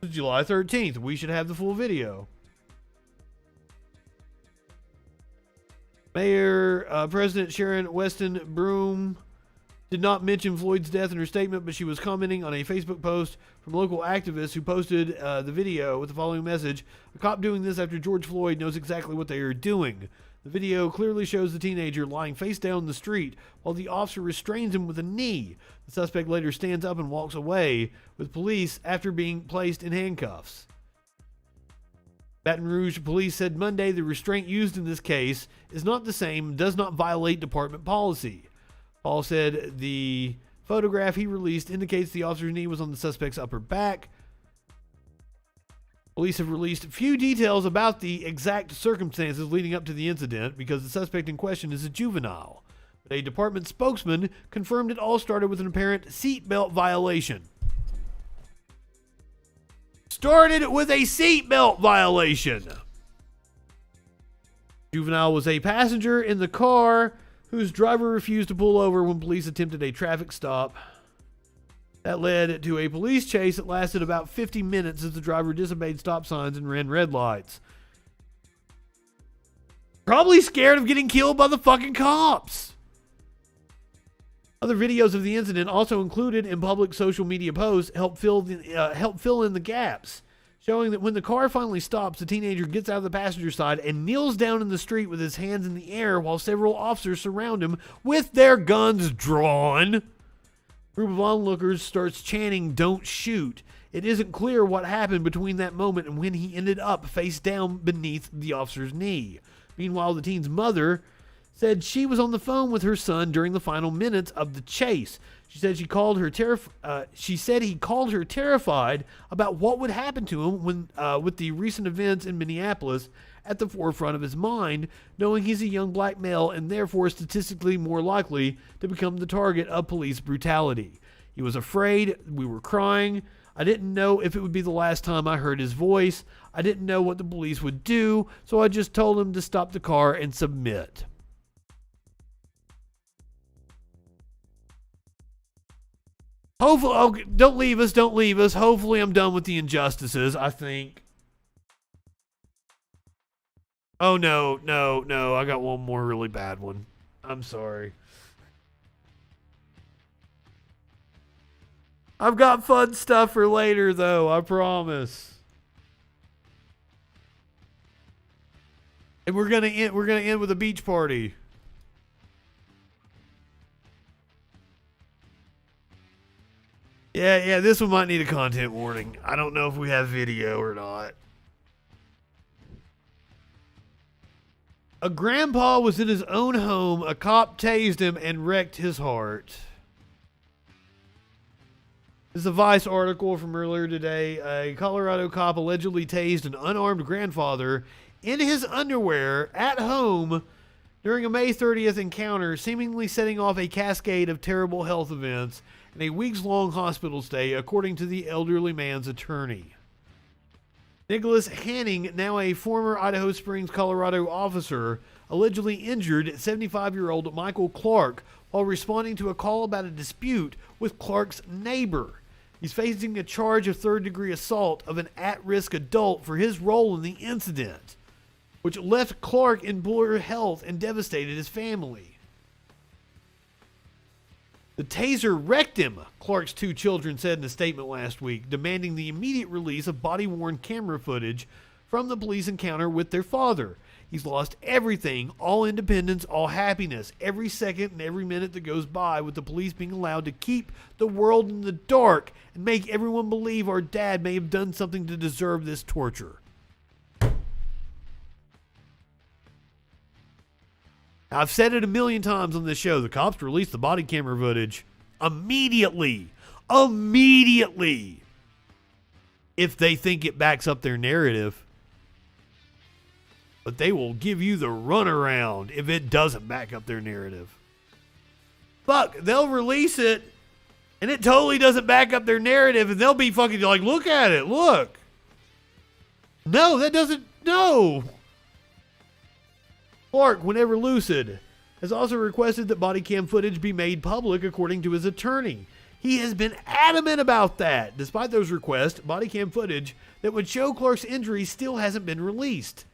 July 13th. We should have the full video. President Sharon Weston Broome did not mention Floyd's death in her statement, but she was commenting on a Facebook post from local activists who posted the video with the following message: "A cop doing this after George Floyd knows exactly what they are doing." The video clearly shows the teenager lying face down in the street while the officer restrains him with a knee. The suspect later stands up and walks away with police after being placed in handcuffs. Baton Rouge police said Monday the restraint used in this case is not the same, does not violate department policy. Paul said the photograph he released indicates the officer's knee was on the suspect's upper back. Police have released few details about the exact circumstances leading up to the incident because the suspect in question is a juvenile. But a department spokesman confirmed it all started with an apparent seatbelt violation. Started with a seatbelt violation. Juvenile was a passenger in the car whose driver refused to pull over when police attempted a traffic stop. That led to a police chase that lasted about 50 minutes as the driver disobeyed stop signs and ran red lights. Probably scared of getting killed by the fucking cops. Other videos of the incident, also included in public social media posts, help fill in the gaps, showing that when the car finally stops, the teenager gets out of the passenger side and kneels down in the street with his hands in the air while several officers surround him with their guns drawn. A group of onlookers starts chanting, "Don't shoot." It isn't clear what happened between that moment and when he ended up face down beneath the officer's knee. Meanwhile, the teen's mother said she was on the phone with her son during the final minutes of the chase. She said he called her terrified about what would happen to him when, with the recent events in Minneapolis at the forefront of his mind, knowing he's a young black male and therefore statistically more likely to become the target of police brutality. He was afraid. We were crying. I didn't know if it would be the last time I heard his voice. I didn't know what the police would do, so I just told him to stop the car and submit. Hopefully, oh, don't leave us. Hopefully I'm done with the injustices, I think. Oh, no. I got one more really bad one. I'm sorry. I've got fun stuff for later, though, I promise. And we're gonna end with a beach party. Yeah, this one might need a content warning. I don't know if we have video or not. A grandpa was in his own home. A cop tased him and wrecked his heart. This is a Vice article from earlier today. A Colorado cop allegedly tased an unarmed grandfather in his underwear at home during a May 30th encounter, seemingly setting off a cascade of terrible health events and a weeks-long hospital stay, according to the elderly man's attorney. Nicholas Hanning, now a former Idaho Springs, Colorado officer, allegedly injured 75-year-old Michael Clark while responding to a call about a dispute with Clark's neighbor. He's facing a charge of third-degree assault of an at-risk adult for his role in the incident, which left Clark in poor health and devastated his family. The taser wrecked him, Clark's 2 children said in a statement last week, demanding the immediate release of body-worn camera footage from the police encounter with their father. He's lost everything, all independence, all happiness, every second and every minute that goes by with the police being allowed to keep the world in the dark and make everyone believe our dad may have done something to deserve this torture. I've said it a million times on this show. The cops released the body camera footage immediately. Immediately. If they think it backs up their narrative. But they will give you the runaround if it doesn't back up their narrative. Fuck, they'll release it and it totally doesn't back up their narrative and they'll be fucking like, look at it, look. No, that doesn't, no. Clark, whenever lucid, has also requested that body cam footage be made public according to his attorney. He has been adamant about that. Despite those requests, body cam footage that would show Clark's injuries still hasn't been released.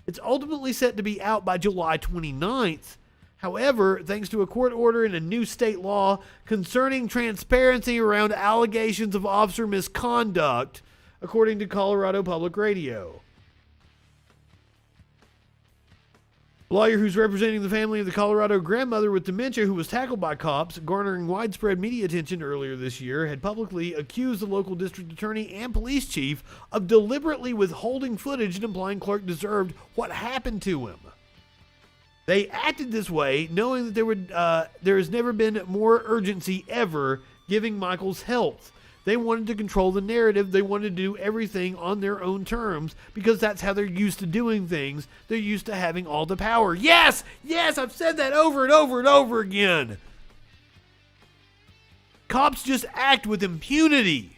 It's ultimately set to be out by July 29th. However, thanks to a court order and a new state law concerning transparency around allegations of officer misconduct, according to Colorado Public Radio. A lawyer who's representing the family of the Colorado grandmother with dementia who was tackled by cops, garnering widespread media attention earlier this year, had publicly accused the local district attorney and police chief of deliberately withholding footage and implying Clark deserved what happened to him. They acted this way knowing that there has never been more urgency ever giving Michael's health. They wanted to control the narrative. They wanted to do everything on their own terms because that's how they're used to doing things. They're used to having all the power. Yes! Yes! I've said that over and over and over again. Cops just act with impunity.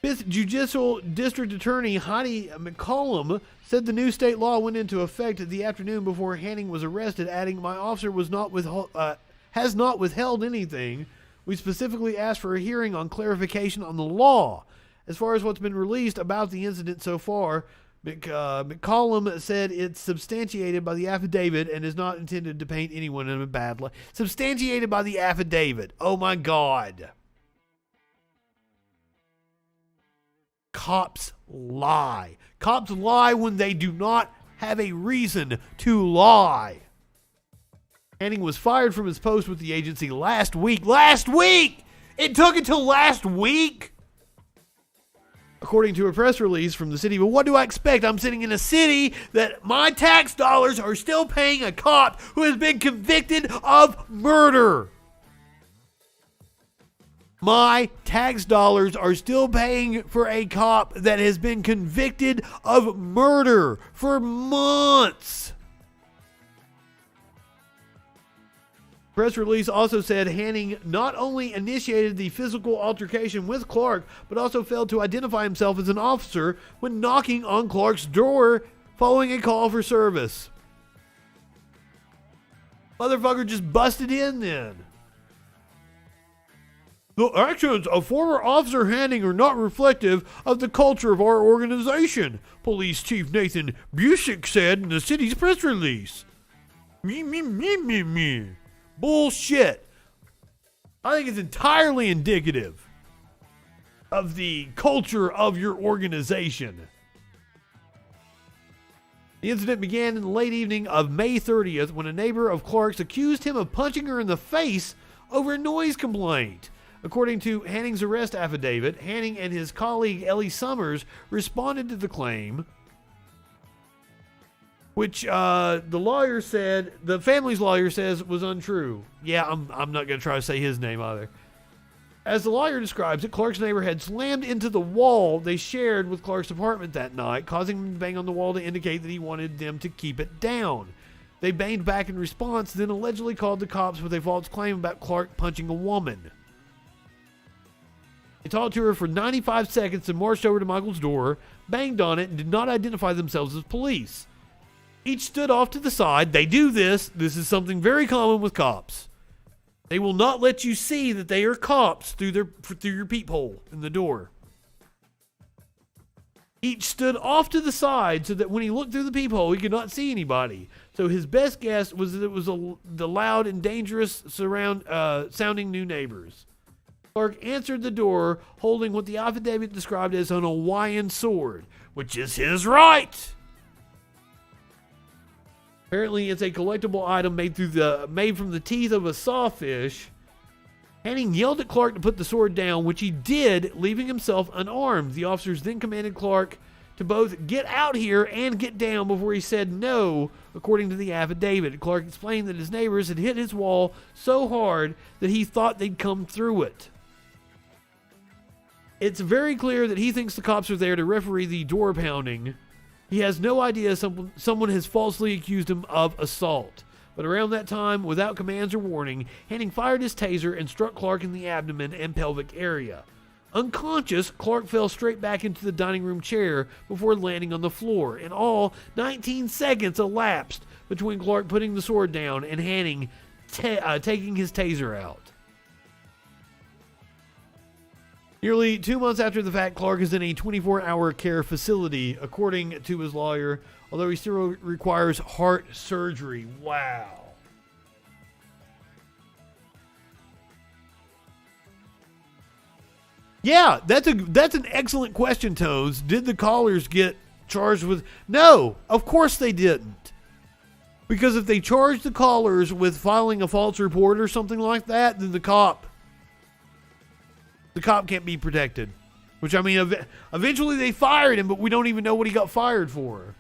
Fifth Judicial District Attorney Heidi McCollum said the new state law went into effect the afternoon before Hanning was arrested, adding, "My officer has not withheld anything. We specifically asked for a hearing on clarification on the law. As far as what's been released about the incident so far, McCollum said it's substantiated by the affidavit and is not intended to paint anyone in a bad light." Substantiated by the affidavit. Oh my God. Cops lie. Cops lie when they do not have a reason to lie. Hanning was fired from his post with the agency last week. Last week! It took until last week? According to a press release from the city. But what do I expect? I'm sitting in a city that my tax dollars are still paying a cop who has been convicted of murder. My tax dollars are still paying for a cop that has been convicted of murder for months. Press release also said Hanning not only initiated the physical altercation with Clark, but also failed to identify himself as an officer when knocking on Clark's door following a call for service. Motherfucker just busted in then. The actions of former Officer Hanning are not reflective of the culture of our organization, Police Chief Nathan Busick said in the city's press release. Me. Bullshit. I think it's entirely indicative of the culture of your organization. The incident began in the late evening of May 30th when a neighbor of Clark's accused him of punching her in the face over a noise complaint. According to Hanning's arrest affidavit, Hanning and his colleague Ellie Summers responded to the claim, which the family's lawyer says was untrue. Yeah, I'm not going to try to say his name either. As the lawyer describes it, Clark's neighbor had slammed into the wall they shared with Clark's apartment that night, causing him to bang on the wall to indicate that he wanted them to keep it down. They banged back in response, then allegedly called the cops with a false claim about Clark punching a woman. They talked to her for 95 seconds and marched over to Michael's door, banged on it, and did not identify themselves as police. Each stood off to the side. They do this. This is something very common with cops. They will not let you see that they are cops through your peephole in the door. Each stood off to the side so that when he looked through the peephole, he could not see anybody. So his best guess was that it was the loud and dangerous sounding new neighbors. Clark answered the door holding what the affidavit described as an Hawaiian sword, which is his right. Apparently, it's a collectible item made from the teeth of a sawfish. Hanning yelled at Clark to put the sword down, which he did, leaving himself unarmed. The officers then commanded Clark to both get out here and get down before he said no, according to the affidavit. Clark explained that his neighbors had hit his wall so hard that he thought they'd come through it. It's very clear that he thinks the cops are there to referee the door pounding. He has no idea someone has falsely accused him of assault. But around that time, without commands or warning, Hanning fired his taser and struck Clark in the abdomen and pelvic area. Unconscious, Clark fell straight back into the dining room chair before landing on the floor. In all, 19 seconds elapsed between Clark putting the sword down and Hanning taking his taser out. Nearly 2 months after the fact, Clark is in a 24-hour care facility, according to his lawyer, although he still requires heart surgery. Wow. Yeah, that's an excellent question, Tones. Did the callers get charged with... No, of course they didn't. Because if they charged the callers with filing a false report or something like that, then the cop can't be protected. Which, I mean, eventually they fired him, but we don't even know what he got fired for.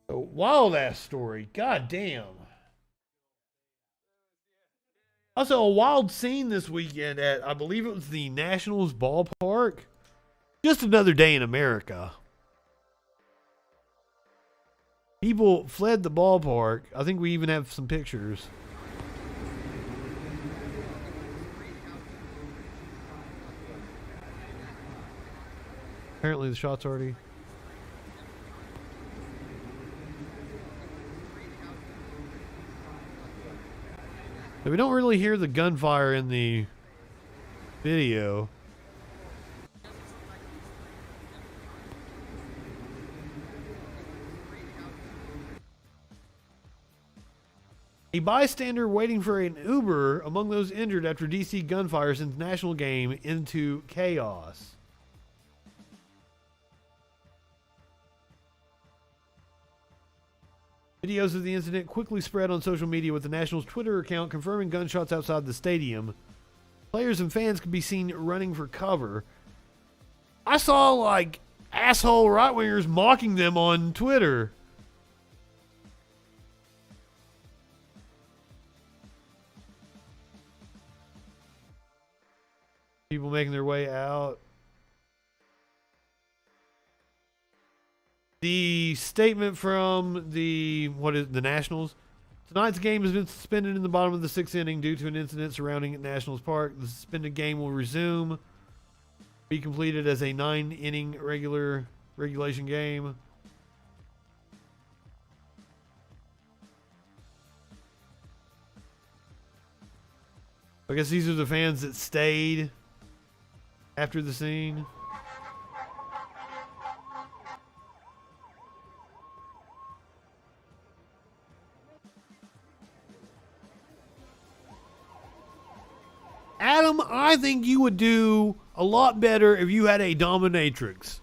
A wild-ass story. God damn. Also, a wild scene this weekend at, I believe it was the Nationals ballpark. Just another day in America. People fled the ballpark. I think we even have some pictures. Apparently the shot's already... So we don't really hear the gunfire in the video. A bystander waiting for an Uber among those injured after DC gunfire sends national game into chaos. Videos of the incident quickly spread on social media, with the Nationals Twitter account confirming gunshots outside the stadium. Players and fans could be seen running for cover. I saw, like, asshole right-wingers mocking them on Twitter. People making their way out. The statement from the Nationals. Tonight's game has been suspended in the bottom of the 6th inning due to an incident surrounding Nationals Park. The suspended game will resume. Be completed as a 9-inning regulation game. I guess these are the fans that stayed after the scene. Adam, I think you would do a lot better if you had a dominatrix.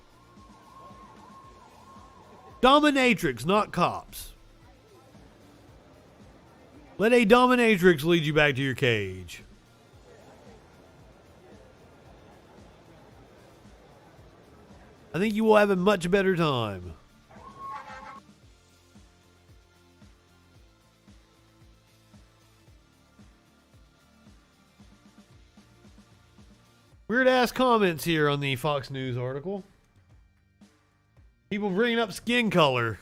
Dominatrix, not cops. Let a dominatrix lead you back to your cage. I think you will have a much better time. Weird ass comments here on the Fox News article. People bringing up skin color.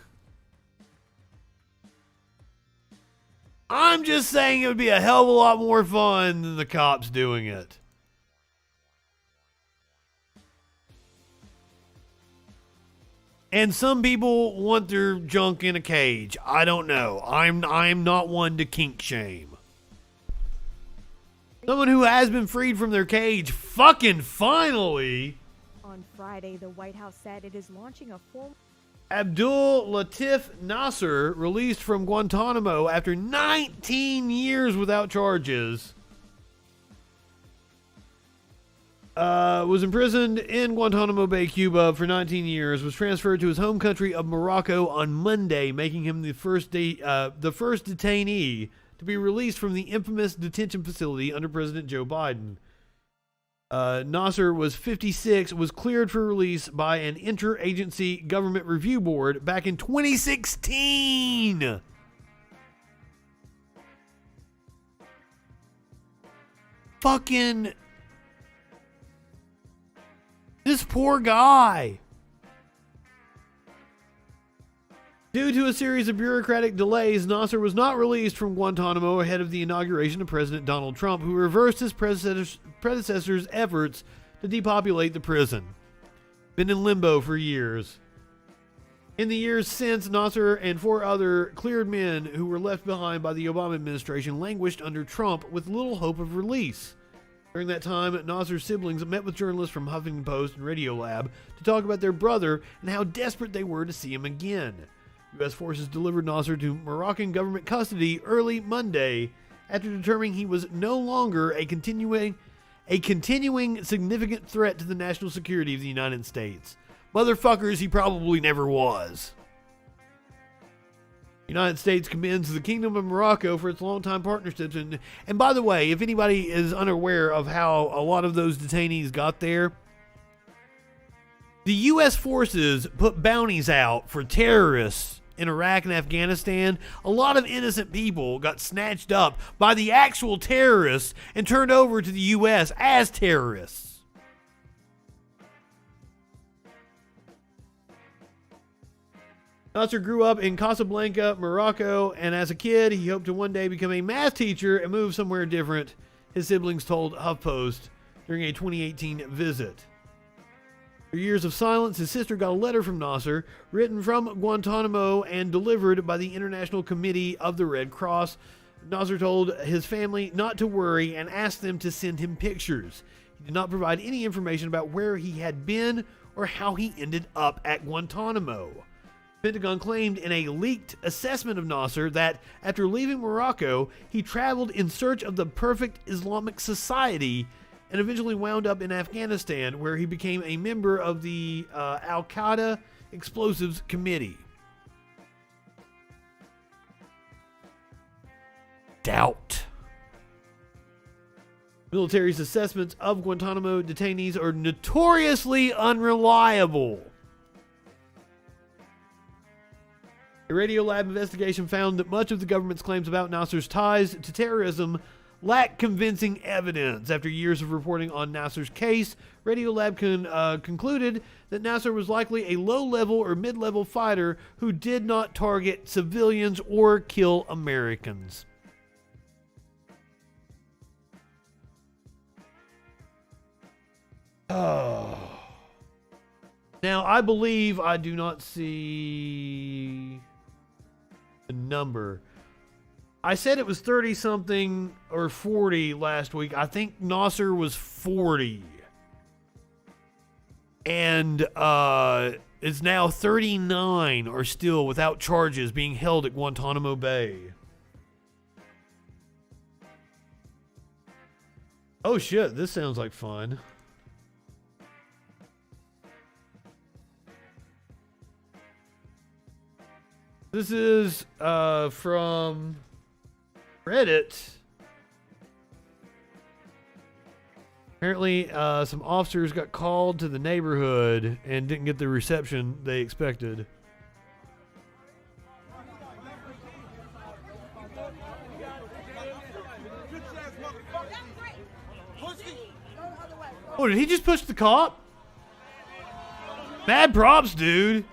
I'm just saying it would be a hell of a lot more fun than the cops doing it. And some people want their junk in a cage. I don't know. I'm not one to kink shame. Someone who has been freed from their cage, fucking finally. On Friday, the White House said it is launching a full... Abdul Latif Nasser, released from Guantanamo after 19 years without charges, was imprisoned in Guantanamo Bay, Cuba for 19 years, was transferred to his home country of Morocco on Monday, making him the first detainee to be released from the infamous detention facility under President Joe Biden. Nasser was 56, was cleared for release by an interagency government review board back in 2016. Fucking this poor guy. Due to a series of bureaucratic delays, Nasser was not released from Guantanamo ahead of the inauguration of President Donald Trump, who reversed his predecessor's efforts to depopulate the prison. Been in limbo for years. In the years since, Nasser and 4 other cleared men who were left behind by the Obama administration languished under Trump with little hope of release. During that time, Nasser's siblings met with journalists from Huffington Post and Radiolab to talk about their brother and how desperate they were to see him again. U.S. forces delivered Nasser to Moroccan government custody early Monday after determining he was no longer a continuing significant threat to the national security of the United States. Motherfuckers, he probably never was. The United States commends the Kingdom of Morocco for its longtime partnerships. And by the way, if anybody is unaware of how a lot of those detainees got there, the U.S. forces put bounties out for terrorists in Iraq and Afghanistan. A lot of innocent people got snatched up by the actual terrorists and turned over to the U.S. as terrorists. Nasser grew up in Casablanca, Morocco, and as a kid, he hoped to one day become a math teacher and move somewhere different, his siblings told HuffPost during a 2018 visit. After years of silence, his sister got a letter from Nasser, written from Guantanamo and delivered by the International Committee of the Red Cross. Nasser told his family not to worry and asked them to send him pictures. He did not provide any information about where he had been or how he ended up at Guantanamo. The Pentagon claimed in a leaked assessment of Nasser that after leaving Morocco, he traveled in search of the perfect Islamic society and eventually wound up in Afghanistan, where he became a member of the Al-Qaeda Explosives Committee. Doubt. Military's assessments of Guantanamo detainees are notoriously unreliable. A Radiolab investigation found that much of the government's claims about Nasser's ties to terrorism lack convincing evidence. After years of reporting on Nasser's case, Radiolab concluded that Nasser was likely a low-level or mid-level fighter who did not target civilians or kill Americans. Oh. Now, I believe I do not see the number. I said it was 30-something or 40 last week. I think Nasser was 40. And it's now 39 are still without charges being held at Guantanamo Bay. Oh shit, this sounds like fun. This is from Reddit. Apparently, some officers got called to the neighborhood and didn't get the reception they expected. Oh, did he just push the cop? Mad props, dude.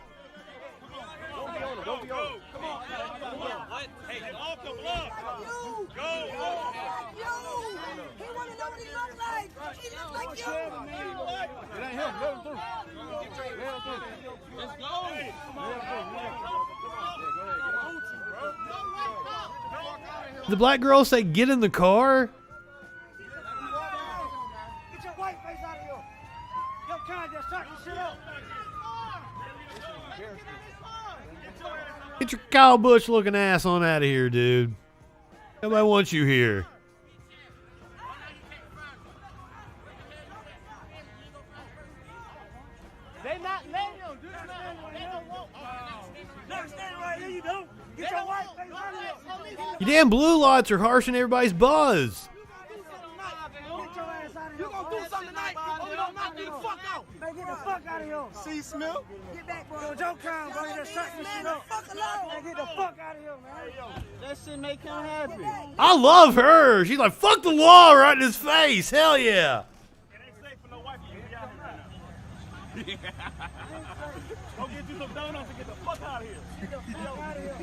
Let's go. The black girl say, "Get in the car." Get your white face out of here. Your kind just shut your shit up. Get your Kyle Busch looking ass on out of here, dude. Nobody wants you here. They not letting them. They don't want. Never stand right here, you don't. Get your white face out of here. You damn blue lights are harshing everybody's buzz. You gonna do something tonight? Or we gonna knock you the fuck out? Man, get the fuck out of here. See, Smith? Get back, bro. Yo, Joe Crown, bro. You just shut this shit up. Man, get the fuck out of here, man. That shit make him happy. I love her. She's like, fuck the law right in his face. Hell yeah. Go get you some donuts and get the fuck out of here. Get the fuck out of here.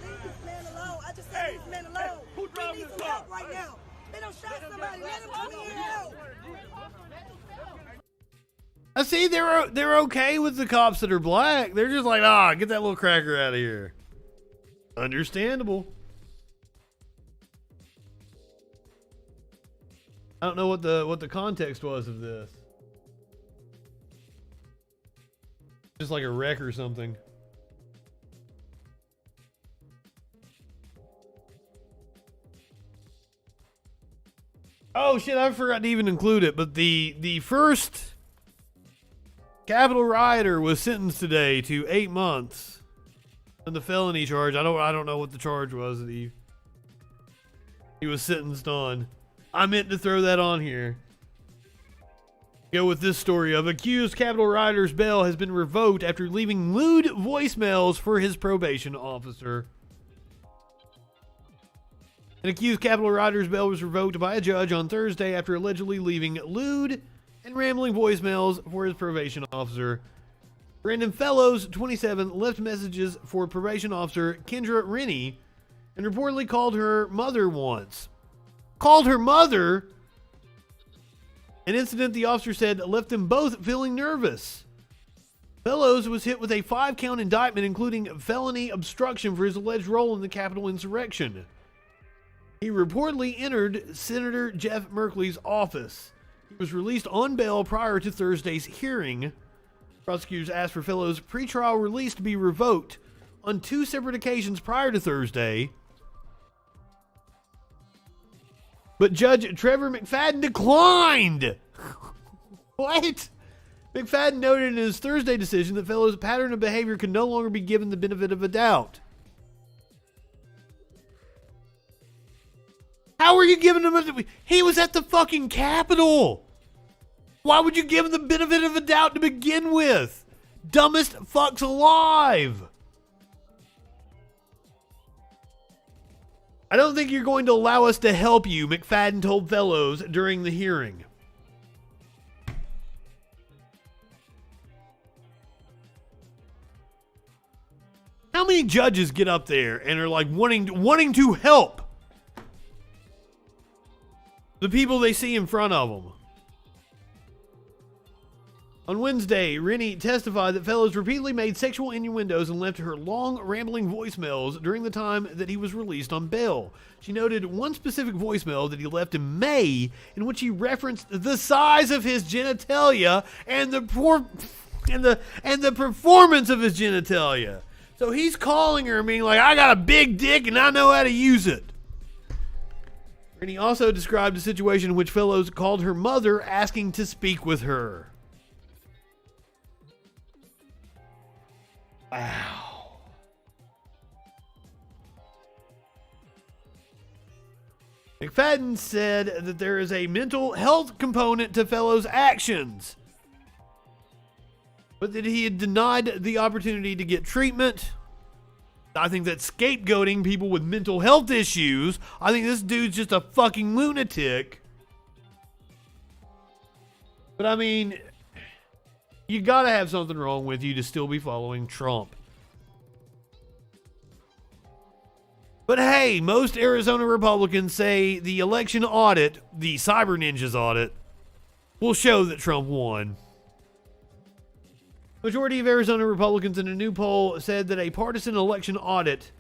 Leave this man alone. I just said leave this man alone. Who drove this car right now? They don't shot somebody. Let him come in here and help. I see they're okay with the cops that are black. They're just like, get that little cracker out of here. Understandable. I don't know what the context was of this. Just like a wreck or something. Oh shit, I forgot to even include it, but the first Capitol rioter was sentenced today to 8 months on the felony charge. I don't know what the charge was that he was sentenced on. I meant to throw that on here. Go with this story of accused Capitol rioter's bail has been revoked after leaving lewd voicemails for his probation officer. An accused Capitol rioter's bail was revoked by a judge on Thursday after allegedly leaving lewd and rambling voicemails for his probation officer. Brandon Fellows, 27, left messages for probation officer Kendra Rennie and reportedly called her mother once. Called her mother? An incident the officer said left them both feeling nervous. Fellows was hit with a 5-count indictment, including felony obstruction for his alleged role in the Capitol insurrection. He reportedly entered Senator Jeff Merkley's office. He was released on bail prior to Thursday's hearing. Prosecutors asked for Fellows' pretrial release to be revoked on 2 separate occasions prior to Thursday. But Judge Trevor McFadden declined. What? McFadden noted in his Thursday decision that Fellows' pattern of behavior could no longer be given the benefit of a doubt. How are you giving him he was at the fucking Capitol. Why would you give him the benefit of a doubt to begin with? Dumbest fucks alive. I don't think you're going to allow us to help you, McFadden told Fellows during the hearing. How many judges get up there and are like wanting to help the people they see in front of them? On Wednesday, Rennie testified that Fellows repeatedly made sexual innuendos and left her long, rambling voicemails during the time that he was released on bail. She noted one specific voicemail that he left in May in which he referenced the size of his genitalia and the performance of his genitalia. So he's calling her and being like, I got a big dick and I know how to use it. Rennie also described a situation in which Fellows called her mother asking to speak with her. Wow. McFadden said that there is a mental health component to Fellows' actions, but that he had denied the opportunity to get treatment. I think that scapegoating people with mental health issues, I think this dude's just a fucking lunatic. But I mean, you gotta have something wrong with you to still be following Trump. But hey, most Arizona Republicans say the election audit, the Cyber Ninjas audit, will show that Trump won. Majority of Arizona Republicans in a new poll said that a partisan election audit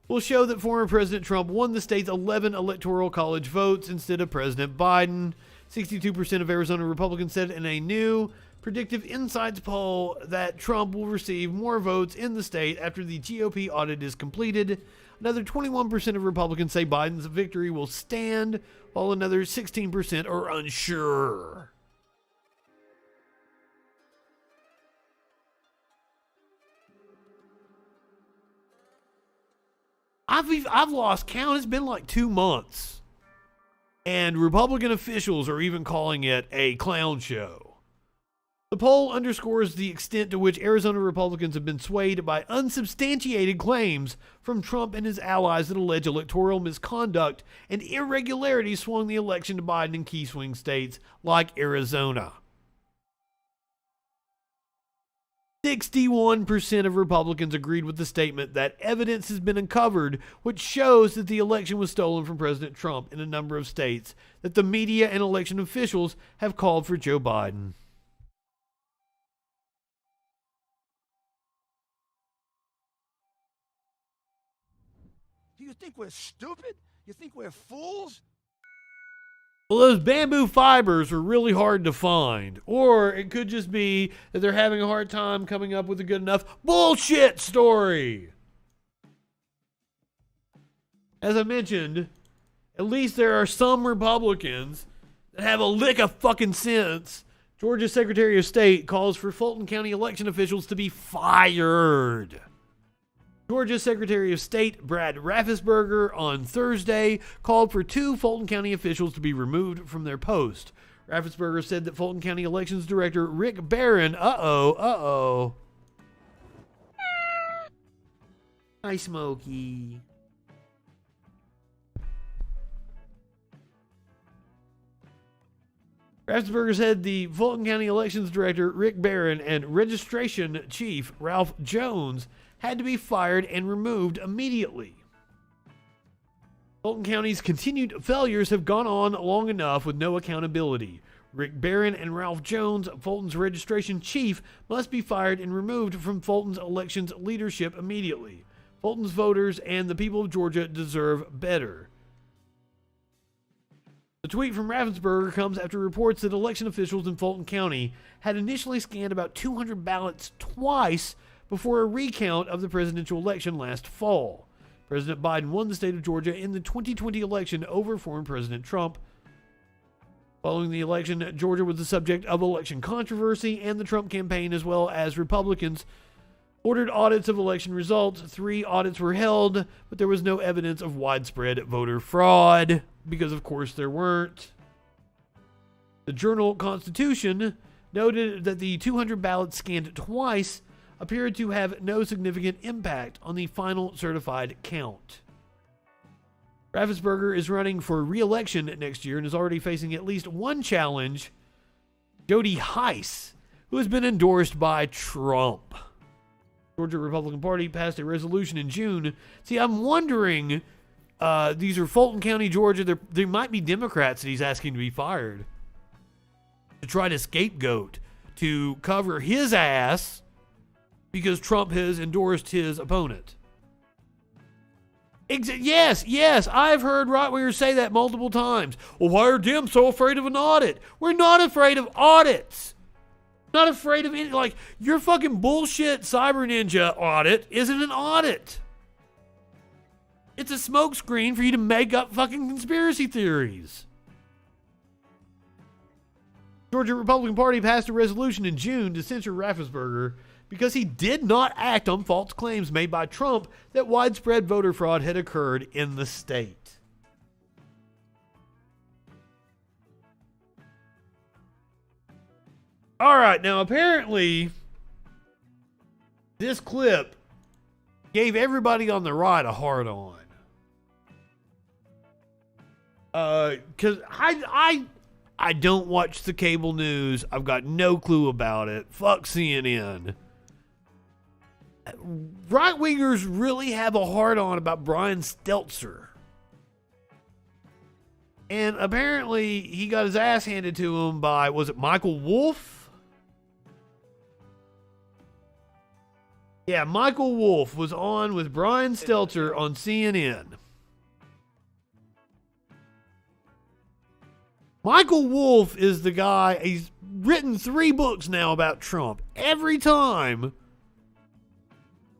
will show that former President Trump won the state's 11 electoral college votes instead of President Biden. 62% of Arizona Republicans said in a new Predictive Insights poll that Trump will receive more votes in the state after the GOP audit is completed. Another 21% of Republicans say Biden's victory will stand, while another 16% are unsure. I've lost count. It's been like 2 months. And Republican officials are even calling it a clown show. The poll underscores the extent to which Arizona Republicans have been swayed by unsubstantiated claims from Trump and his allies that allege electoral misconduct and irregularities swung the election to Biden in key swing states like Arizona. 61% of Republicans agreed with the statement that evidence has been uncovered which shows that the election was stolen from President Trump in a number of states that the media and election officials have called for Joe Biden. Do you think we're stupid? You think we're fools? Well, those bamboo fibers are really hard to find. Or it could just be that they're having a hard time coming up with a good enough bullshit story. As I mentioned, at least there are some Republicans that have a lick of fucking sense. Georgia's Secretary of State calls for Fulton County election officials to be fired. Georgia's Secretary of State Brad Raffensperger on Thursday called for 2 Fulton County officials to be removed from their post. Raffensperger said that Fulton County Elections Director Rick Barron, Hi, Smokey. Raffensperger said the Fulton County Elections Director Rick Barron and Registration Chief Ralph Jones had to be fired and removed immediately. Fulton County's continued failures have gone on long enough with no accountability. Rick Barron and Ralph Jones, Fulton's registration chief, must be fired and removed from Fulton's elections leadership immediately. Fulton's voters and the people of Georgia deserve better. The tweet from Raffensperger comes after reports that election officials in Fulton County had initially scanned about 200 ballots twice before a recount of the presidential election last fall. President Biden won the state of Georgia in the 2020 election over former President Trump. Following the election, Georgia was the subject of election controversy, and the Trump campaign, as well as Republicans, ordered audits of election results. 3 audits were held, but there was no evidence of widespread voter fraud, because of course there weren't. The Journal-Constitution noted that the 200 ballots scanned twice appeared to have no significant impact on the final certified count. Raffensperger is running for re-election next year and is already facing at least one challenge, Jody Heiss, who has been endorsed by Trump. Georgia Republican Party passed a resolution in June. See, I'm wondering, these are Fulton County, Georgia. There might be Democrats that he's asking to be fired to try to scapegoat, to cover his ass because Trump has endorsed his opponent. Yes, I've heard right-wingers say that multiple times. Well, why are Dems so afraid of an audit? We're not afraid of audits. Not afraid of any, like, your fucking bullshit Cyber Ninja audit isn't an audit. It's a smokescreen for you to make up fucking conspiracy theories. Georgia Republican Party passed a resolution in June to censure Raffensperger because he did not act on false claims made by Trump that widespread voter fraud had occurred in the state. All right, now apparently this clip gave everybody on the right a hard on. Because I don't watch the cable news. I've got no clue about it. Fuck CNN. Right-wingers really have a hard-on about Brian Stelter. And apparently he got his ass handed to him by, was it Michael Wolff? Yeah, Michael Wolff was on with Brian Stelter on CNN. Michael Wolff is the guy, he's written 3 books now about Trump. Every time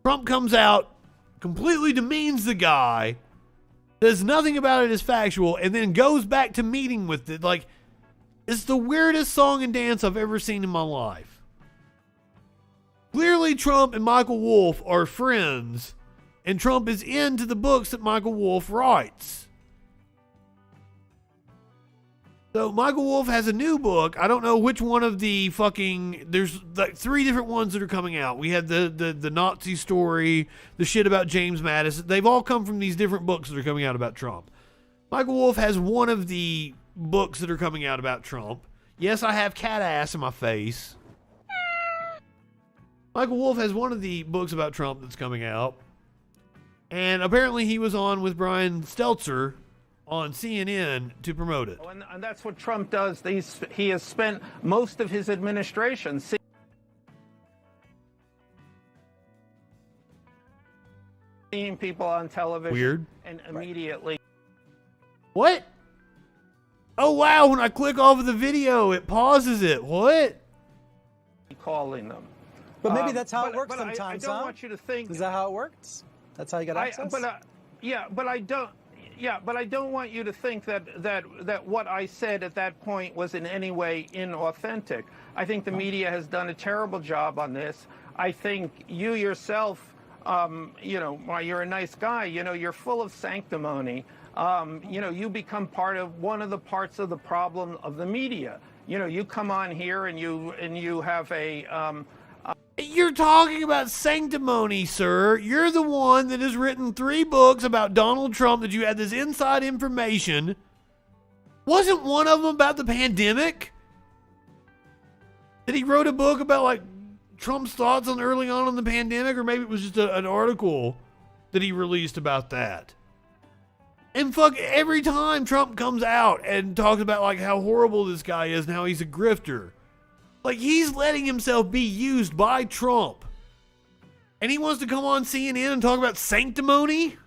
Trump comes out, completely demeans the guy, says nothing about it is factual, and then goes back to meeting with it. Like, it's the weirdest song and dance I've ever seen in my life. Clearly, Trump and Michael Wolff are friends, and Trump is into the books that Michael Wolff writes. So Michael Wolff has a new book. I don't know which one of the there's like 3 different ones that are coming out. We had the Nazi story, the shit about James Mattis. They've all come from these different books that are coming out about Trump. Michael Wolff has one of the books that are coming out about Trump. Yes, I have cat ass in my face. Michael Wolff has one of the books about Trump that's coming out. And apparently he was on with Brian Stelter on CNN to promote it. And that's what Trump does. He has spent most of his administration seeing people on television. Weird. And immediately. What? Oh, wow. When I click off of the video, it pauses it. What? Calling them. But maybe that's how it works sometimes, I don't want you to think. Is that how it works? That's how you get access? But I don't want you to think that what I said at that point was in any way inauthentic. I think the media has done a terrible job on this. I think you yourself, while you're a nice guy, you're full of sanctimony. You become part of one of the parts of the problem of the media. You come on here and you have a. You're talking about sanctimony, sir. You're the one that has written 3 books about Donald Trump that you had this inside information. Wasn't one of them about the pandemic? That he wrote a book about, like, Trump's thoughts on early on the pandemic? Or maybe it was just an article that he released about that. And every time Trump comes out and talks about, like, how horrible this guy is and how he's a grifter. Like, he's letting himself be used by Trump. And he wants to come on CNN and talk about sanctimony?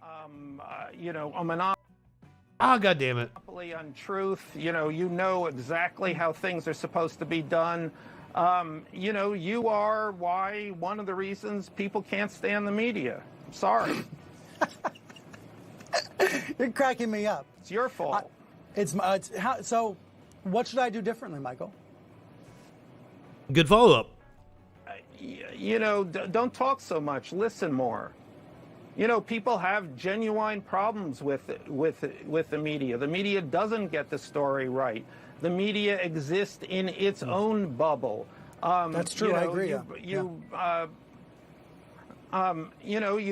A monopoly. Ah, goddammit. Monopoly on truth. You know exactly how things are supposed to be done. You are one of the reasons people can't stand the media. I'm sorry. You're cracking me up. It's your fault. So what should I do differently, Michael? Good follow-up. Don't talk so much. Listen more. People have genuine problems with the media. The media doesn't get the story right. The media exists in its own bubble. That's true. I agree. You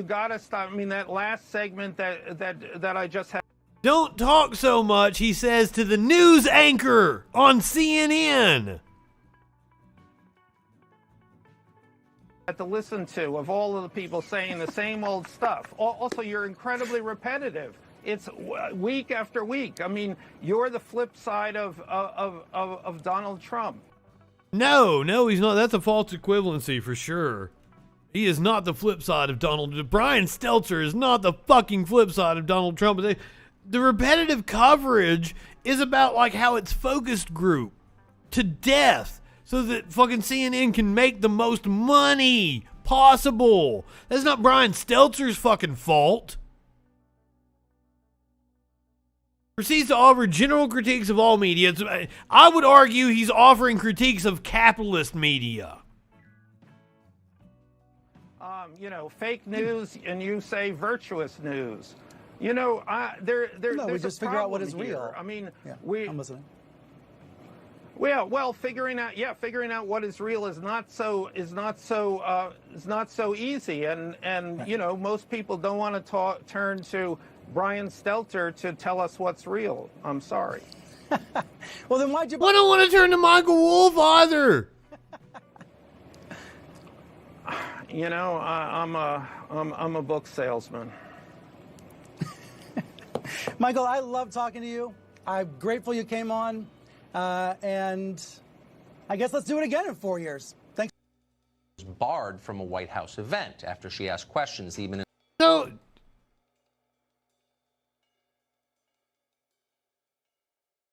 got to stop. I mean, that last segment that I just had. Don't talk so much, he says to the news anchor on CNN. To listen to of all of the people saying the same old stuff. Also, you're incredibly repetitive. It's week after week. I mean, you're the flip side of Donald Trump. No, he's not. That's a false equivalency for sure. He is not the flip side of Donald. Brian Stelter is not the fucking flip side of Donald Trump. The repetitive coverage is about like how it's focus group to death. So that fucking CNN can make the most money possible. That's not Brian Stelter's fucking fault. Proceeds to offer general critiques of all media. I would argue he's offering critiques of capitalist media. Fake news, and you say virtuous news. There's we just figure out what is here. real. I mean, I'm listening. Well, figuring out what is real is not so easy, and most people don't want to turn to Brian Stelter to tell us what's real. I'm sorry. Well, then why'd you? I don't want to turn to Michael Wolff either. I'm a book salesman. Michael, I love talking to you. I'm grateful you came on. And I guess let's do it again in 4 years. Thanks. barred from a White House event after she asked questions. Even So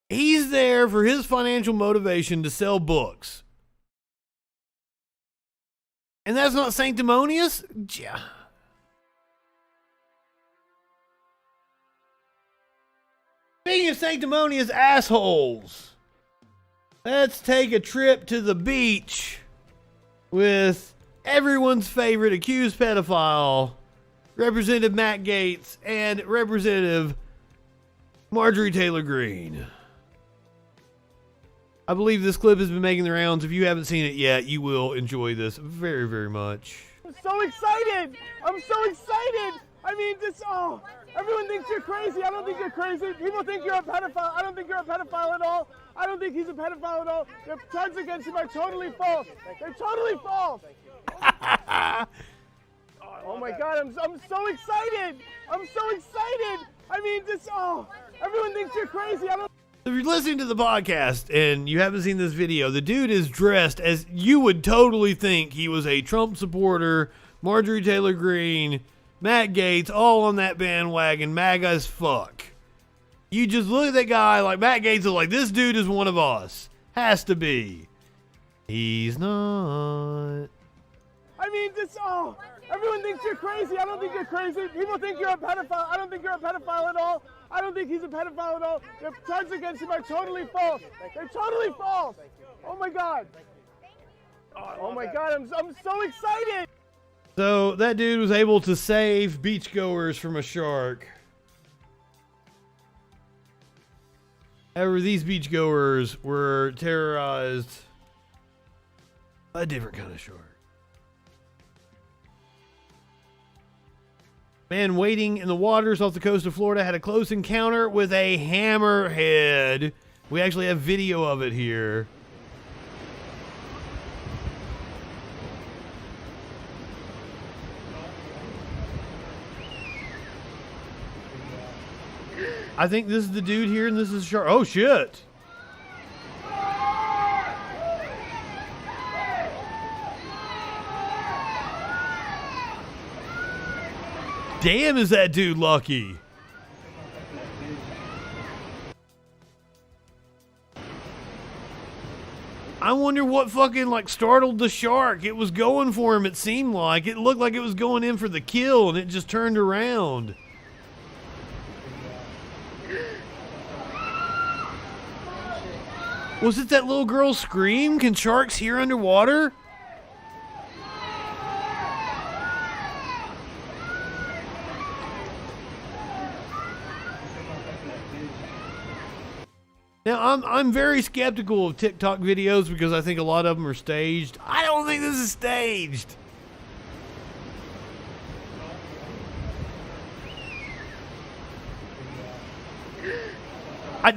he's there for his financial motivation to sell books. And that's not sanctimonious? Yeah. Speaking of sanctimonious assholes, let's take a trip to the beach with everyone's favorite accused pedophile, Representative Matt Gaetz, and Representative Marjorie Taylor Greene. I believe this clip has been making the rounds. If you haven't seen it yet, you will enjoy this very, very much. I'm so excited! I'm so excited! I mean, everyone thinks you're crazy. I don't think you're crazy. People think you're a pedophile. I don't think you're a pedophile at all. I don't think he's a pedophile at all. The charges against him are totally false. They're totally false. Oh my God, I'm so excited. I'm so excited. I mean, everyone thinks you're crazy. I don't. If you're listening to the podcast and you haven't seen this video, the dude is dressed as you would totally think he was a Trump supporter, Marjorie Taylor Greene, Matt Gaetz, all on that bandwagon, MAGA as fuck. You just look at that guy like Matt Gaetz is like, this dude is one of us. Has to be. He's not. I mean, everyone thinks you're crazy. I don't think you're crazy. People think you're a pedophile. I don't think you're a pedophile at all. I don't think he's a pedophile at all. The charges against him are totally false. They're totally false. Oh my God. Oh my God, I'm so excited. So that dude was able to save beachgoers from a shark. However, these beachgoers were terrorized by a different kind of shark. Man waiting in the waters off the coast of Florida had a close encounter with a hammerhead. We actually have video of it here. I think this is the dude here and this is shark. Oh shit. Damn, is that dude lucky. I wonder what fucking startled the shark. It was going for him, it seemed like. It looked like it was going in for the kill and it just turned around. Was it that little girl's scream? Can sharks hear underwater? Now, I'm very skeptical of TikTok videos because I think a lot of them are staged. I don't think this is staged.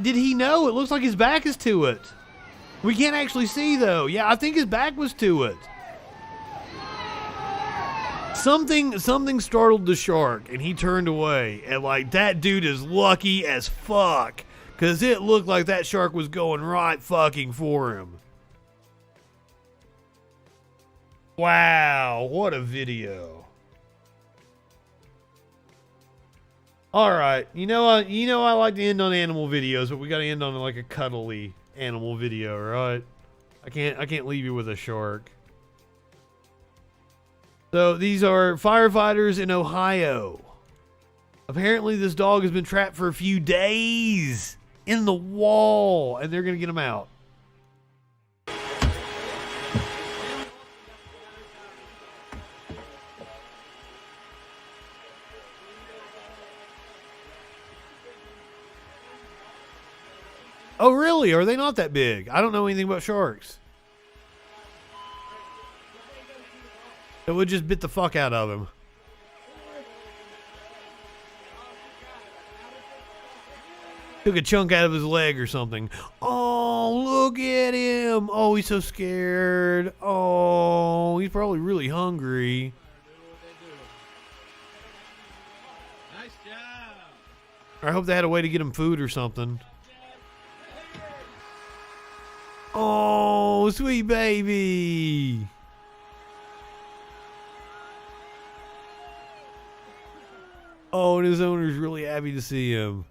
Did he know? It looks like his back is to it. We can't actually see, though. Yeah, I think his back was to it. Something startled the shark, and he turned away. And, that dude is lucky as fuck. Because it looked like that shark was going right fucking for him. Wow, what a video. Alright, you know I like to end on animal videos, but we gotta end on a cuddly animal video, right? I can't leave you with a shark. So these are firefighters in Ohio. Apparently this dog has been trapped for a few days in the wall, and they're gonna get him out. Oh, really? Are they not that big? I don't know anything about sharks. It would just bit the fuck out of him. Took a chunk out of his leg or something. Oh, look at him. Oh, he's so scared. Oh, he's probably really hungry. Nice job. I hope they had a way to get him food or something. Oh, sweet baby. Oh, and his owner's really happy to see him.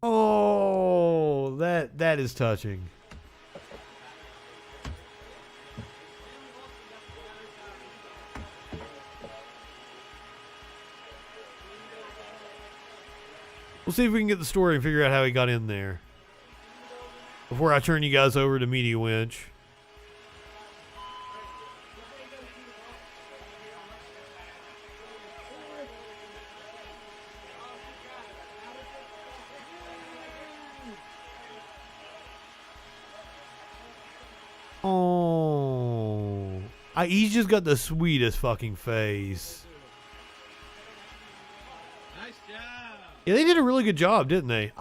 Oh, that is touching. We'll see if we can get the story and figure out how he got in there before I turn you guys over to Media Winch. Oh, he's just got the sweetest fucking face. Nice job. Yeah, they did a really good job, didn't they?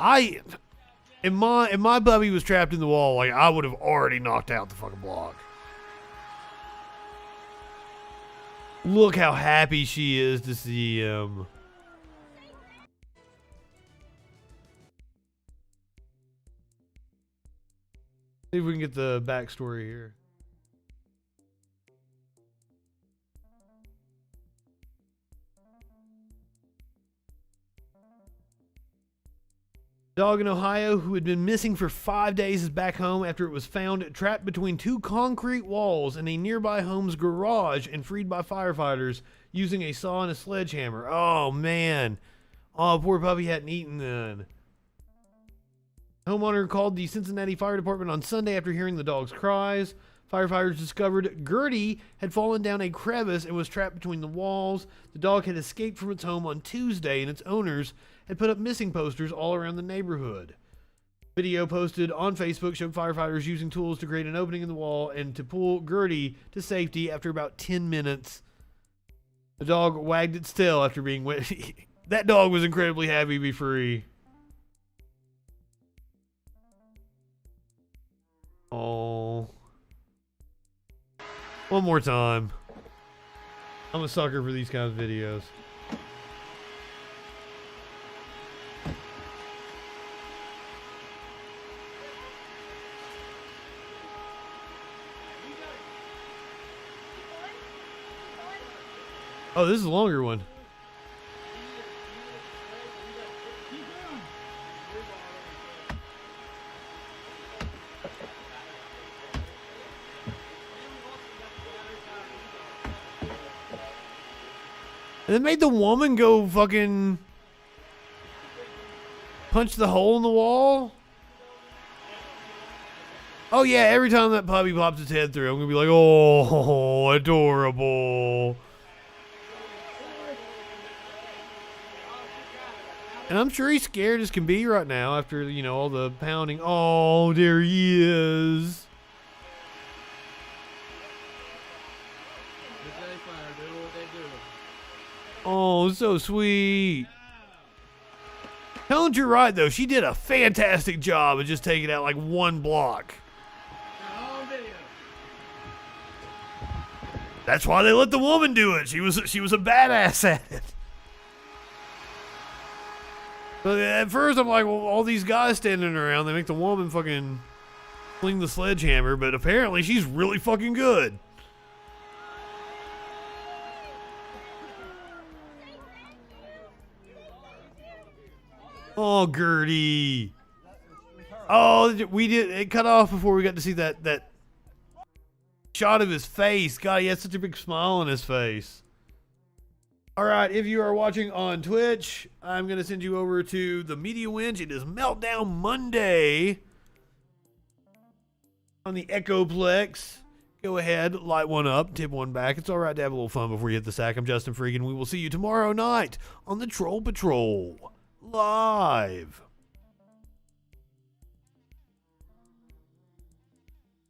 If my puppy was trapped in the wall, like, I would have already knocked out the fucking block. Look how happy she is to see him. See if we can get the backstory here. Dog in Ohio who had been missing for 5 days is back home after it was found trapped between two concrete walls in a nearby home's garage and freed by firefighters using a saw and a sledgehammer. Oh, man. Oh, poor puppy hadn't eaten then. Homeowner called the Cincinnati Fire Department on Sunday after hearing the dog's cries. Firefighters discovered Gertie had fallen down a crevice and was trapped between the walls. The dog had escaped from its home on Tuesday, and its owners had put up missing posters all around the neighborhood. Video posted on Facebook showed firefighters using tools to create an opening in the wall and to pull Gertie to safety after about 10 minutes. The dog wagged its tail after being wet. That dog was incredibly happy to be free. Oh. One more time. I'm a sucker for these kinds of videos. Oh, this is a longer one. And it made the woman go fucking punch the hole in the wall. Oh yeah, every time that puppy pops its head through, I'm gonna be like, oh, adorable. And I'm sure he's scared as can be right now after, you know, all the pounding. Oh, there he is. Oh, so sweet. Helen's, you're right, though. She did a fantastic job of just taking out like one block. That's why they let the woman do it. She was a badass at it. But at first, I'm like, well, all these guys standing around, they make the woman fucking fling the sledgehammer, but apparently she's really fucking good. Oh, Gertie. Oh, it cut off before we got to see that shot of his face. God, he had such a big smile on his face. All right, if you are watching on Twitch, I'm going to send you over to the Media Winch. It is Meltdown Monday on the Echoplex. Go ahead, light one up, tip one back. It's all right to have a little fun before you hit the sack. I'm Justin Freakin. We will see you tomorrow night on the Troll Patrol live.